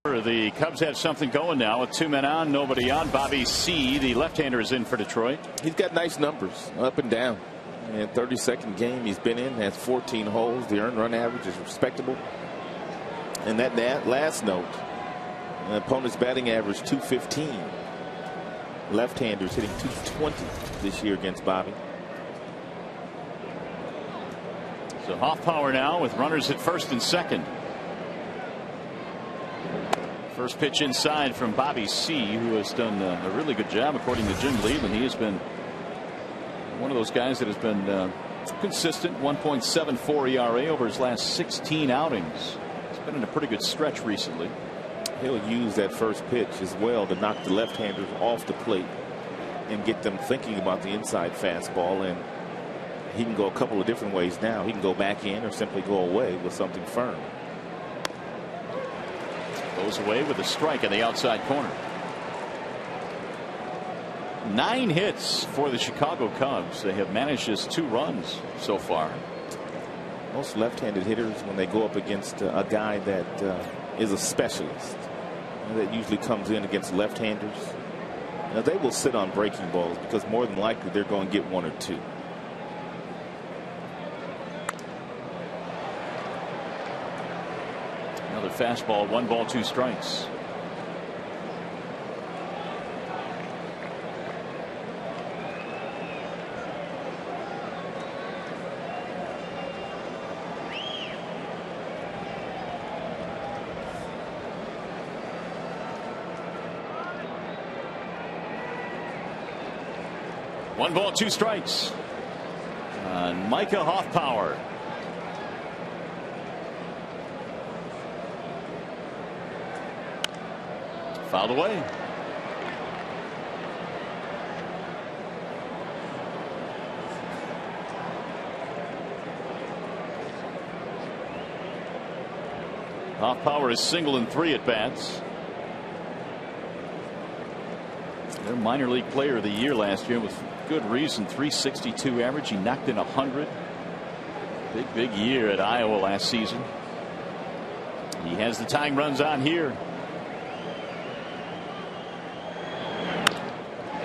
The Cubs have something going now with 2 men on, nobody on. Bobby C., the left-hander, is in for Detroit. He's got nice numbers up and down. And 32nd game he's been in, has 14 holes. The earned run average is respectable. And that last note, the opponent's batting average 215. Left-handers hitting 220 this year against Bobby. So Hoffpower now with runners at first and second. First pitch inside from Bobby C., who has done a really good job according to Jim Leland. He has been one of those guys that has been consistent. 1.74 ERA over his last 16 outings. He's been in a pretty good stretch recently. He'll use that first pitch as well to knock the left-handers off the plate and get them thinking about the inside fastball. And he can go a couple of different ways now. He can go back in or simply go away with something firm. Goes away with a strike in the outside corner. 9 hits for the Chicago Cubs. They have managed just 2 runs so far. Most left-handed hitters, when they go up against a guy that is a specialist, that usually comes in against left-handers, they will sit on breaking balls because more than likely they're going to get 1 or 2. Another fastball, 1 ball, 2 strikes. One ball, 2 strikes. Micah Hoffpower. Fouled away. Hoffpower is single in 3 at bats. Their minor league player of the year last year with good reason. 362 average. He knocked in 100. Big year at Iowa last season. He has the tying runs on here.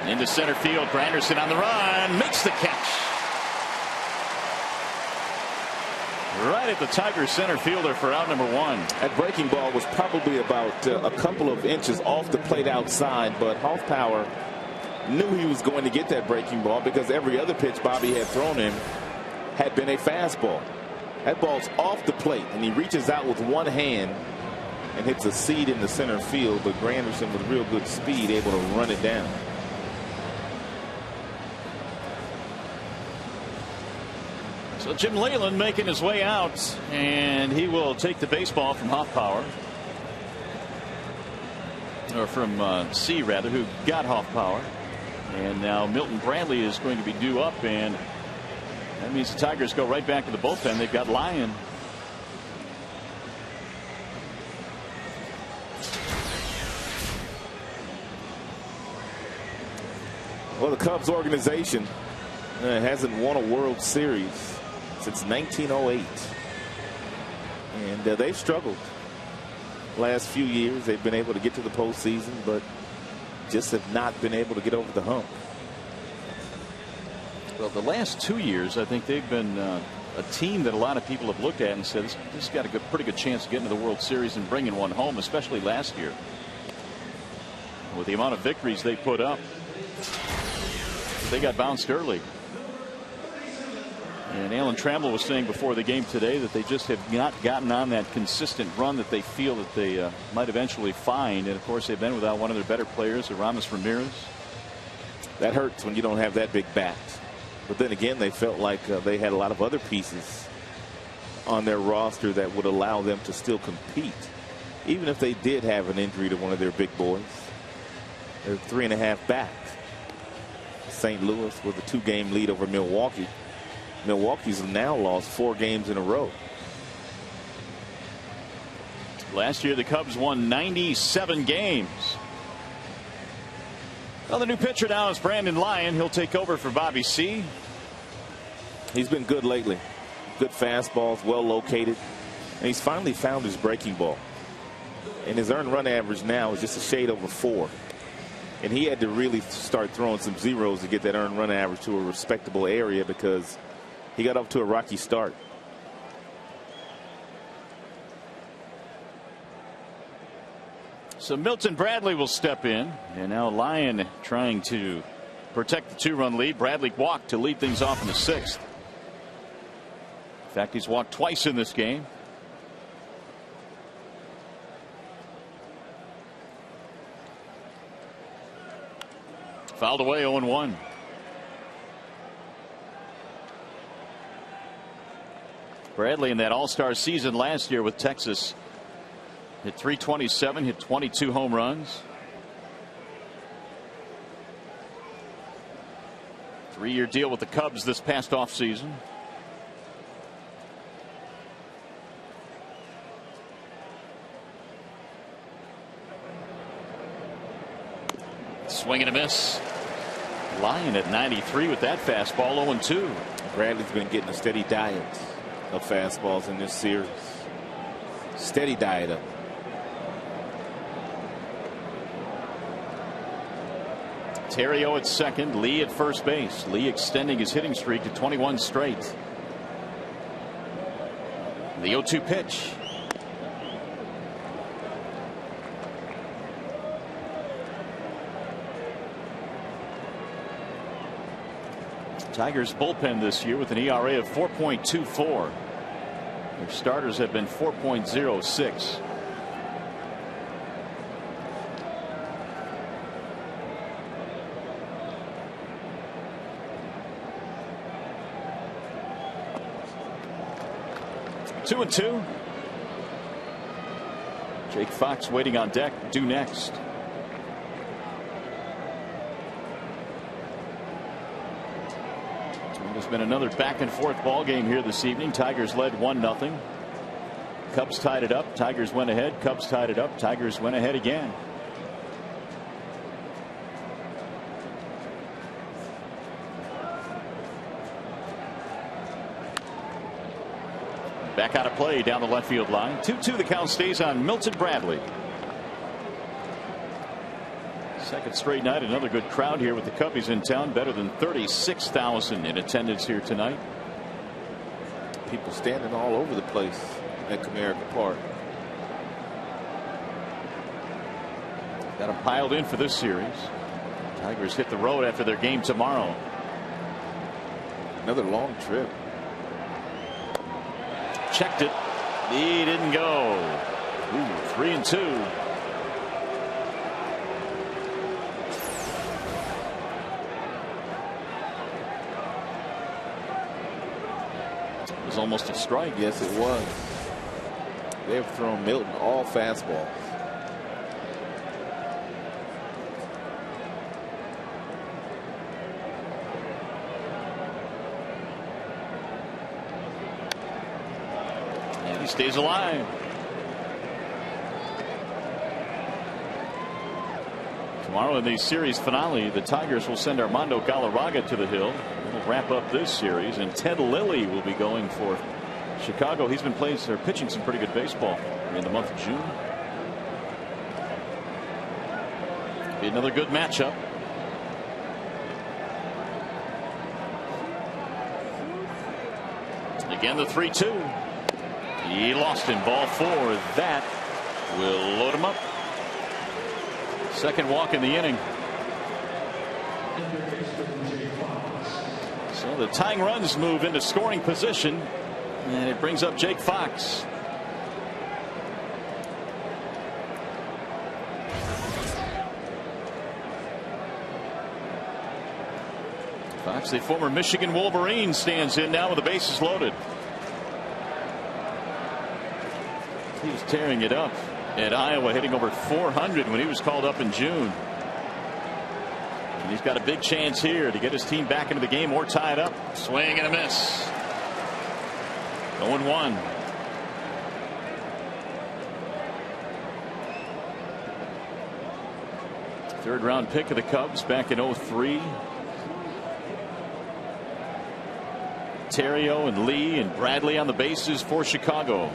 Into center field. Granderson on the run. Makes the catch. Right at the Tigers center fielder for out number 1. That breaking ball was probably about a couple of inches off the plate outside, but Hoffpower knew he was going to get that breaking ball because every other pitch Bobby had thrown him had been a fastball. That ball's off the plate, and he reaches out with one hand and hits a seed in the center field, but Granderson with real good speed able to run it down. So Jim Leyland making his way out, and he will take the baseball from Hoffpower, or from C rather, who got Hoffpower. And now Milton Bradley is going to be due up, and that means the Tigers go right back to the bullpen. They've got Lyon. Well, the Cubs organization hasn't won a World Series since 1908, and they've struggled last few years. They've been able to get to the postseason, but just have not been able to get over the hump. Well, the last 2 years, I think they've been a team that a lot of people have looked at and said, this got a pretty good chance to get into the World Series and bringing one home, especially last year. With the amount of victories they put up, they got bounced early. And Alan Trammell was saying before the game today that they just have not gotten on that consistent run that they feel that they might eventually find. And of course, they've been without one of their better players, Aramis Ramirez. That hurts when you don't have that big bat. But then again, they felt like they had a lot of other pieces on their roster that would allow them to still compete, even if they did have an injury to one of their big boys. They're 3.5 back. St. Louis with a 2-game lead over Milwaukee. Milwaukee's now lost 4 games in a row. Last year the Cubs won 97 games. Well, the new pitcher now is Brandon Lyon. He'll take over for Bobby C. He's been good lately. Good fastballs, well located, and he's finally found his breaking ball. And his earned run average now is just a shade over 4. And he had to really start throwing some zeros to get that earned run average to a respectable area because he got off to a rocky start. So Milton Bradley will step in, and now Lyon trying to protect the 2-run lead. Bradley walked to lead things off in the 6th. In fact, he's walked twice in this game. Fouled away, 0-1. Bradley in that all-star season last year with Texas hit .327, hit 22 home runs. 3-year deal with the Cubs this past offseason. Swing and a miss. Lyon at 93 with that fastball, 0-2. Bradley's been getting a steady diet of fastballs in this series. Steady diet of them. Terrio at second, Lee at first base. Lee extending his hitting streak to 21 straight. The 0-2 pitch. Tigers bullpen this year with an ERA of 4.24. Their starters have been 4.06. Two and two. Jake Fox waiting on deck, due next. There's been another back and forth ball game here this evening. Tigers led 1-0. Cubs tied it up. Tigers went ahead. Cubs tied it up. Tigers went ahead again. Back out of play down the left field line. 2-2 the count stays on Milton Bradley. Second straight night, another good crowd here with the Cubbies in town. Better than 36,000 in attendance here tonight. People standing all over the place at Comerica Park. Got them piled in for this series. Tigers hit the road after their game tomorrow. Another long trip. Checked it. He didn't go. 3-2. It was almost a strike. Yes, it was. They've thrown Milton all fastballs. And he stays alive. Tomorrow in the series finale, the Tigers will send Armando Galarraga to the hill. We'll wrap up this series, and Ted Lilly will be going for Chicago. He's been playing or pitching some pretty good baseball in the month of June. Be another good matchup. Again, the 3-2. He lost in ball 4. That will load him up. Second walk in the inning. So the tying runs move into scoring position, and it brings up Jake Fox. Fox, the former Michigan Wolverine, stands in now with the bases loaded. He was tearing it up at Iowa, hitting over 400 when he was called up in June. And he's got a big chance here to get his team back into the game or tie it up. Swing and a miss. 0-1. Third round pick of the Cubs back in 03. Terrio and Lee and Bradley on the bases for Chicago.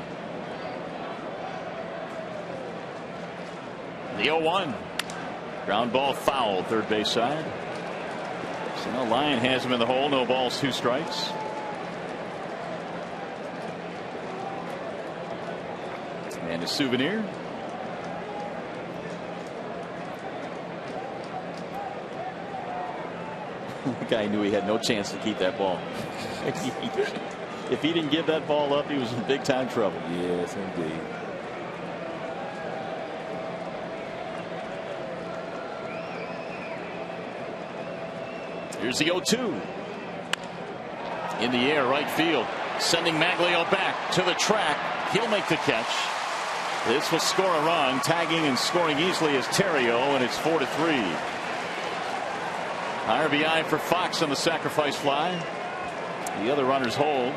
The 0-1. Ground ball foul, third base side. So now Lyon has him in the hole. No balls, 2 strikes. And a souvenir. The guy knew he had no chance to keep that ball. If he didn't give that ball up, he was in big time trouble. Yes, indeed. Here's the 0-2. In the air, right field. Sending Maglio back to the track. He'll make the catch. This will score a run. Tagging and scoring easily is Terrio, and it's 4-3. RBI for Fox on the sacrifice fly. The other runners hold.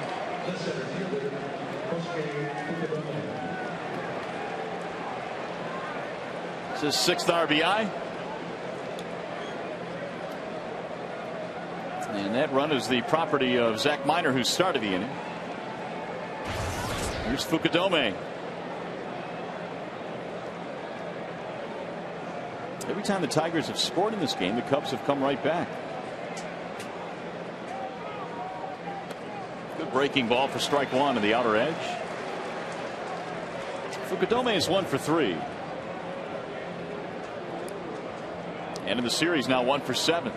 It's his 6th RBI. And that run is the property of Zach Miner, who started the inning. Here's Fukudome. Every time the Tigers have scored in this game, the Cubs have come right back. Good breaking ball for strike one to the outer edge. Fukudome is 1 for 3. And in the series now 1 for 7.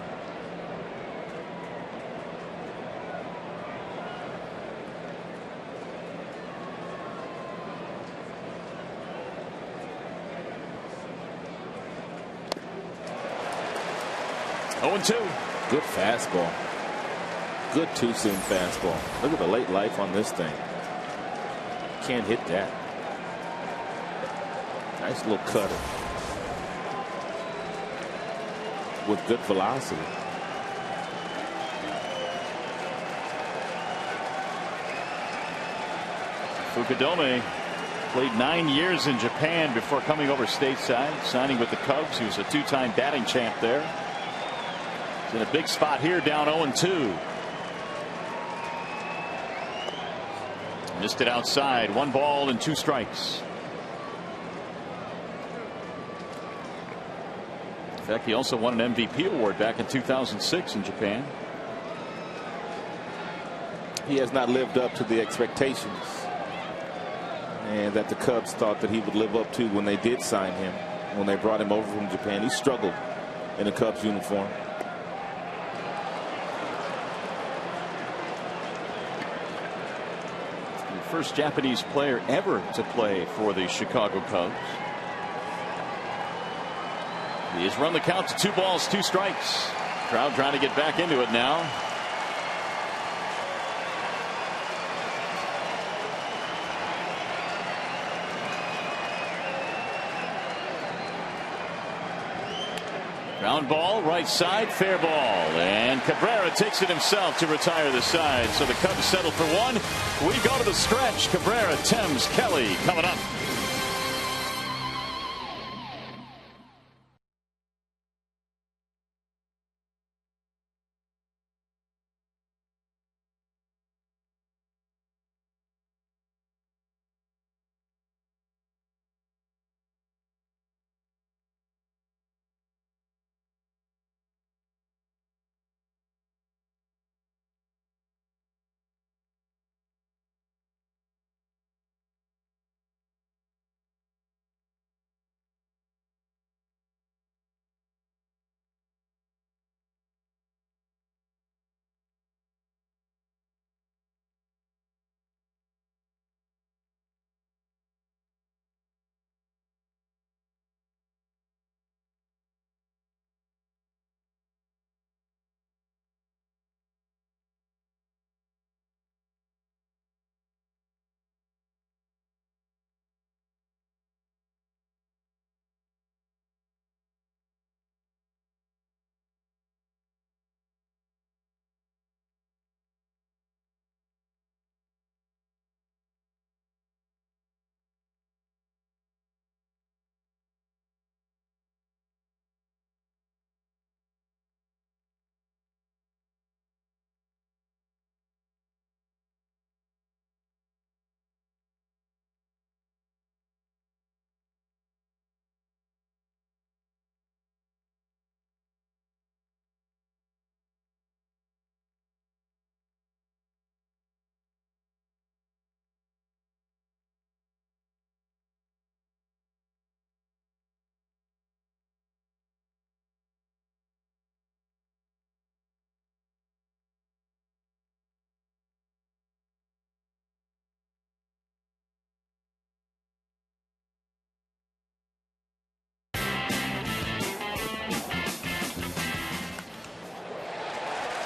Oh, 2. Good fastball. Good too-soon fastball. Look at the late life on this thing. Can't hit that. Nice little cutter. With good velocity. Fukudome played 9 years in Japan before coming over stateside, signing with the Cubs. He was a 2-time batting champ there. He's in a big spot here, down 0-2. Missed it outside. 1 ball and 2 strikes. In fact, he also won an MVP award back in 2006 in Japan. He has not lived up to the expectations and that the Cubs thought that he would live up to when they did sign him. When they brought him over from Japan, he struggled in a Cubs uniform. The first Japanese player ever to play for the Chicago Cubs. He has run the count to 2 balls, 2 strikes. Crowd trying to get back into it now. Ground ball, right side, fair ball. And Cabrera takes it himself to retire the side. So the Cubs settle for 1. We go to the stretch. Cabrera, Thames, Kelly coming up.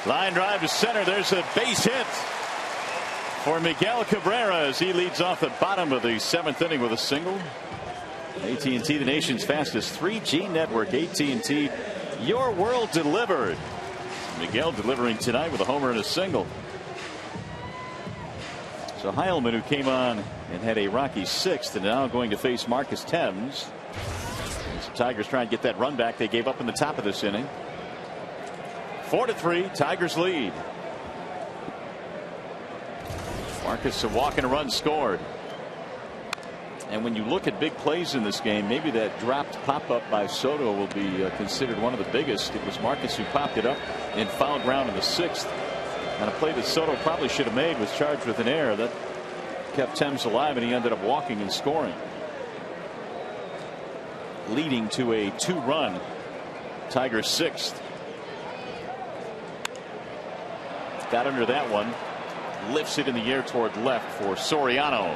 Line drive to center. There's a base hit for Miguel Cabrera as he leads off the bottom of the 7th inning with a single. AT&T, the nation's fastest 3G network. AT&T, your world delivered. Miguel delivering tonight with a homer and a single. So Heilman, who came on and had a rocky 6th, and now going to face Marcus Thames. As the Tigers try and get that run back they gave up in the top of this inning. 4-3, Tigers lead. Marcus, a walk and a run scored. And when you look at big plays in this game, maybe that dropped pop-up by Soto will be considered one of the biggest. It was Marcus who popped it up in foul ground in the 6th. And a play that Soto probably should have made was charged with an error that kept Thames alive, and he ended up walking and scoring, leading to a 2-run Tigers 6th. Got under that one, lifts it in the air toward left for Soriano.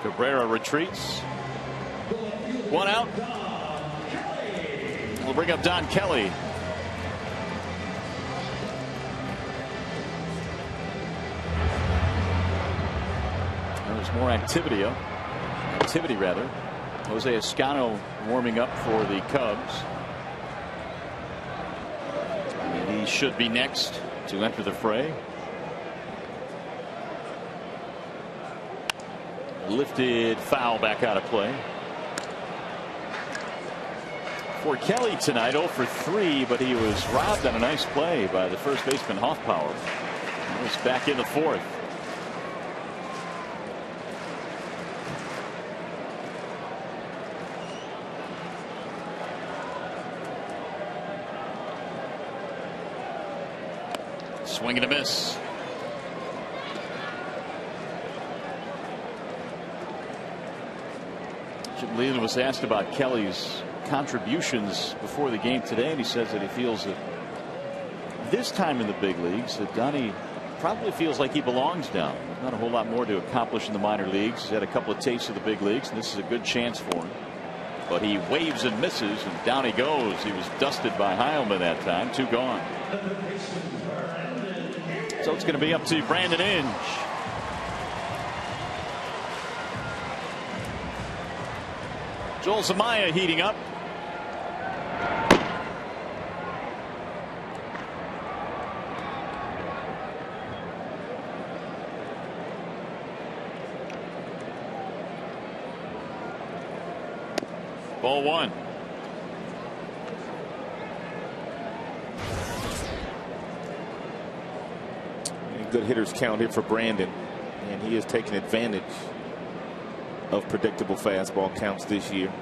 Cabrera retreats. 1 out. We'll bring up Don Kelly. There's more activity rather. Jose Escano warming up for the Cubs. And he should be next to enter the fray. Lifted foul back out of play. For Kelly tonight, 0 for 3, but he was robbed on a nice play by the first baseman Hoffpauir. He was back in the 4th. Swing and a miss. Jim Leyland was asked about Kelly's contributions before the game today, and he says that he feels that this time in the big leagues that Donnie probably feels like he belongs down. Not a whole lot more to accomplish in the minor leagues. He's had a couple of tastes of the big leagues, and this is a good chance for him. But he waves and misses, and down he goes. He was dusted by Heilman that time. 2 gone. So it's going to be up to Brandon Inge. Joel Zumaya heating up. Ball 1. Good hitters count here for Brandon, and he has taken advantage of predictable fastball counts this year.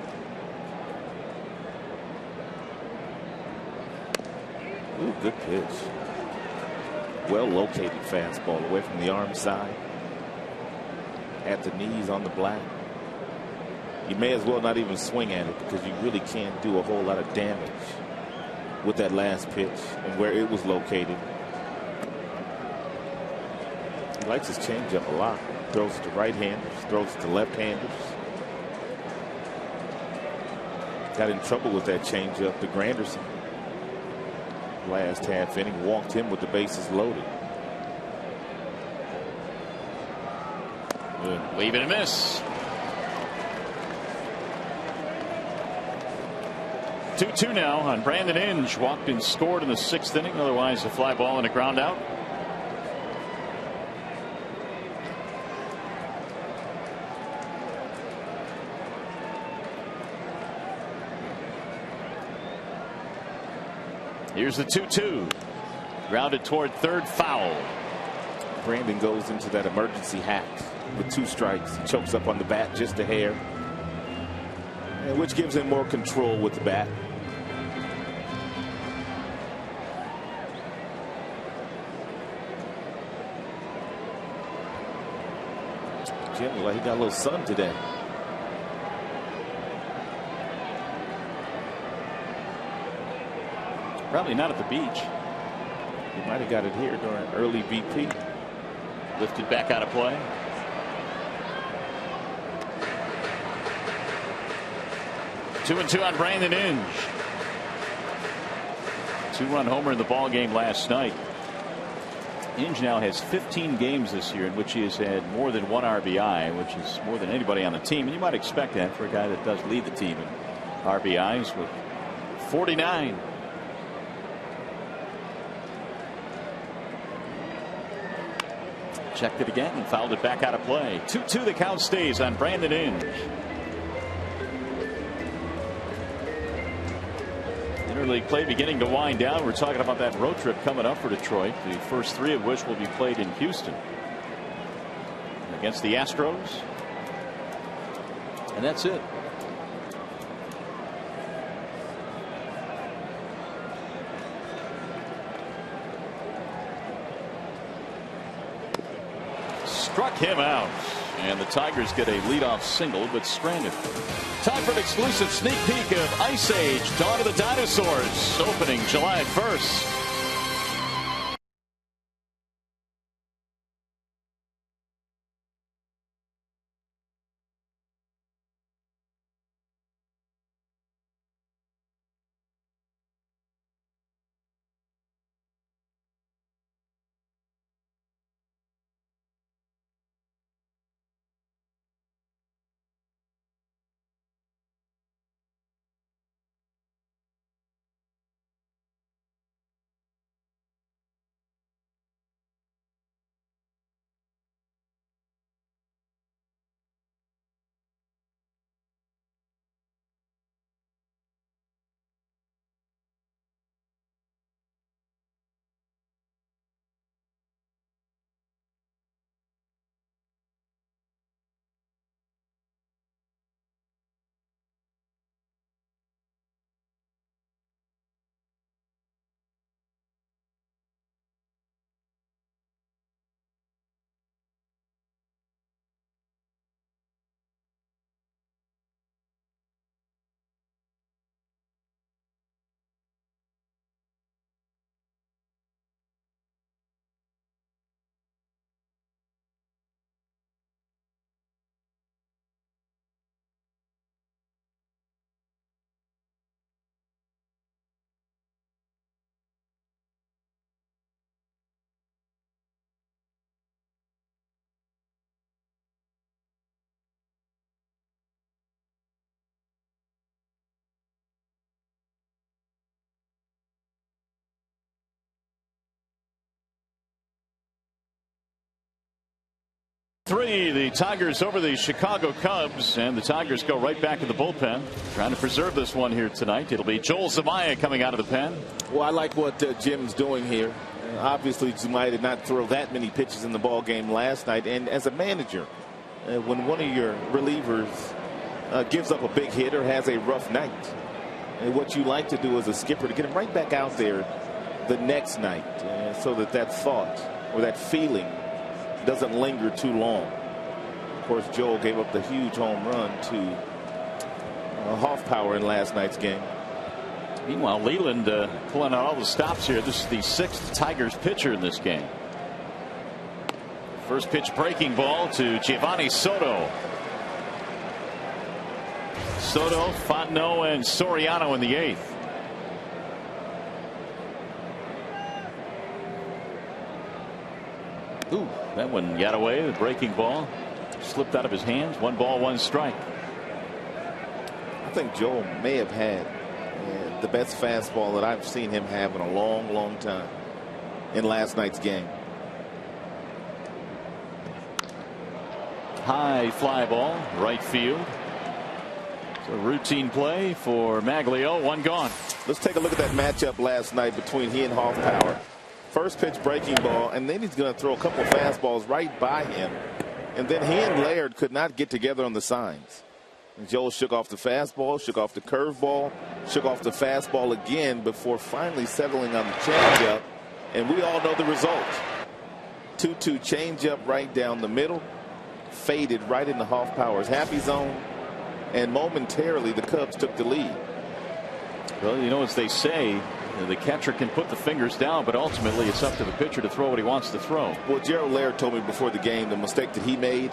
Ooh, good pitch. Well located fastball away from the arm side. At the knees on the black. You may as well not even swing at it because you really can't do a whole lot of damage with that last pitch and where it was located. He likes his changeup a lot. Throws it to right-handers, throws it to left-handers. Got in trouble with that changeup to Granderson. Last half inning, walked him with the bases loaded. Good. Wave and a miss. 2-2 now on Brandon Inge. Walked and scored in the 6th inning. Otherwise, a fly ball and a ground out. Here's the 2-2. Grounded toward third, foul. Brandon goes into that emergency hack with 2 strikes. He chokes up on the bat just a hair, which gives him more control with the bat. Jim looked like he got a little sun today. Probably not at the beach. He might have got it here during early BP. Lifted back out of play. Two and two on Brandon Inge. 2-run homer in the ball game last night. Inge now has 15 games this year in which he has had more than 1 RBI, which is more than anybody on the team. And you might expect that for a guy that does lead the team in RBIs with 49. Checked it again and fouled it back out of play. 2-2 the count stays on Brandon Inge. Interleague play beginning to wind down. We're talking about that road trip coming up for Detroit, the first 3 of which will be played in Houston against the Astros. And that's it. Struck him out. And the Tigers get a leadoff single, but stranded. Time for an exclusive sneak peek of Ice Age: Dawn of the Dinosaurs, opening July 1st. The Tigers over the Chicago Cubs, and the Tigers go right back to the bullpen, trying to preserve this one here tonight. It'll be Joel Zumaya coming out of the pen. Well, I like what Jim's doing here. Obviously, Zumaya did not throw that many pitches in the ball game last night, and as a manager, when one of your relievers gives up a big hit or has a rough night, what you like to do as a skipper to get him right back out there the next night, so that thought or that feeling doesn't linger too long. Of course, Joel gave up the huge home run to Hoffpower in last night's game. Meanwhile, Leland pulling out all the stops here. This is the 6th Tigers pitcher in this game. First pitch breaking ball to Giovanni Soto. Soto, Fontenot, and Soriano in the 8th. Ooh, that one got away. The breaking ball slipped out of his hands. 1 ball, 1 strike. I think Joel may have had the best fastball that I've seen him have in a long time in last night's game. High fly ball, right field. It's a routine play for Maglio. 1 gone. Let's take a look at that matchup last night between he and Hoffpower. First pitch breaking ball, and then he's going to throw a couple of fastballs right by him. And then he and Laird could not get together on the signs. And Joel shook off the fastball, shook off the curveball, shook off the fastball again before finally settling on the changeup. And we all know the result. 2-2 changeup right down the middle, faded right into Hoffpower's happy zone, and momentarily the Cubs took the lead. Well, you know, as they say, the catcher can put the fingers down, but ultimately it's up to the pitcher to throw what he wants to throw. Well, Gerald Laird told me before the game the mistake that he made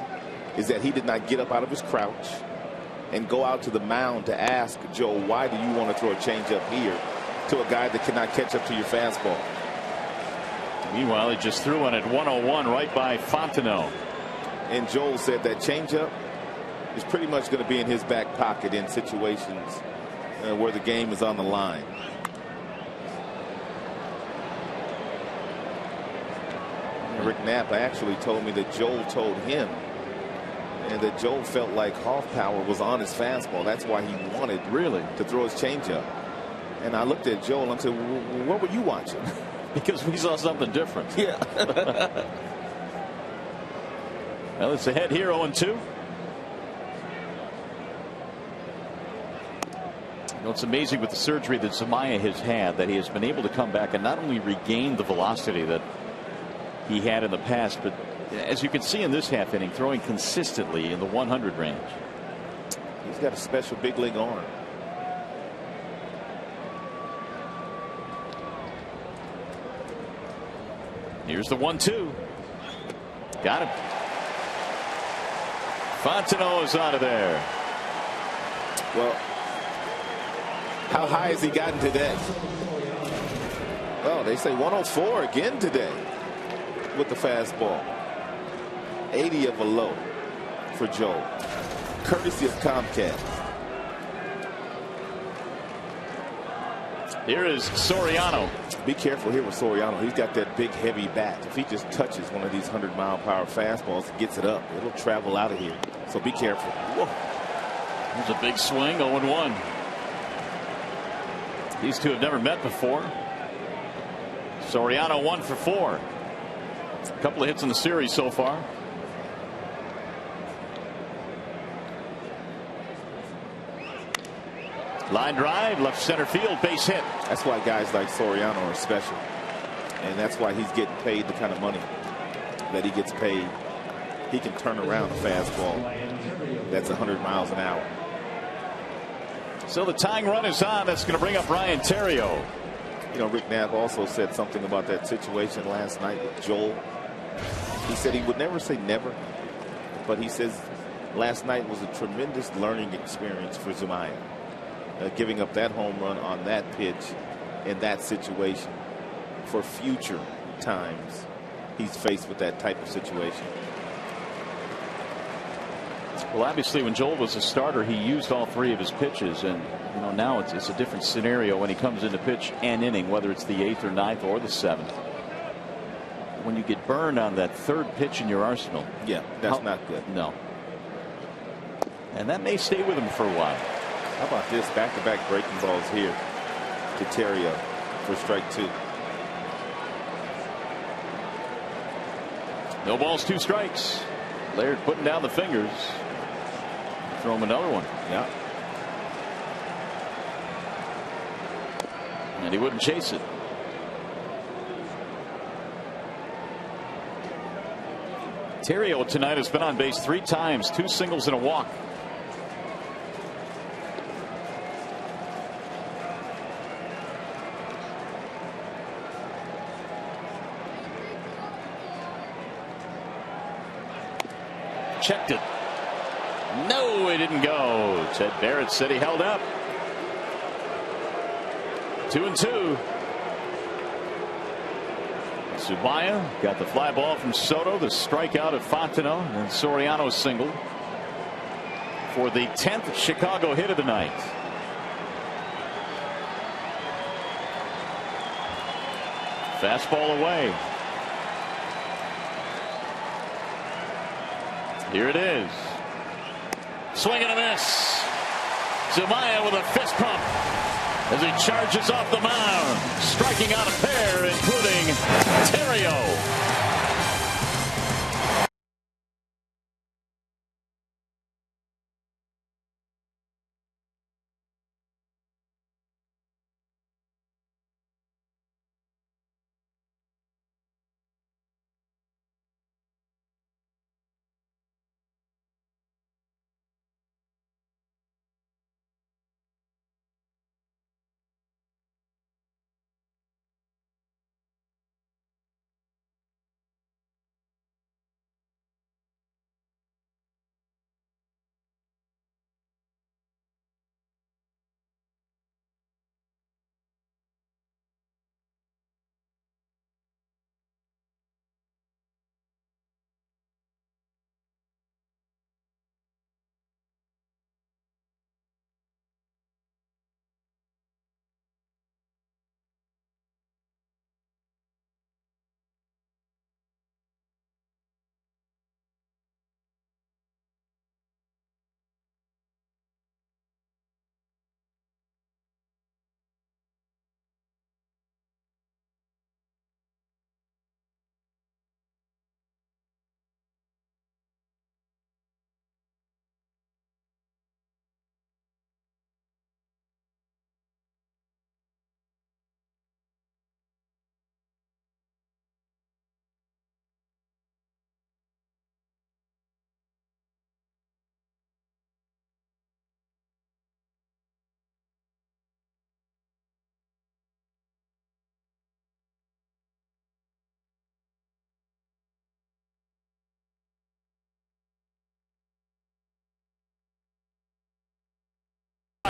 is that he did not get up out of his crouch and go out to the mound to ask Joe, why do you want to throw a changeup here? to a guy that cannot catch up to your fastball. Meanwhile, he just threw one at 101 right by Fontenot. And Joel said that changeup is pretty much going to be in his back pocket in situations where the game is on the line. Rick Knapp actually told me that Joel told him, and that Joel felt like Hoffpower was on his fastball. That's why he wanted to throw his changeup. And I looked at Joel and said, well, what were you watching? Because we saw something different. Yeah. Well, it's ahead here, 0-2. You know, it's amazing with the surgery that Zumaya has had that he has been able to come back and not only regain the velocity that he had in the past, but as you can see in this half inning, throwing consistently in the 100 range. He's got a special big league arm. Here's the 1-2. Got him. Fontenot is out of there. Well, how high has he gotten today? Oh, they say 104 again today with the fastball. 80 of a low for Joel, courtesy of Comcast. Here is Soriano. Be careful here with Soriano. He's got that big heavy bat. If he just touches one of these 100-mile-per-hour fastballs and gets it up, it'll travel out of here. So be careful. Whoa. There's a big swing. 0-1. These two have never met before. Soriano 1 for 4. A couple of hits in the series so far. Line drive, left center field, base hit. That's why guys like Soriano are special. And that's why he's getting paid the kind of money that he gets paid. He can turn around a fastball that's 100 miles an hour. So the tying run is on. That's going to bring up Ryan Theriot. You know, Rick Knapp also said something about that situation last night with Joel. He said he would never say never, but he says last night was a tremendous learning experience for Zumaya. Giving up that home run on that pitch in that situation. For future times he's faced with that type of situation. Well, obviously when Joel was a starter, he used all 3 of his pitches, and you know, now it's a different scenario when he comes in to pitch an inning, whether it's the 8th or 9th or the 7th. When you get burned on that 3rd pitch in your arsenal, yeah, that's not good. No. And that may stay with him for a while. How about this back-to-back breaking balls here to Theriot for strike 2. No balls, 2 strikes. Laird putting down the fingers. Throw him another one. Yeah. And he wouldn't chase it. Theriot tonight has been on base 3 times, 2 singles and a walk. Checked it. No, it didn't go. Ted Barrett said he held up. 2-2. Zumaya got the fly ball from Soto, the strikeout of Fontenot, and Soriano single for the 10th Chicago hit of the night. Fastball away. Here it is. Swing and a miss. Zumaya with a fist pump as he charges off the mound, striking out a pair, including Theriot.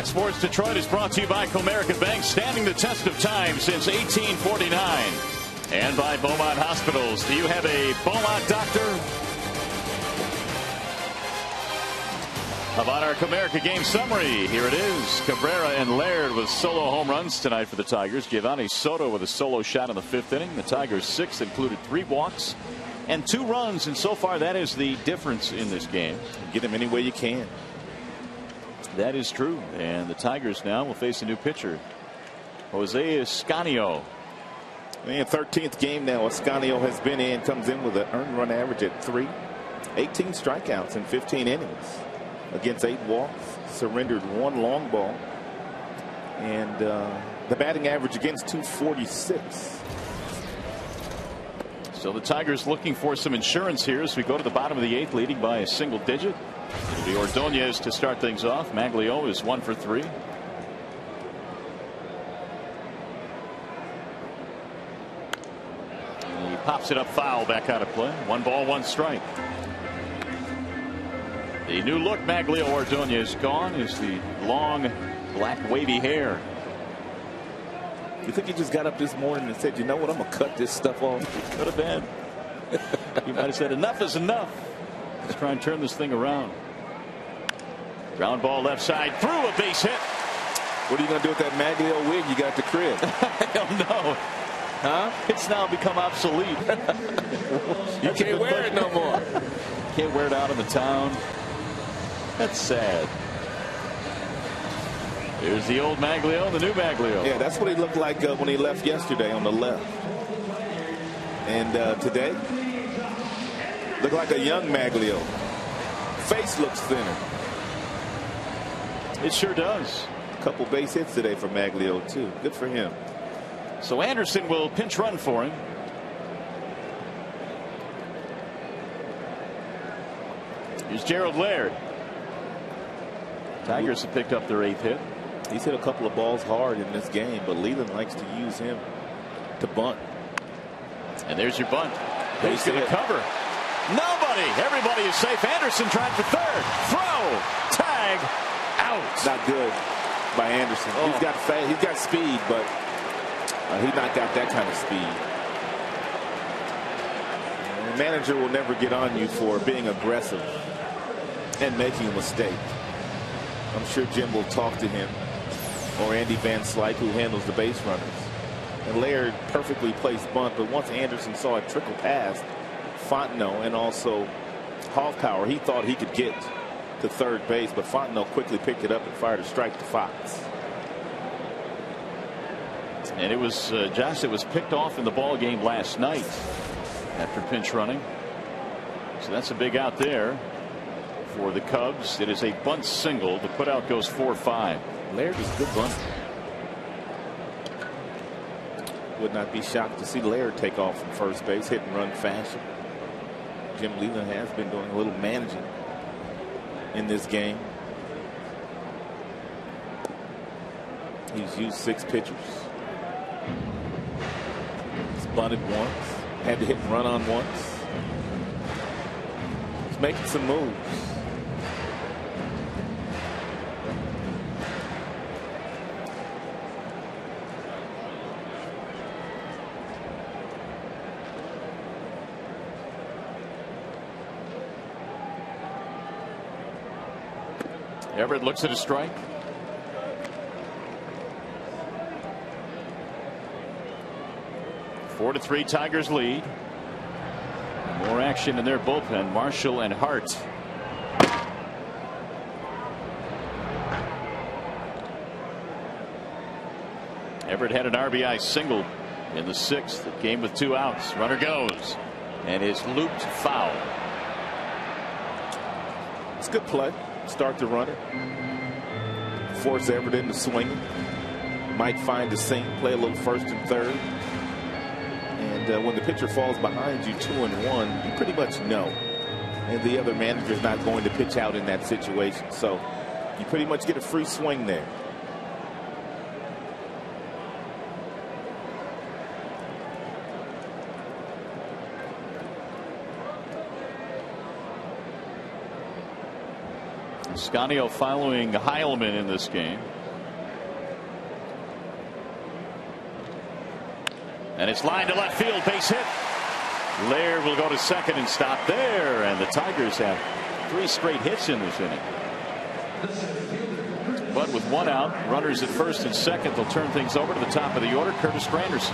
Fox Sports Detroit is brought to you by Comerica Bank, standing the test of time since 1849. And by Beaumont Hospitals. Do you have a Beaumont doctor? How about our Comerica game summary? Here it is. Cabrera and Laird with solo home runs tonight for the Tigers. Giovanni Soto with a solo shot in the 5th inning. The Tigers' 6th included 3 walks and 2 runs. And so far, that is the difference in this game. Get him any way you can. That is true. And the Tigers now will face a new pitcher, Jose Escanio. Man, 13th game now Escanio has been in. Comes in with an earned run average at 3. 18 strikeouts in 15 innings. Against 8 walks. Surrendered 1 long ball. And the batting average against 246. So the Tigers looking for some insurance here as we go to the bottom of the 8th, leading by a single digit. It'll be Ordonez to start things off. Maglio is 1 for 3. He pops it up foul, back out of play. 1 ball, 1 strike. The new look Maglio Ordonez gone is the long black wavy hair. You think he just got up this morning and said, you know what, I'm going to cut this stuff off? Could have been. He might have said enough is enough. Let's try and turn this thing around. Ground ball left side through a base hit. What are you going to do with that Maglio wig you got at the crib? I don't know. Huh? It's now become obsolete. You can't wear it no more. Can't wear it out in the town. That's sad. Here's the old Maglio, the new Maglio. Yeah, that's what he looked like when he left yesterday on the left. And today, looked like a young Maglio. Face looks thinner. It sure does. A couple base hits today for Maglio, too. Good for him. So Anderson will pinch run for him. Here's Gerald Laird. Tigers have picked up their 8th hit. He's hit a couple of balls hard in this game, but Leland likes to use him to bunt. And there's your bunt. Who's going to cover? Nobody. Everybody is safe. Anderson trying for 3rd. Throw. Tag. Out. Not good by Anderson. Oh. He's got speed, but he's not got that kind of speed. The manager will never get on you for being aggressive and making a mistake. I'm sure Jim will talk to him, or Andy Van Slyke, who handles the base runners. And Laird perfectly placed bunt, but once Anderson saw it trickle past Fontenot and also Hoffpower, he thought he could get to 3rd base, but Fontenot quickly picked it up and fired a strike to Fox. And it was Josh, it was picked off in the ball game last night after pinch running. So that's a big out there for the Cubs. It is a bunt single. The putout goes 4-5. Laird is a good bunter. Would not be shocked to see Laird take off from first base, hit and run fashion. Jim Leland has been doing a little managing in this game. He's used 6 pitchers. He's bunted once. Had to hit and run on once. He's making some moves. Everett looks at a strike. Four to 3 Tigers lead. More action in their bullpen. Marshall and Hart. Everett had an RBI single in the 6th. It came with 2 outs. Runner goes and is looped foul. It's good play. Start the runner. Force Everett into swinging. Might find a sink. Play a little 1st and 3rd. And when the pitcher falls behind you 2-1, you pretty much know. And the other manager's not going to pitch out in that situation. So you pretty much get a free swing there. Scanio following Heilman in this game. And it's lined to left field, base hit. Laird will go to second and stop there. And the Tigers have 3 straight hits in this inning. But with 1 out, runners at first and second, they'll turn things over to the top of the order. Curtis Granderson.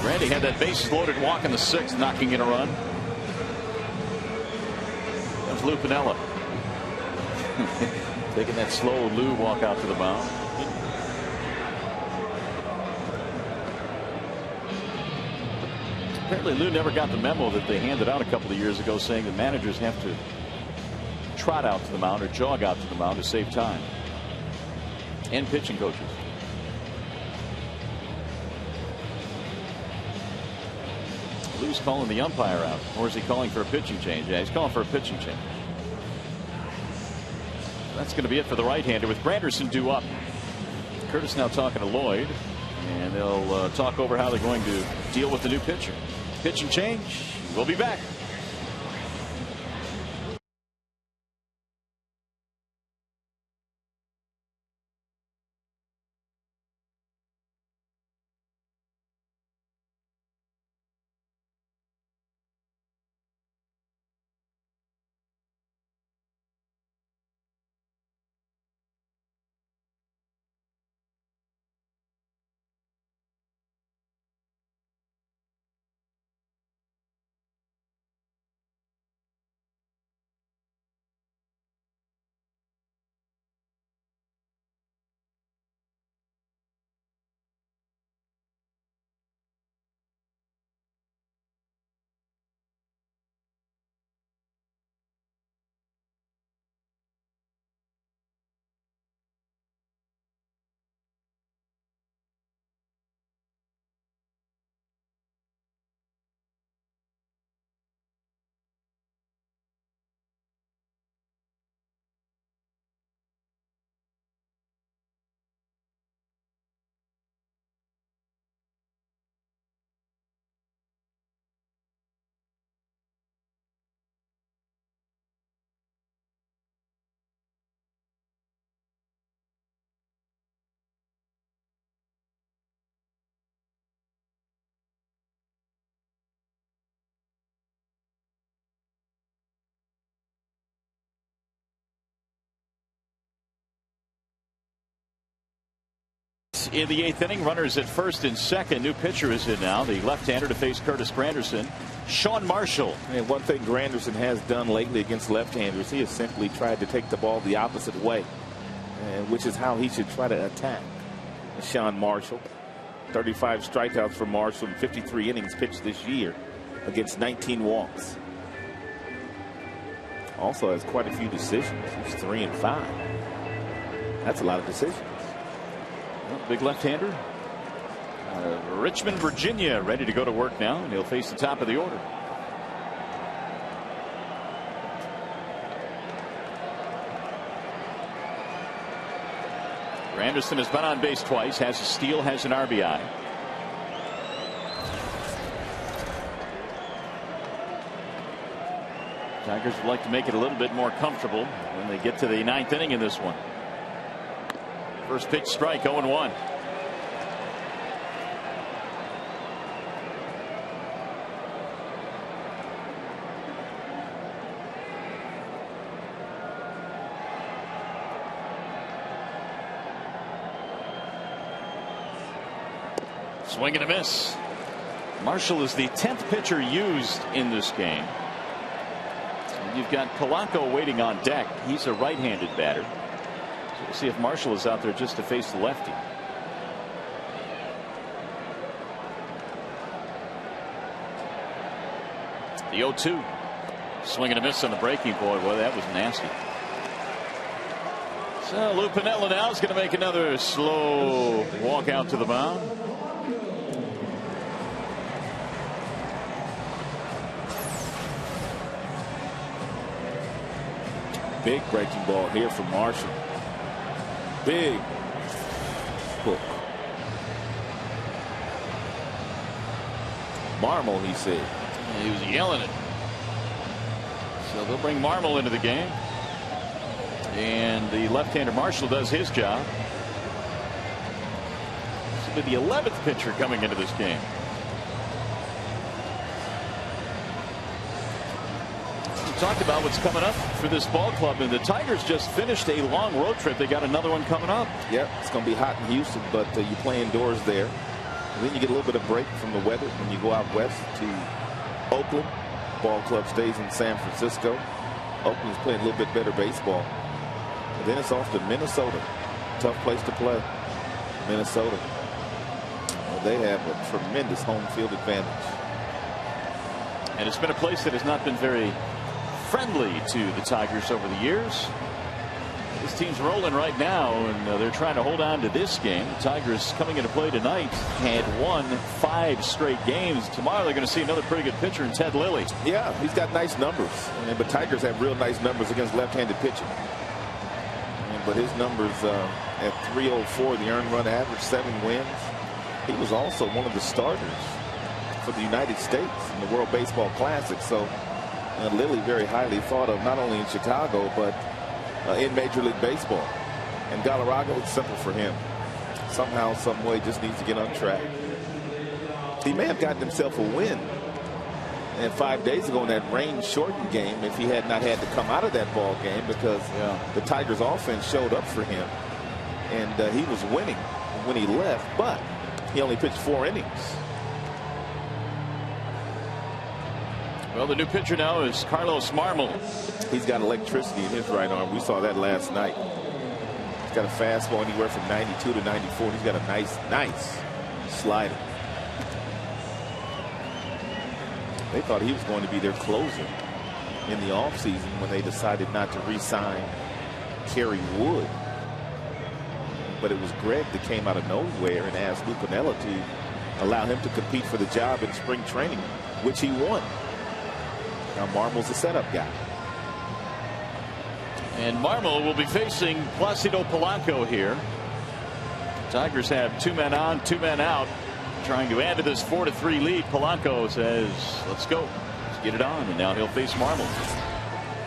Randy had that bases loaded walk in the 6th, knocking in a run. That was Lou Piniella. Taking that slow Lou walk out to the mound. Apparently Lou never got the memo that they handed out a couple of years ago saying that managers have to trot out to the mound or jog out to the mound to save time. And pitching coaches. Lou's calling the umpire out. Or is he calling for a pitching change? Yeah, he's calling for a pitching change. That's going to be it for the right-hander with Granderson due up. Curtis now talking to Lloyd, and they'll talk over how they're going to deal with the new pitcher. Pitch and change. We'll be back. In the 8th inning, runners at first and second. New pitcher is in now, the left-hander to face Curtis Granderson, Sean Marshall. And one thing Granderson has done lately against left-handers, he has simply tried to take the ball the opposite way, which is how he should try to attack. Sean Marshall, 35 strikeouts for Marshall in 53 innings pitched this year against 19 walks. Also has quite a few decisions. He's 3 and 5. That's a lot of decisions. Big left-hander. Richmond, Virginia, ready to go to work now, and he'll face the top of the order. Granderson has been on base twice, has a steal, has an RBI. Tigers would like to make it a little bit more comfortable when they get to the 9th inning in this one. First pitch strike, 0-1. Swing and a miss. Marshall is the 10th pitcher used in this game. And you've got Polanco waiting on deck. He's a right-handed batter. So we'll see if Marshall is out there just to face the lefty. The 0-2. Swing and a miss on the breaking. Boy, that was nasty. So Lou Piniella now is going to make another slow walk out to the mound. Big breaking ball here from Marshall. Big hook. Marmol, he said. He was yelling it. So they'll bring Marmol into the game. And the left-hander Marshall does his job. This will be the 11th pitcher coming into this game. We talked about what's coming up for this ball club, and the Tigers just finished a long road trip. They got another one coming up. Yep, it's going to be hot in Houston, but you play indoors there. And then you get a little bit of break from the weather when you go out west to Oakland. Ball club stays in San Francisco. Oakland's playing a little bit better baseball. And then it's off to Minnesota. Tough place to play. Minnesota. Well, they have a tremendous home field advantage. And it's been a place that has not been very friendly to the Tigers over the years. This team's rolling right now, and they're trying to hold on to this game. The Tigers coming into play tonight had won 5 straight games. Tomorrow they're going to see another pretty good pitcher in Ted Lilly. Yeah, he's got nice numbers. But Tigers have real nice numbers against left-handed pitching. But his numbers at 304, the earned run average, 7 wins. He was also one of the starters for the United States in the World Baseball Classic. So Lilly very highly thought of, not only in Chicago, but in Major League Baseball. And Galarraga, it's simple for him. Somehow, some way, just needs to get on track. He may have gotten himself a win. And 5 days ago in that rain-shortened game, if he had not had to come out of that ball game, because the Tigers' offense showed up for him, and he was winning when he left, but he only pitched 4 innings. Well, the new pitcher now is Carlos Marmol. He's got electricity in his right arm. We saw that last night. He's got a fastball anywhere from 92 to 94. He's got a nice slider. They thought he was going to be their closer in the offseason when they decided not to re-sign Kerry Wood. But it was Greg that came out of nowhere and asked Lou Piniella to allow him to compete for the job in spring training, which he won. Now Marmol's a setup guy. And Marmol will be facing Placido Polanco here. Tigers have 2 men on, 2 men out, trying to add to this 4-3 lead. Polanco says, let's go, let's get it on. And now he'll face Marmol.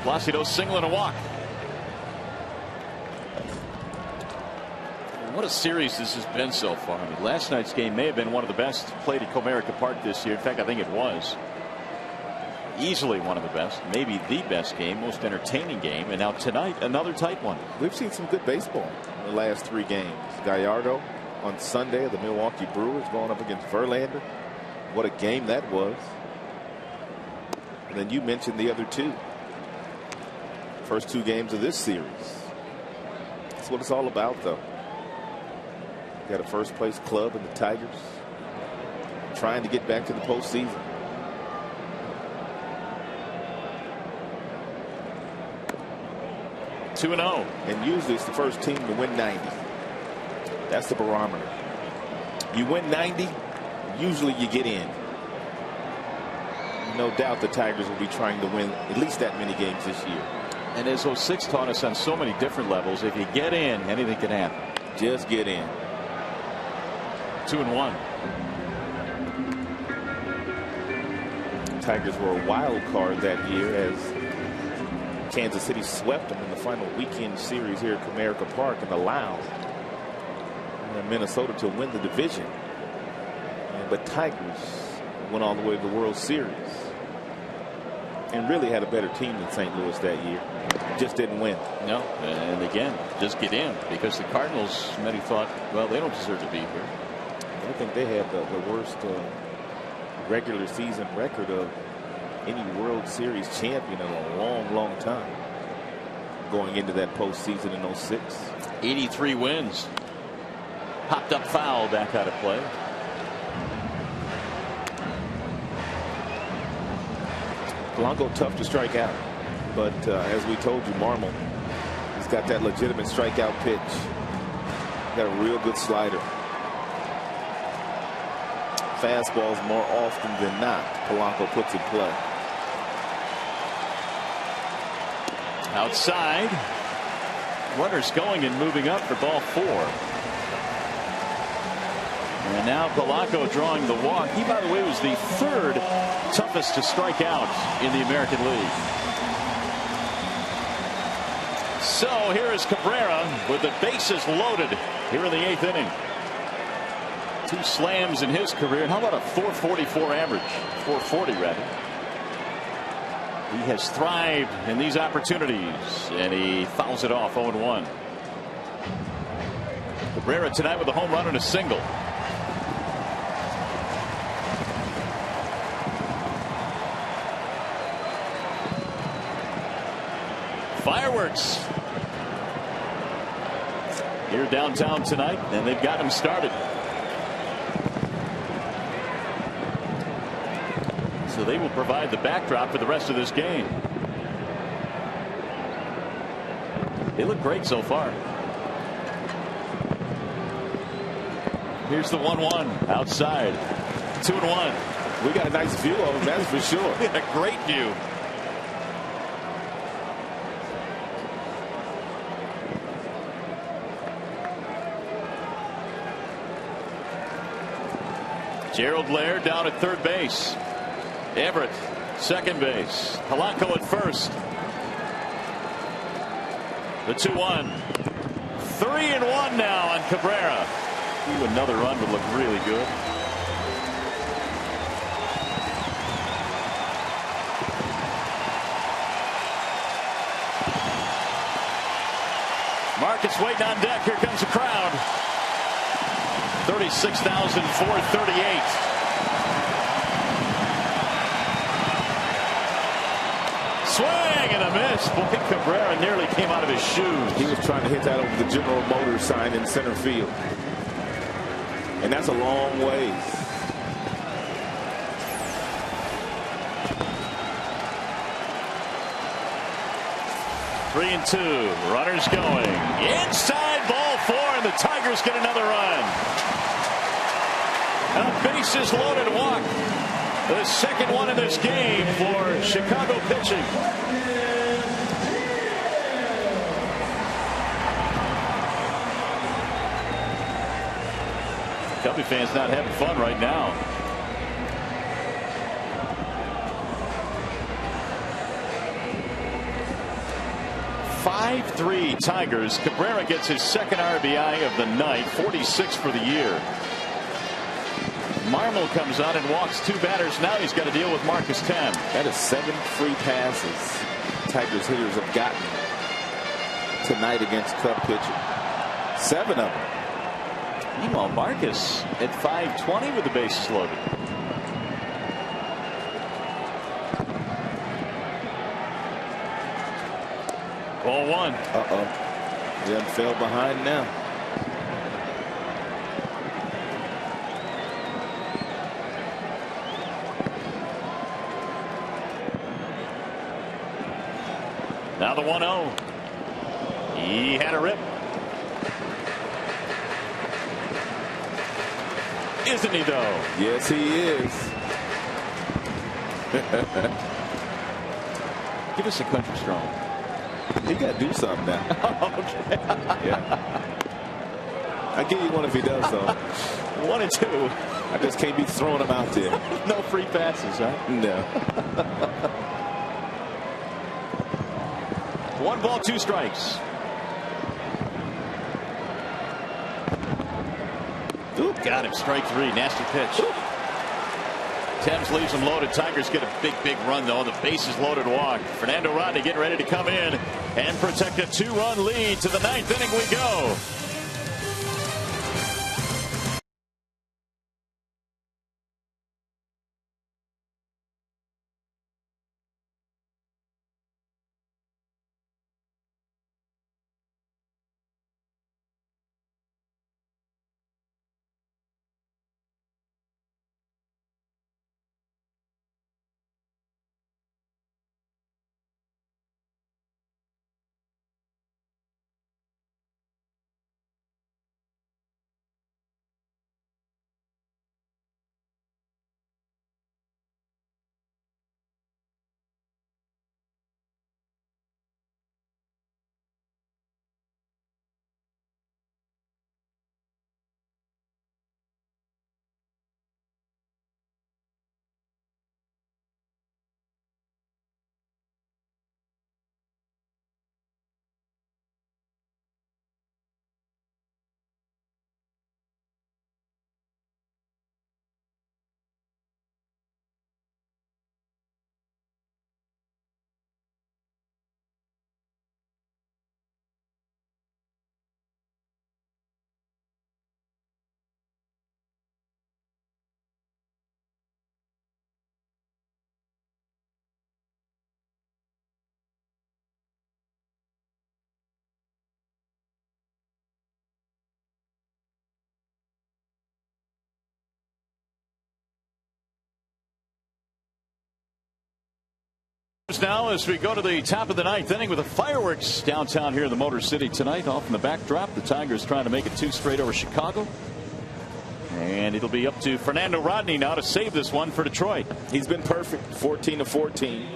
Placido single and a walk. What a series this has been so far. I mean, last night's game may have been one of the best played at Comerica Park this year. In fact, I think it was. Easily one of the best, maybe the best game, most entertaining game. And now tonight, another tight one. We've seen some good baseball in the last 3 games. Gallardo on Sunday, the Milwaukee Brewers going up against Verlander. What a game that was. And then you mentioned the other 2. First 2 games of this series. That's what it's all about, though. You got a first place club in the Tigers trying to get back to the postseason. Two and 0. And usually it's the first team to win 90. That's the barometer. You win 90, usually you get in. No doubt the Tigers will be trying to win at least that many games this year. And as 06 taught us on so many different levels, if you get in, anything can happen. Just get in. 2-1. Tigers were a wild card that year as Kansas City swept them in the final weekend series here at Comerica Park and allowed Minnesota to win the division. But Tigers went all the way to the World Series and really had a better team than St. Louis that year. Just didn't win. No, and again, just get in, because the Cardinals, many thought, well, they don't deserve to be here. I think they had the worst regular season record of any World Series champion in a long time going into that postseason in 06. 83 wins. Popped up foul back out of play. Polanco tough to strike out, but as we told you, Marmol, he's got that legitimate strikeout pitch. Got a real good slider. Fastballs more often than not, Polanco puts in play. Outside. Runners going and moving up for ball 4. And now Polanco drawing the walk. He, by the way, was the third toughest to strike out in the American League. So here is Cabrera with the bases loaded here in the 8th inning. 2 slams in his career. How about a 444 average? 440 rather. He has thrived in these opportunities, and he fouls it off 0-1. Cabrera tonight with a home run and a single. Fireworks here downtown tonight, and they've got him started. So they will provide the backdrop for the rest of this game. They look great so far. Here's the 1-1 outside. 2-1. We got a nice view of him, that's for sure. A great view. Gerald Laird down at third base. Everett second base. Polanco at first. The 2-1. 3-1 now on Cabrera. Another run would look really good. Marcus waiting on deck. Here comes the crowd. 36,438. Swing and a miss. Boy, Cabrera nearly came out of his shoes. He was trying to hit that over the General Motors sign in center field. And that's a long way. Three and 2. Runners going. Inside ball 4, and the Tigers get another run. A bases loaded walk. The second one in this game for Chicago pitching. Cubby fans not having fun right now. (5-3) Tigers. Cabrera gets his second RBI of the night, 46 for the year. Marmol comes on and walks 2 batters. Now he's got to deal with Marcus Tem. That is 7 free passes Tigers hitters have gotten tonight against Cub pitching. 7 of them. Meanwhile, Marcus at 520 with the bases loaded. Ball 1. He done fell behind now. Now the 1-0. He had a rip. Isn't he, though? Yes, he is. Give us a country strong. He got to do something now. Okay. Yeah. I'll give you one if he does, though. 1 and 2. I just can't be throwing him out there. No free passes, huh? No. 1 ball, 2 strikes. Ooh, got him. Strike 3. Nasty pitch. Ooh. Thames leaves him loaded. Tigers get a big run, though. The bases loaded walk. Fernando Rodney getting ready to come in and protect a 2-run lead. To the 9th inning we go. Tigers now as we go to the top of the ninth inning with the fireworks downtown here in the Motor City tonight. Off in the backdrop, the Tigers trying to make it 2 straight over Chicago. And it'll be up to Fernando Rodney now to save this one for Detroit. He's been perfect, 14 of 14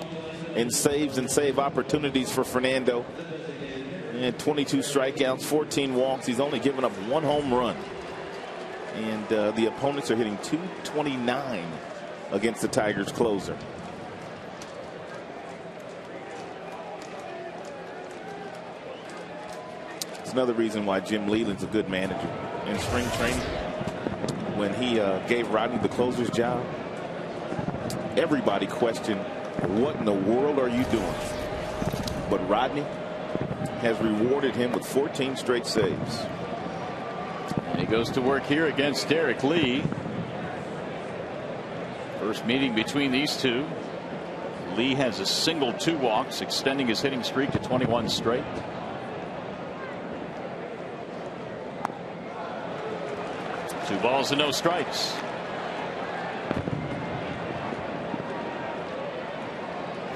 in saves and save opportunities for Fernando. And 22 strikeouts, 14 walks. He's only given up 1 home run. And the opponents are hitting .229 against the Tigers closer. It's another reason why Jim Leyland's a good manager. In spring training, when he gave Rodney the closer's job, everybody questioned, what in the world are you doing? But Rodney has rewarded him with 14 straight saves. And he goes to work here against Derek Lee. First meeting between these two. Lee has a single, 2 walks, extending his hitting streak to 21 straight. Two balls and no strikes.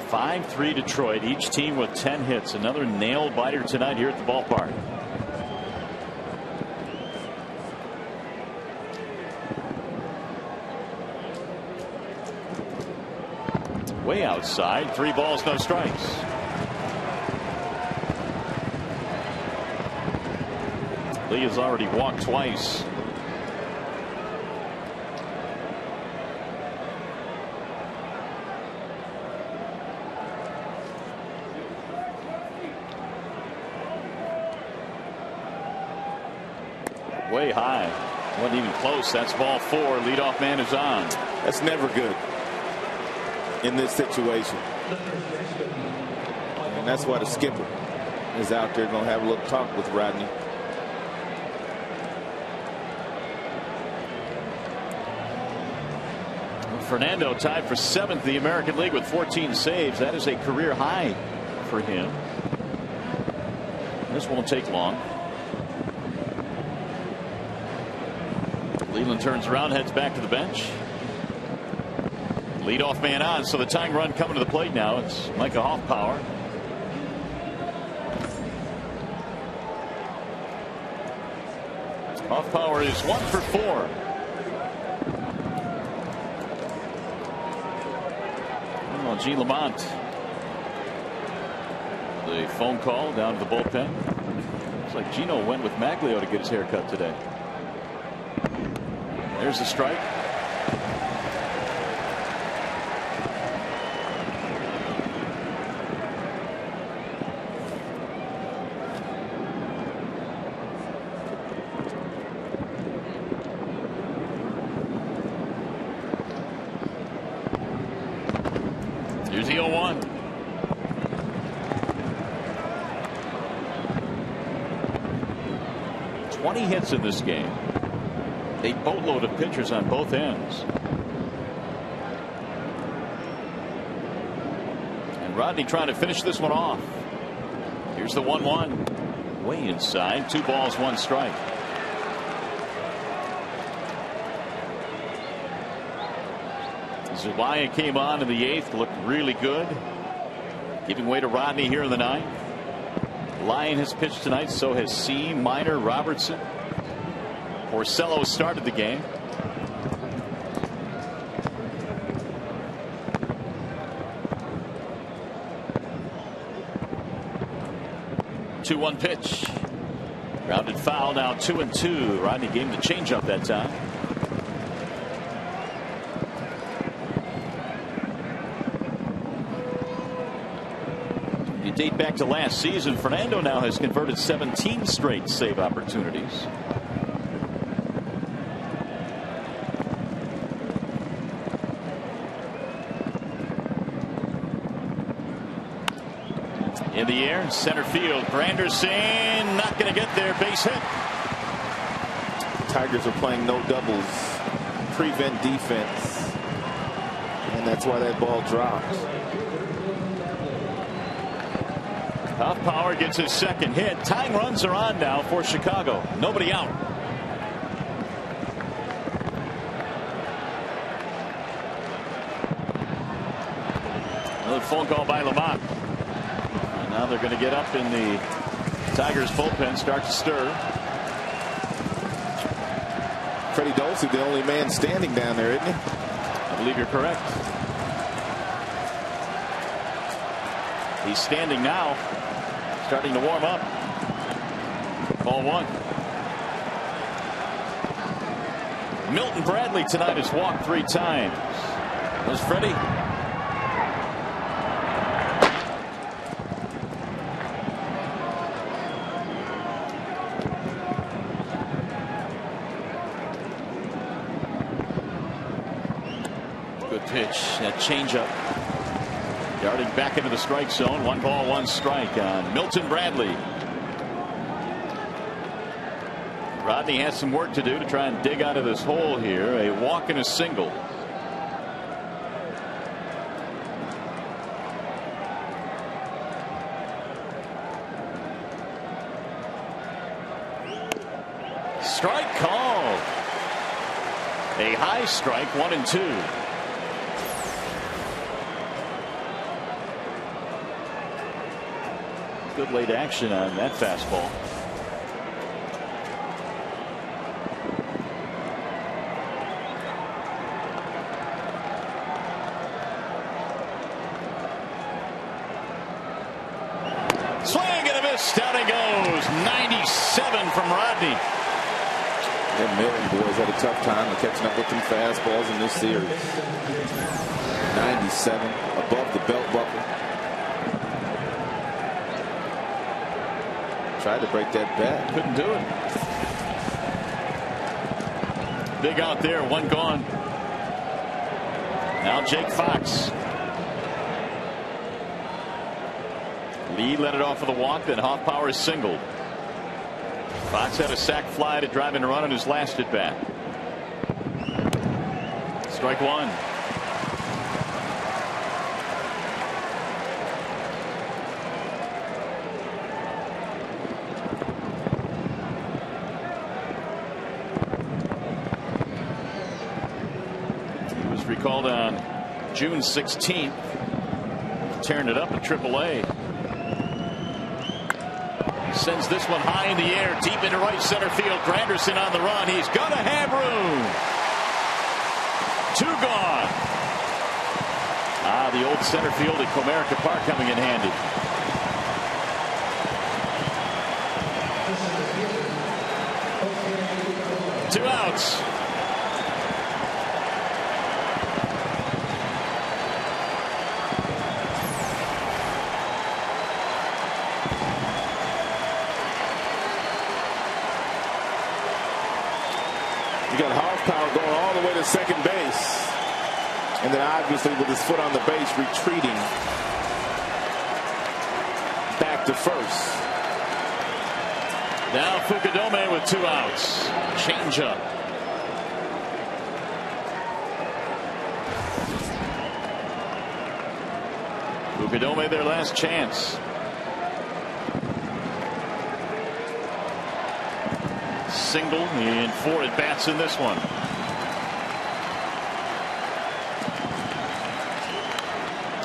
5-3 Detroit, each team with 10 hits. Another nail biter tonight here at the ballpark. Way outside, 3 balls, no strikes. Lee has already walked twice. Way high. Wasn't even close. That's ball 4. Leadoff man is on. That's never good in this situation. And that's why the skipper is out there going to have a little talk with Rodney. Fernando tied for 7th in the American League with 14 saves. That is a career high for him. This won't take long. Leyland turns around, heads back to the bench. Leadoff man on, so the tying run coming to the plate now. It's Micah Hoffpower. Hoffpower is 1 for 4. Oh, G. Lamont. The phone call down to the bullpen. Looks like Gino went with Maglio to get his haircut today. There's the strike. Here's the 0-1. Hits in this game. A boatload of pitchers on both ends. And Rodney trying to finish this one off. Here's the 1-1. Way inside. 2 balls, 1 strike. Zelaya came on in the 8th. Looked really good. Giving way to Rodney here in the 9th. Lyon has pitched tonight. So has C. Minor, Robertson. Porcello started the game. Two-one pitch. Grounded foul. Now 2-2. Rodney gave him the changeup that time. You date back to last season, Fernando now has converted 17 straight save opportunities. In the air, center field. Granderson not going to get there. Base hit. Tigers are playing no doubles, prevent defense, and that's why that ball drops. Hoffpower gets his 2nd hit. Tying runs are on now for Chicago. Nobody out. phone call by Lamont. And now they're going to get up in the Tigers bullpen, start to stir. Freddie Dulce, the only man standing down there, isn't he? I believe you're correct. He's standing now, starting to warm up. Ball one. Milton Bradley tonight has walked 3 times. There's Freddie. Good pitch. That changeup. Darting back into the strike zone. 1 ball, 1 strike on Milton Bradley. Rodney has some work to do to try and dig out of this hole here. A walk and a single. Strike called. A high strike, 1 and 2. Good late action on that fastball. Swing and a miss. Down he goes. 97 from Rodney. Them Milton boys had a tough time catching up with them fastballs in this series. 97 above the belt buckle. Tried to break that bat. Couldn't do it. Big out there. 1 gone. Now Jake Fox. Lee led it off with a walk, then Hoffpauir singled. Fox had a sac fly to drive in a run on his last at bat. Strike 1. He was recalled on June 16th, tearing it up at AAA. Sends this one high in the air, deep into right center field. Granderson on the run. He's going to have room. 2 gone. The old center field at Comerica Park coming in handy. Two outs. You got Hoffpauir going all the way to second base. And then obviously with his foot on the base, retreating back to first. Now Fukudome with 2 outs. Changeup. Fukudome their last chance. Single and 4 at bats in this one.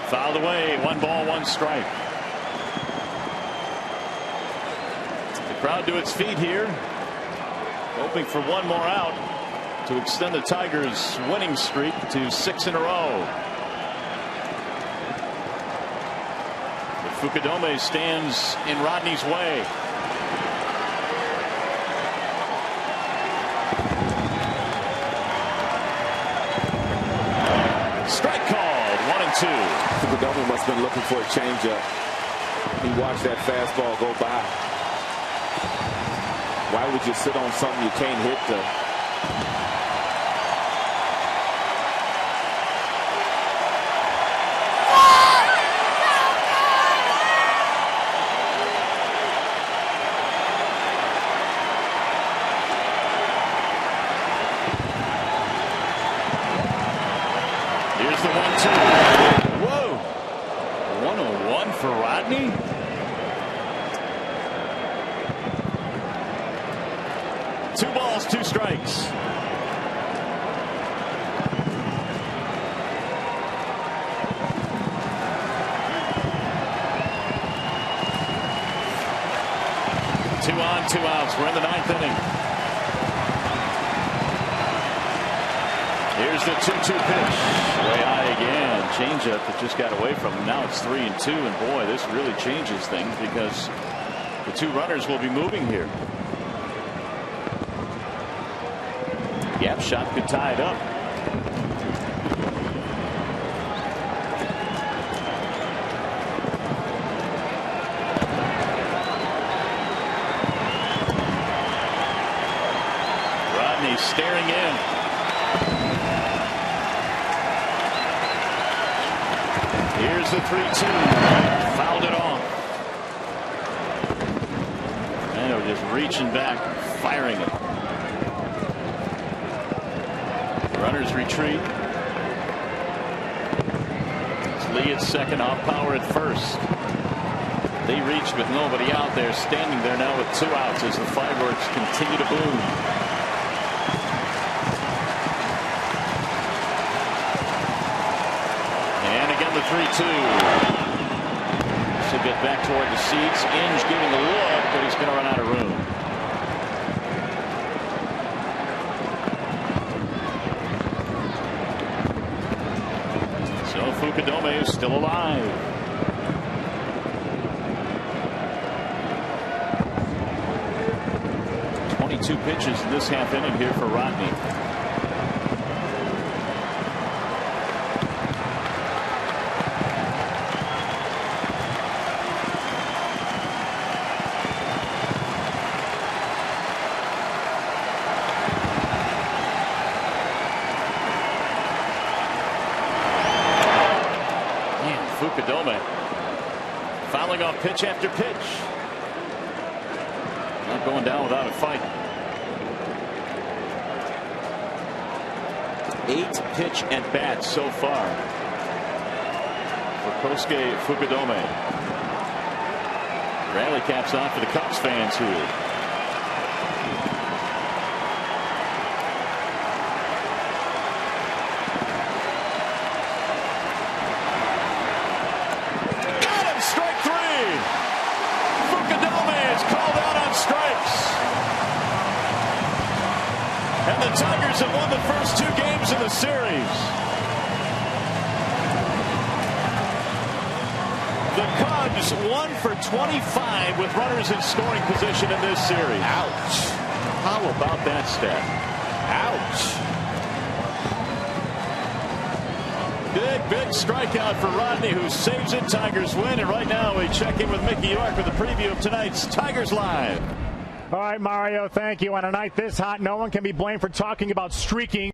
Fouled away. 1 ball, 1 strike. The crowd to its feet here, hoping for 1 more out to extend the Tigers' winning streak to 6 in a row. But Fukudome stands in Rodney's way. Strike called. 1 and 2. Fukudome must have been looking for a changeup. He watched that fastball go by. Why would you sit on something you can't hit though? Here's the 1-2. Whoa. 101 for Rodney. Two balls, 2 strikes. 2 on, 2 outs. We're in the 9th inning. Here's the 2-2 pitch. Way high again. Changeup that just got away from him. Now it's 3-2, and boy, this really changes things because the 2 runners will be moving here. Gap shot could tie it up. Rodney staring in. Here's the 3-2. Fouled it off. And they're just reaching back, firing it. Runners retreat. It's Lee at second, off power at first. They reach with nobody out there, standing there now with 2 outs as the fireworks continue to boom. And again the 3-2. Should get back toward the seats. Inge giving a look, but he's going to run out of room. Fukudome is still alive. Two pitches in this half inning here for Rodney. Man, Fukudome fouling off pitch after pitch. Not going down without a fight. 8 pitch at bats so far for Kosuke Fukudome. Rally caps on for the Cubs fans here. Got him, strike 3. Fukudome is called out on strikes. And the Tigers have won the first 2 games in the series. The Cubs 1 for 25 with runners in scoring position in this series. Ouch. How about that stat? Ouch. Big strikeout for Rodney, who saves it. Tigers win. And right now we check in with Mickey York with a preview of tonight's Tigers Live. All right, Mario, thank you. On a night this hot, no one can be blamed for talking about streaking.